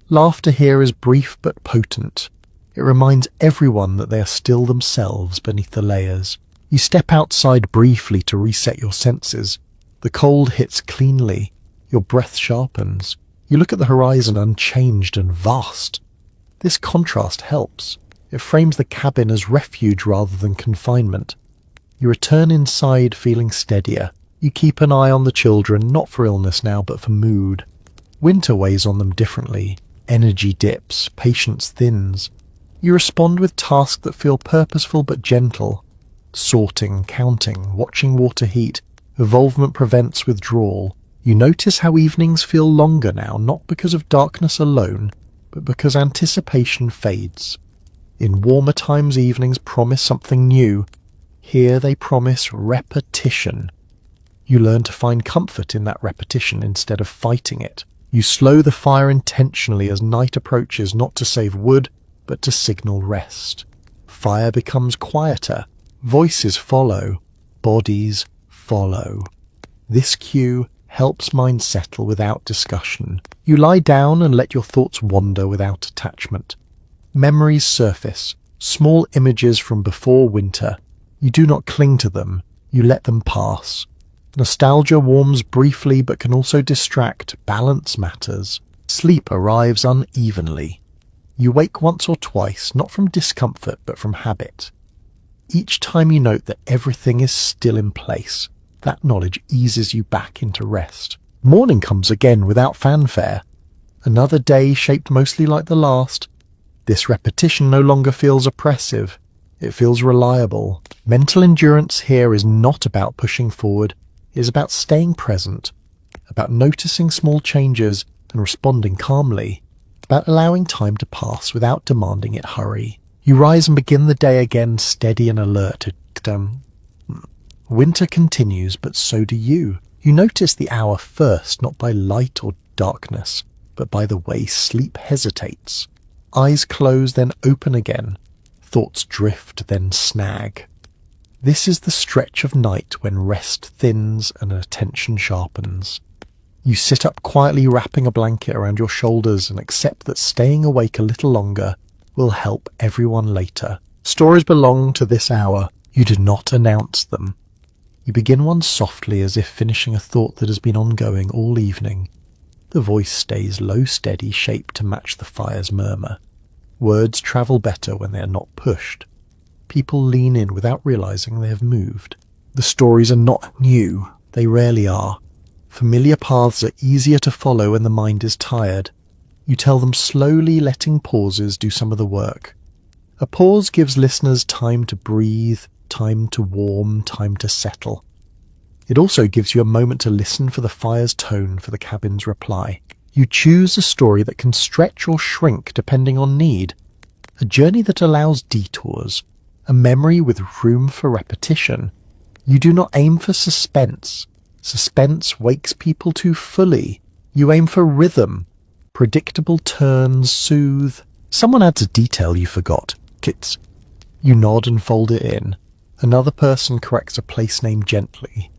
Laughter here is brief but potent. It reminds everyone that they are still themselves beneath the layers. You step outside briefly to reset your senses. The cold hits cleanly. Your breath sharpens. You look at the horizon unchanged and vast. This contrast helps. It frames the cabin as refuge rather than confinement. You return inside feeling steadier. You keep an eye on the children, not for illness now, but for mood. Winter weighs on them differently. Energy dips, patience thins. You respond with tasks that feel purposeful but gentle. Sorting, counting, watching water heat. Evolvement prevents withdrawal. You notice how evenings feel longer now, not because of darkness alone, but because anticipation fades. In warmer times, evenings promise something new. Here they promise repetition. You learn to find comfort in that repetition instead of fighting it. You slow the fire intentionally as night approaches, not to save wood, but to signal rest. Fire becomes quieter. Voices follow. Bodies follow. This cue helps mind settle without discussion. You lie down and let your thoughts wander without attachment. Memories surface, small images from before winter. You do not cling to them, you let them pass. Nostalgia warms briefly but can also distract. Balance matters. Sleep arrives unevenly. You wake once or twice, not from discomfort but from habit. Each time you note that everything is still in place. That knowledge eases you back into rest. Morning comes again without fanfare. Another day shaped mostly like the last. This repetition no longer feels oppressive. It feels reliable. Mental endurance here is not about pushing forward. It is about staying present, about noticing small changes and responding calmly, about allowing time to pass without demanding it hurry. You rise and begin the day again, steady and alert. Winter continues, but so do you. You notice the hour first, not by light or darkness, but by the way sleep hesitates. Eyes close, then open again. Thoughts drift, then snag. This is the stretch of night when rest thins and attention sharpens. You sit up quietly, wrapping a blanket around your shoulders, and accept that staying awake a little longer will help everyone later. Stories belong to this hour. You do not announce them. You begin one softly, as if finishing a thought that has been ongoing all evening. The voice stays low, steady, shaped to match the fire's murmur. Words travel better when they are not pushed. People lean in without realizing they have moved. The stories are not new. They rarely are. Familiar paths are easier to follow when the mind is tired. You tell them slowly, letting pauses do some of the work. A pause gives listeners time to breathe, time to warm, time to settle. It also gives you a moment to listen for the fire's tone, for the cabin's reply. You choose a story that can stretch or shrink depending on need. A journey that allows detours. A memory with room for repetition. You do not aim for suspense. Suspense wakes people too fully. You aim for rhythm. Predictable turns soothe. Someone adds a detail you forgot. Kits. You nod and fold it in. Another person corrects a place name gently.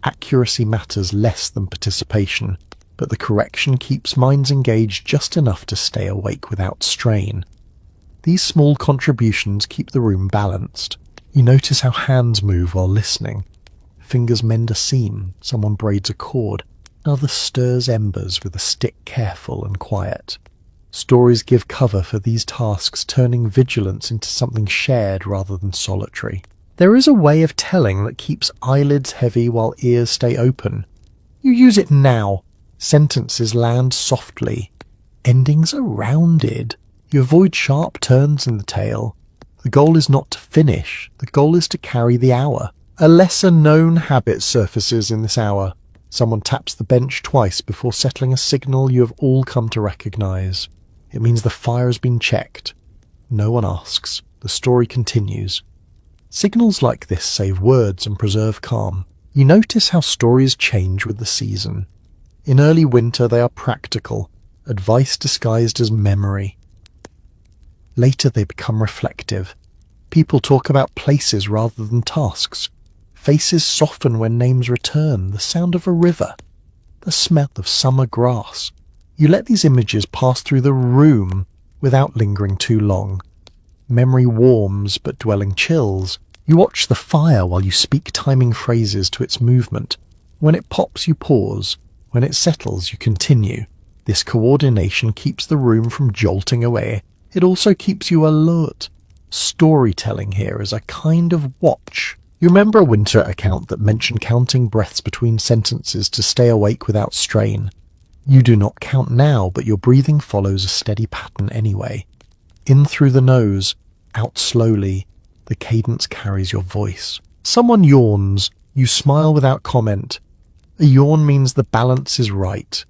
Accuracy matters less than participation, but the correction keeps minds engaged just enough to stay awake without strain. These small contributions keep the room balanced. You notice how hands move while listening. Fingers mend a seam, someone braids a cord, another stirs embers with a stick, careful and quiet. Stories give cover for these tasks, turning vigilance into something shared rather than solitary. There is a way of telling that keeps eyelids heavy while ears stay open. You use it now. Sentences land softly. Endings are rounded. You avoid sharp turns in the tale. The goal is not to finish. The goal is to carry the hour. A lesser-known habit surfaces in this hour. Someone taps the bench twice before settling a signal you have all come to recognize. It means the fire has been checked. No one asks. The story continues. Signals like this save words and preserve calm. You notice how stories change with the season. In early winter they are practical, advice disguised as memory. Later they become reflective. People talk about places rather than tasks. Faces soften when names return, the sound of a river, the smell of summer grass. You let these images pass through the room without lingering too long. Memory warms, but dwelling chills. You watch the fire while you speak timing phrases to its movement. When it pops, you pause. When it settles, you continue. This coordination keeps the room from jolting away. It also keeps you alert. Storytelling here is a kind of watch. You remember a winter account that mentioned counting breaths between sentences to stay awake without strain. You do not count now, but your breathing follows a steady pattern anyway. In through the nose, out slowly, the cadence carries your voice. Someone yawns, you smile without comment. A yawn means the balance is right.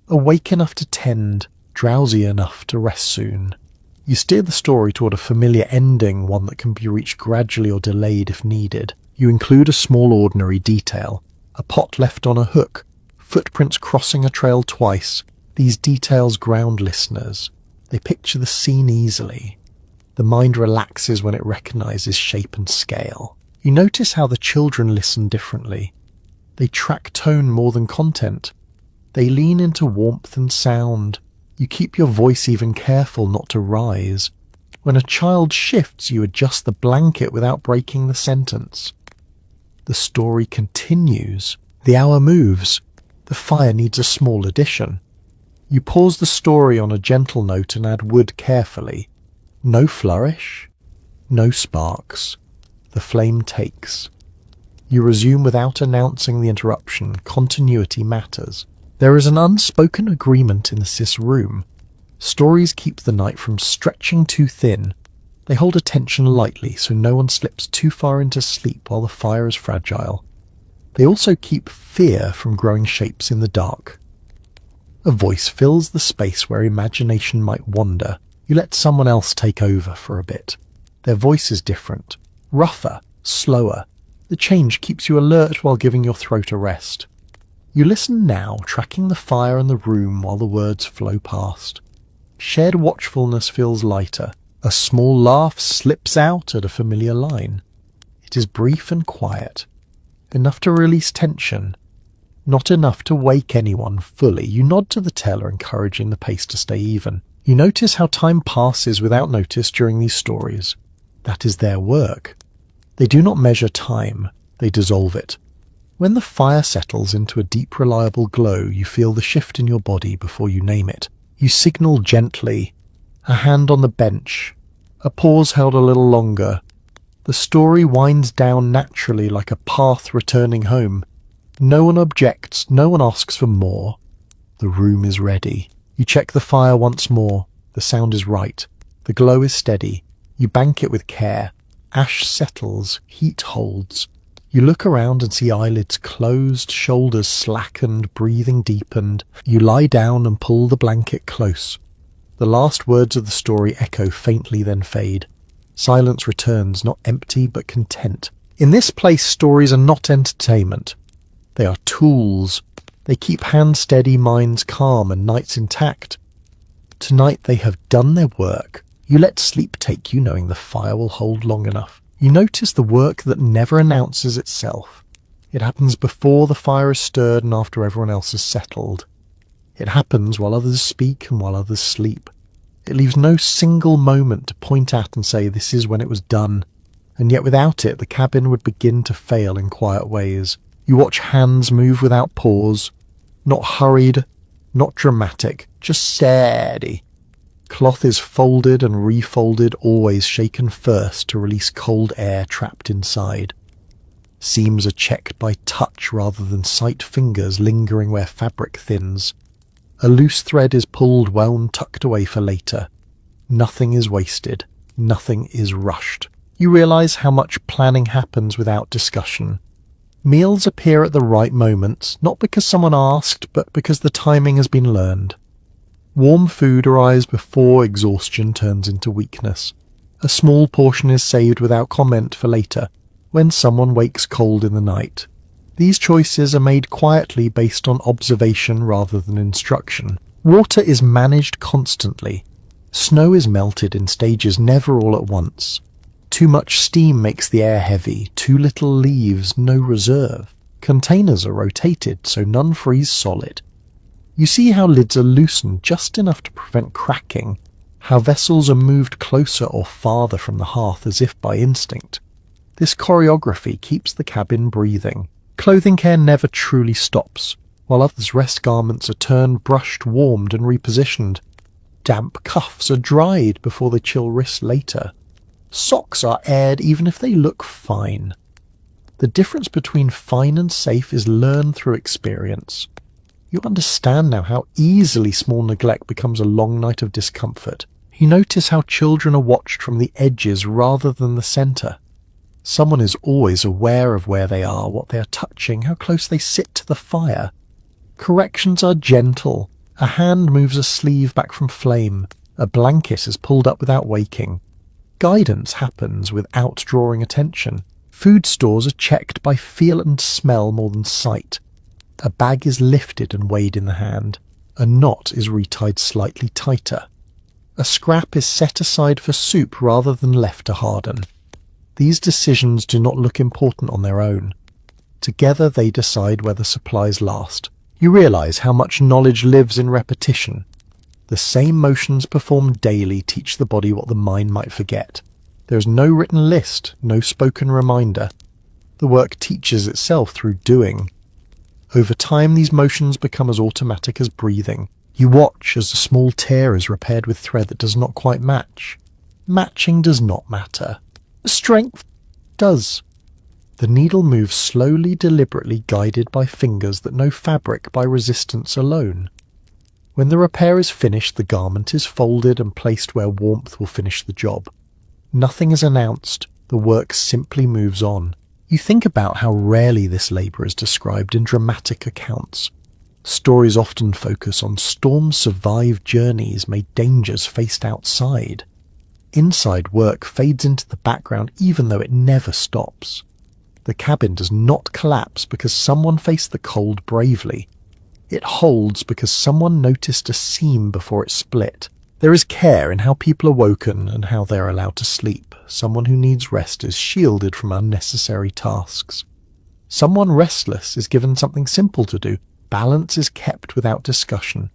Awake enough to tend, drowsy enough to rest soon. You steer the story toward a familiar ending, one that can be reached gradually or delayed if needed. You include a small ordinary detail. A pot left on a hook, footprints crossing a trail twice. These details ground listeners. They picture the scene easily. The mind relaxes when it recognizes shape and scale. You notice how the children listen differently. They track tone more than content. They lean into warmth and sound. You keep your voice even careful not to rise. When a child shifts, you adjust the blanket without breaking the sentence. The story continues. The hour moves. The fire needs a small addition. You pause the story on a gentle note and add wood carefully. No flourish, no sparks. The flame takes. You resume without announcing the interruption. Continuity matters. There is an unspoken agreement in this room. Stories keep the night from stretching too thin. They hold attention lightly so no one slips too far into sleep while the fire is fragile. They also keep fear from growing shapes in the dark. A voice fills the space where imagination might wander. You let someone else take over for a bit. Their voice is different, rougher, slower. The change keeps you alert while giving your throat a rest. You listen now, tracking the fire and the room while the words flow past. Shared watchfulness feels lighter. A small laugh slips out at a familiar line. It is brief and quiet, enough to release tension, not enough to wake anyone fully. You nod to the teller, encouraging the pace to stay even. You notice how time passes without notice during these stories. That is their work. They do not measure time, they dissolve it. When the fire settles into a deep, reliable glow, you feel the shift in your body before you name it. You signal gently, a hand on the bench, a pause held a little longer. The story winds down naturally like a path returning home. No one objects, no one asks for more. The room is ready. You check the fire once more. The sound is right. The glow is steady. You bank it with care. Ash settles, heat holds. You look around and see eyelids closed, shoulders slackened, breathing deepened. You lie down and pull the blanket close. The last words of the story echo faintly, then fade. Silence returns, not empty but content. In this place, stories are not entertainment. They are tools. They keep hands steady, minds calm, and nights intact. Tonight they have done their work. You let sleep take you, knowing the fire will hold long enough. You notice the work that never announces itself. It happens before the fire is stirred and after everyone else is settled. It happens while others speak and while others sleep. It leaves no single moment to point at and say this is when it was done. And yet without it, the cabin would begin to fail in quiet ways. You watch hands move without pause. Not hurried, not dramatic, just steady. Cloth is folded and refolded, always shaken first to release cold air trapped inside. Seams are checked by touch rather than sight fingers lingering where fabric thins. A loose thread is pulled well and tucked away for later. Nothing is wasted. Nothing is rushed. You realize how much planning happens without discussion. Meals appear at the right moments, not because someone asked, but because the timing has been learned. Warm food arrives before exhaustion turns into weakness. A small portion is saved without comment for later, when someone wakes cold in the night. These choices are made quietly based on observation rather than instruction. Water is managed constantly. Snow is melted in stages, never all at once. Too much steam makes the air heavy, too little leaves no reserve. Containers are rotated so none freeze solid. You see how lids are loosened just enough to prevent cracking, how vessels are moved closer or farther from the hearth as if by instinct. This choreography keeps the cabin breathing. Clothing care never truly stops, while others' rest garments are turned, brushed, warmed and repositioned. Damp cuffs are dried before they chill wrists later. Socks are aired even if they look fine. The difference between fine and safe is learned through experience. You understand now how easily small neglect becomes a long night of discomfort. You notice how children are watched from the edges rather than the centre. Someone is always aware of where they are, what they are touching, how close they sit to the fire. Corrections are gentle. A hand moves a sleeve back from flame. A blanket is pulled up without waking. Guidance happens without drawing attention. Food stores are checked by feel and smell more than sight. A bag is lifted and weighed in the hand. A knot is retied slightly tighter. A scrap is set aside for soup rather than left to harden. These decisions do not look important on their own. Together they decide whether supplies last. You realize how much knowledge lives in repetition. The same motions performed daily teach the body what the mind might forget. There is no written list, no spoken reminder. The work teaches itself through doing. Over time these motions become as automatic as breathing. You watch as a small tear is repaired with thread that does not quite match. Matching does not matter. Strength does. The needle moves slowly, deliberately, guided by fingers that know fabric by resistance alone. When the repair is finished, the garment is folded and placed where warmth will finish the job. Nothing is announced, the work simply moves on. You think about how rarely this labour is described in dramatic accounts. Stories often focus on storm-survived journeys made dangers faced outside. Inside work fades into the background even though it never stops. The cabin does not collapse because someone faced the cold bravely. It holds because someone noticed a seam before it split. There is care in how people are woken and how they are allowed to sleep. Someone who needs rest is shielded from unnecessary tasks. Someone restless is given something simple to do. Balance is kept without discussion.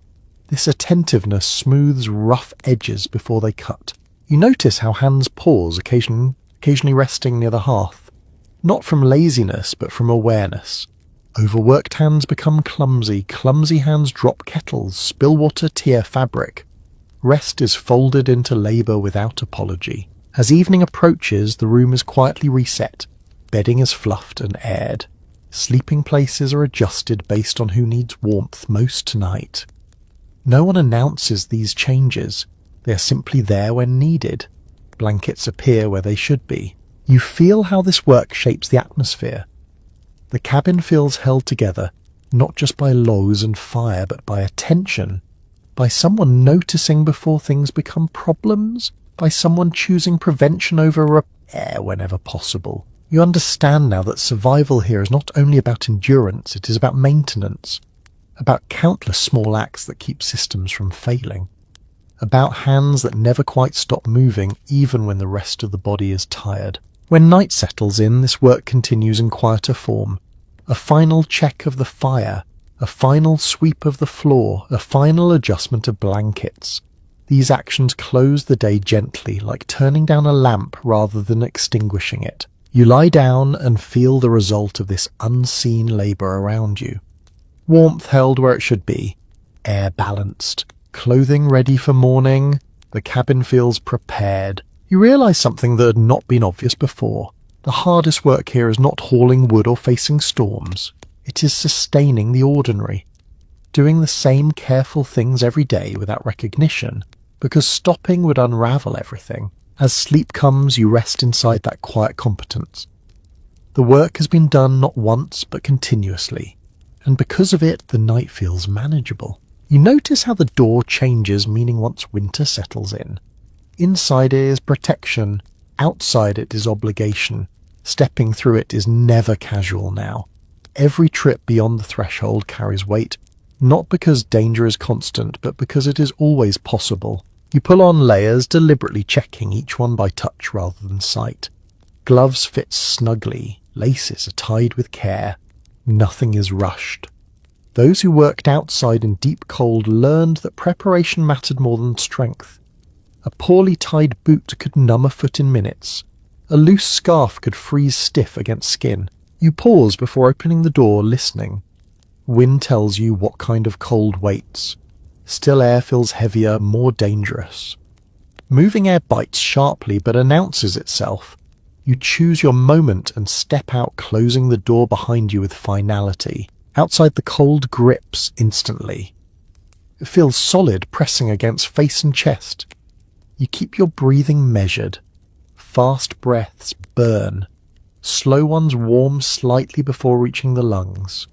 This attentiveness smooths rough edges before they cut. You notice how hands pause, occasionally resting near the hearth. Not from laziness, but from awareness. Overworked hands become clumsy. Clumsy hands drop kettles, spill water, tear fabric. Rest is folded into labour without apology. As evening approaches, the room is quietly reset. Bedding is fluffed and aired. Sleeping places are adjusted based on who needs warmth most tonight. No one announces these changes. They are simply there when needed. Blankets appear where they should be. You feel how this work shapes the atmosphere. The cabin feels held together, not just by logs and fire, but by attention. By someone noticing before things become problems. By someone choosing prevention over repair whenever possible. You understand now that survival here is not only about endurance, it is about maintenance. About countless small acts that keep systems from failing. About hands that never quite stop moving even when the rest of the body is tired. When night settles in, this work continues in quieter form. A final check of the fire, a final sweep of the floor, a final adjustment of blankets. These actions close the day gently, like turning down a lamp rather than extinguishing it. You lie down and feel the result of this unseen labour around you. Warmth held where it should be, air balanced, clothing ready for morning, the cabin feels prepared. You realise something that had not been obvious before. The hardest work here is not hauling wood or facing storms. It is sustaining the ordinary. Doing the same careful things every day without recognition, because stopping would unravel everything. As sleep comes, you rest inside that quiet competence. The work has been done not once, but continuously, and because of it, the night feels manageable. You notice how the door changes meaning once winter settles in. Inside it is protection, outside it is obligation. Stepping through it is never casual now. Every trip beyond the threshold carries weight, not because danger is constant, but because it is always possible. You pull on layers, deliberately checking each one by touch rather than sight. Gloves fit snugly, laces are tied with care. Nothing is rushed. Those who worked outside in deep cold learned that preparation mattered more than strength. A poorly tied boot could numb a foot in minutes. A loose scarf could freeze stiff against skin. You pause before opening the door, listening. Wind tells you what kind of cold waits. Still air feels heavier, more dangerous. Moving air bites sharply but announces itself. You choose your moment and step out, closing the door behind you with finality. Outside, the cold grips instantly. It feels solid, pressing against face and chest. You keep your breathing measured. Fast breaths burn. Slow ones warm slightly before reaching the lungs.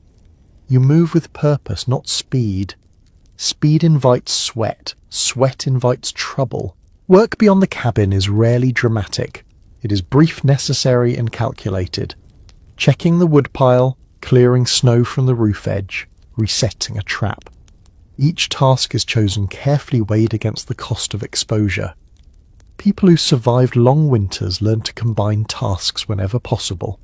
You move with purpose, not speed. Speed invites sweat. Sweat invites trouble. Work beyond the cabin is rarely dramatic. It is brief, necessary, and calculated. Checking the woodpile, clearing snow from the roof edge, resetting a trap. Each task is chosen carefully, weighed against the cost of exposure. People who survived long winters learn to combine tasks whenever possible.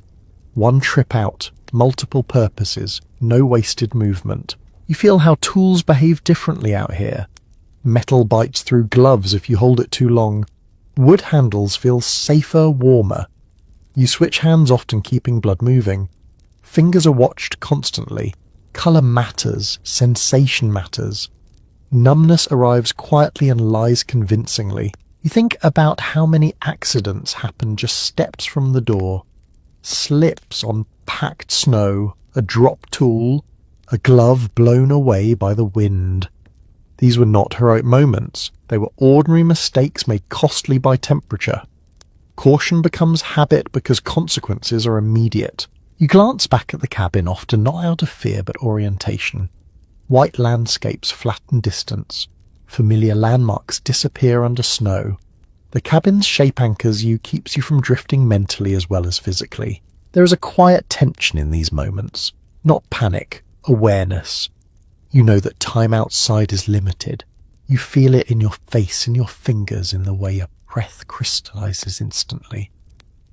One trip out, multiple purposes, no wasted movement. You feel how tools behave differently out here. Metal bites through gloves if you hold it too long. Wood handles feel safer, warmer. You switch hands, often keeping blood moving. Fingers are watched constantly. Colour matters, sensation matters. Numbness arrives quietly and lies convincingly. You think about how many accidents happen just steps from the door. Slips on packed snow, a dropped tool, a glove blown away by the wind. These were not heroic moments. They were ordinary mistakes made costly by temperature. Caution becomes habit because consequences are immediate. You glance back at the cabin, often not out of fear but orientation. White landscapes flatten distance. Familiar landmarks disappear under snow. The cabin's shape anchors you, keeps you from drifting mentally as well as physically. There is a quiet tension in these moments. Not panic, awareness. You know that time outside is limited. You feel it in your face, in your fingers, in the way your breath crystallizes instantly.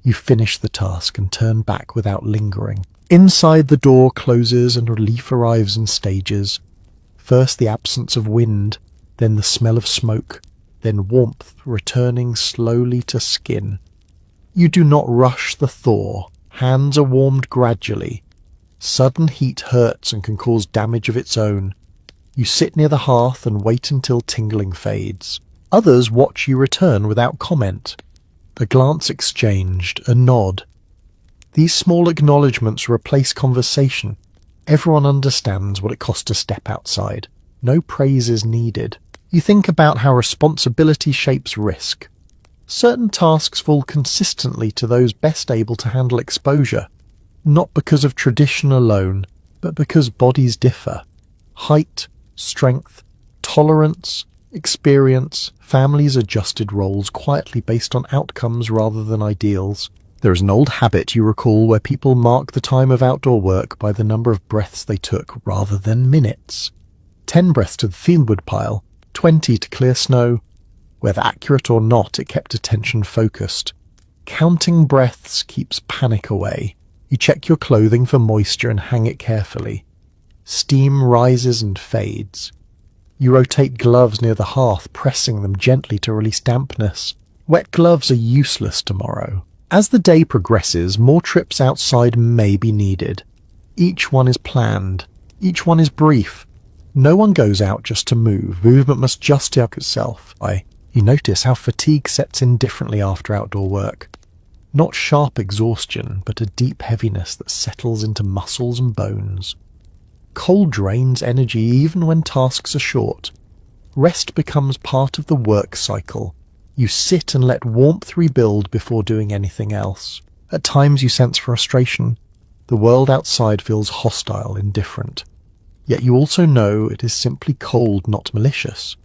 You finish the task and turn back without lingering. Inside, the door closes and relief arrives in stages. First the absence of wind, then the smell of smoke, then warmth returning slowly to skin. You do not rush the thaw. Hands are warmed gradually. Sudden heat hurts and can cause damage of its own. You sit near the hearth and wait until tingling fades. Others watch you return without comment. A glance exchanged, a nod. These small acknowledgements replace conversation. Everyone understands what it costs to step outside. No praise is needed. You think about how responsibility shapes risk. Certain tasks fall consistently to those best able to handle exposure, not because of tradition alone, but because bodies differ. Height, strength, tolerance, experience, families adjusted roles quietly based on outcomes rather than ideals. There is an old habit you recall where people mark the time of outdoor work by the number of breaths they took rather than minutes. 10 breaths to the fieldwood pile, 20 to clear snow. Whether accurate or not, it kept attention focused. Counting breaths keeps panic away. You check your clothing for moisture and hang it carefully. Steam rises and fades. You rotate gloves near the hearth, pressing them gently to release dampness. Wet gloves are useless tomorrow. As the day progresses, more trips outside may be needed. Each one is planned. Each one is brief. No one goes out just to move. Movement must justify itself. You notice how fatigue sets in differently after outdoor work. Not sharp exhaustion, but a deep heaviness that settles into muscles and bones. Cold drains energy even when tasks are short. Rest becomes part of the work cycle. You sit and let warmth rebuild before doing anything else. At times you sense frustration. The world outside feels hostile, indifferent. Yet you also know it is simply cold, not malicious.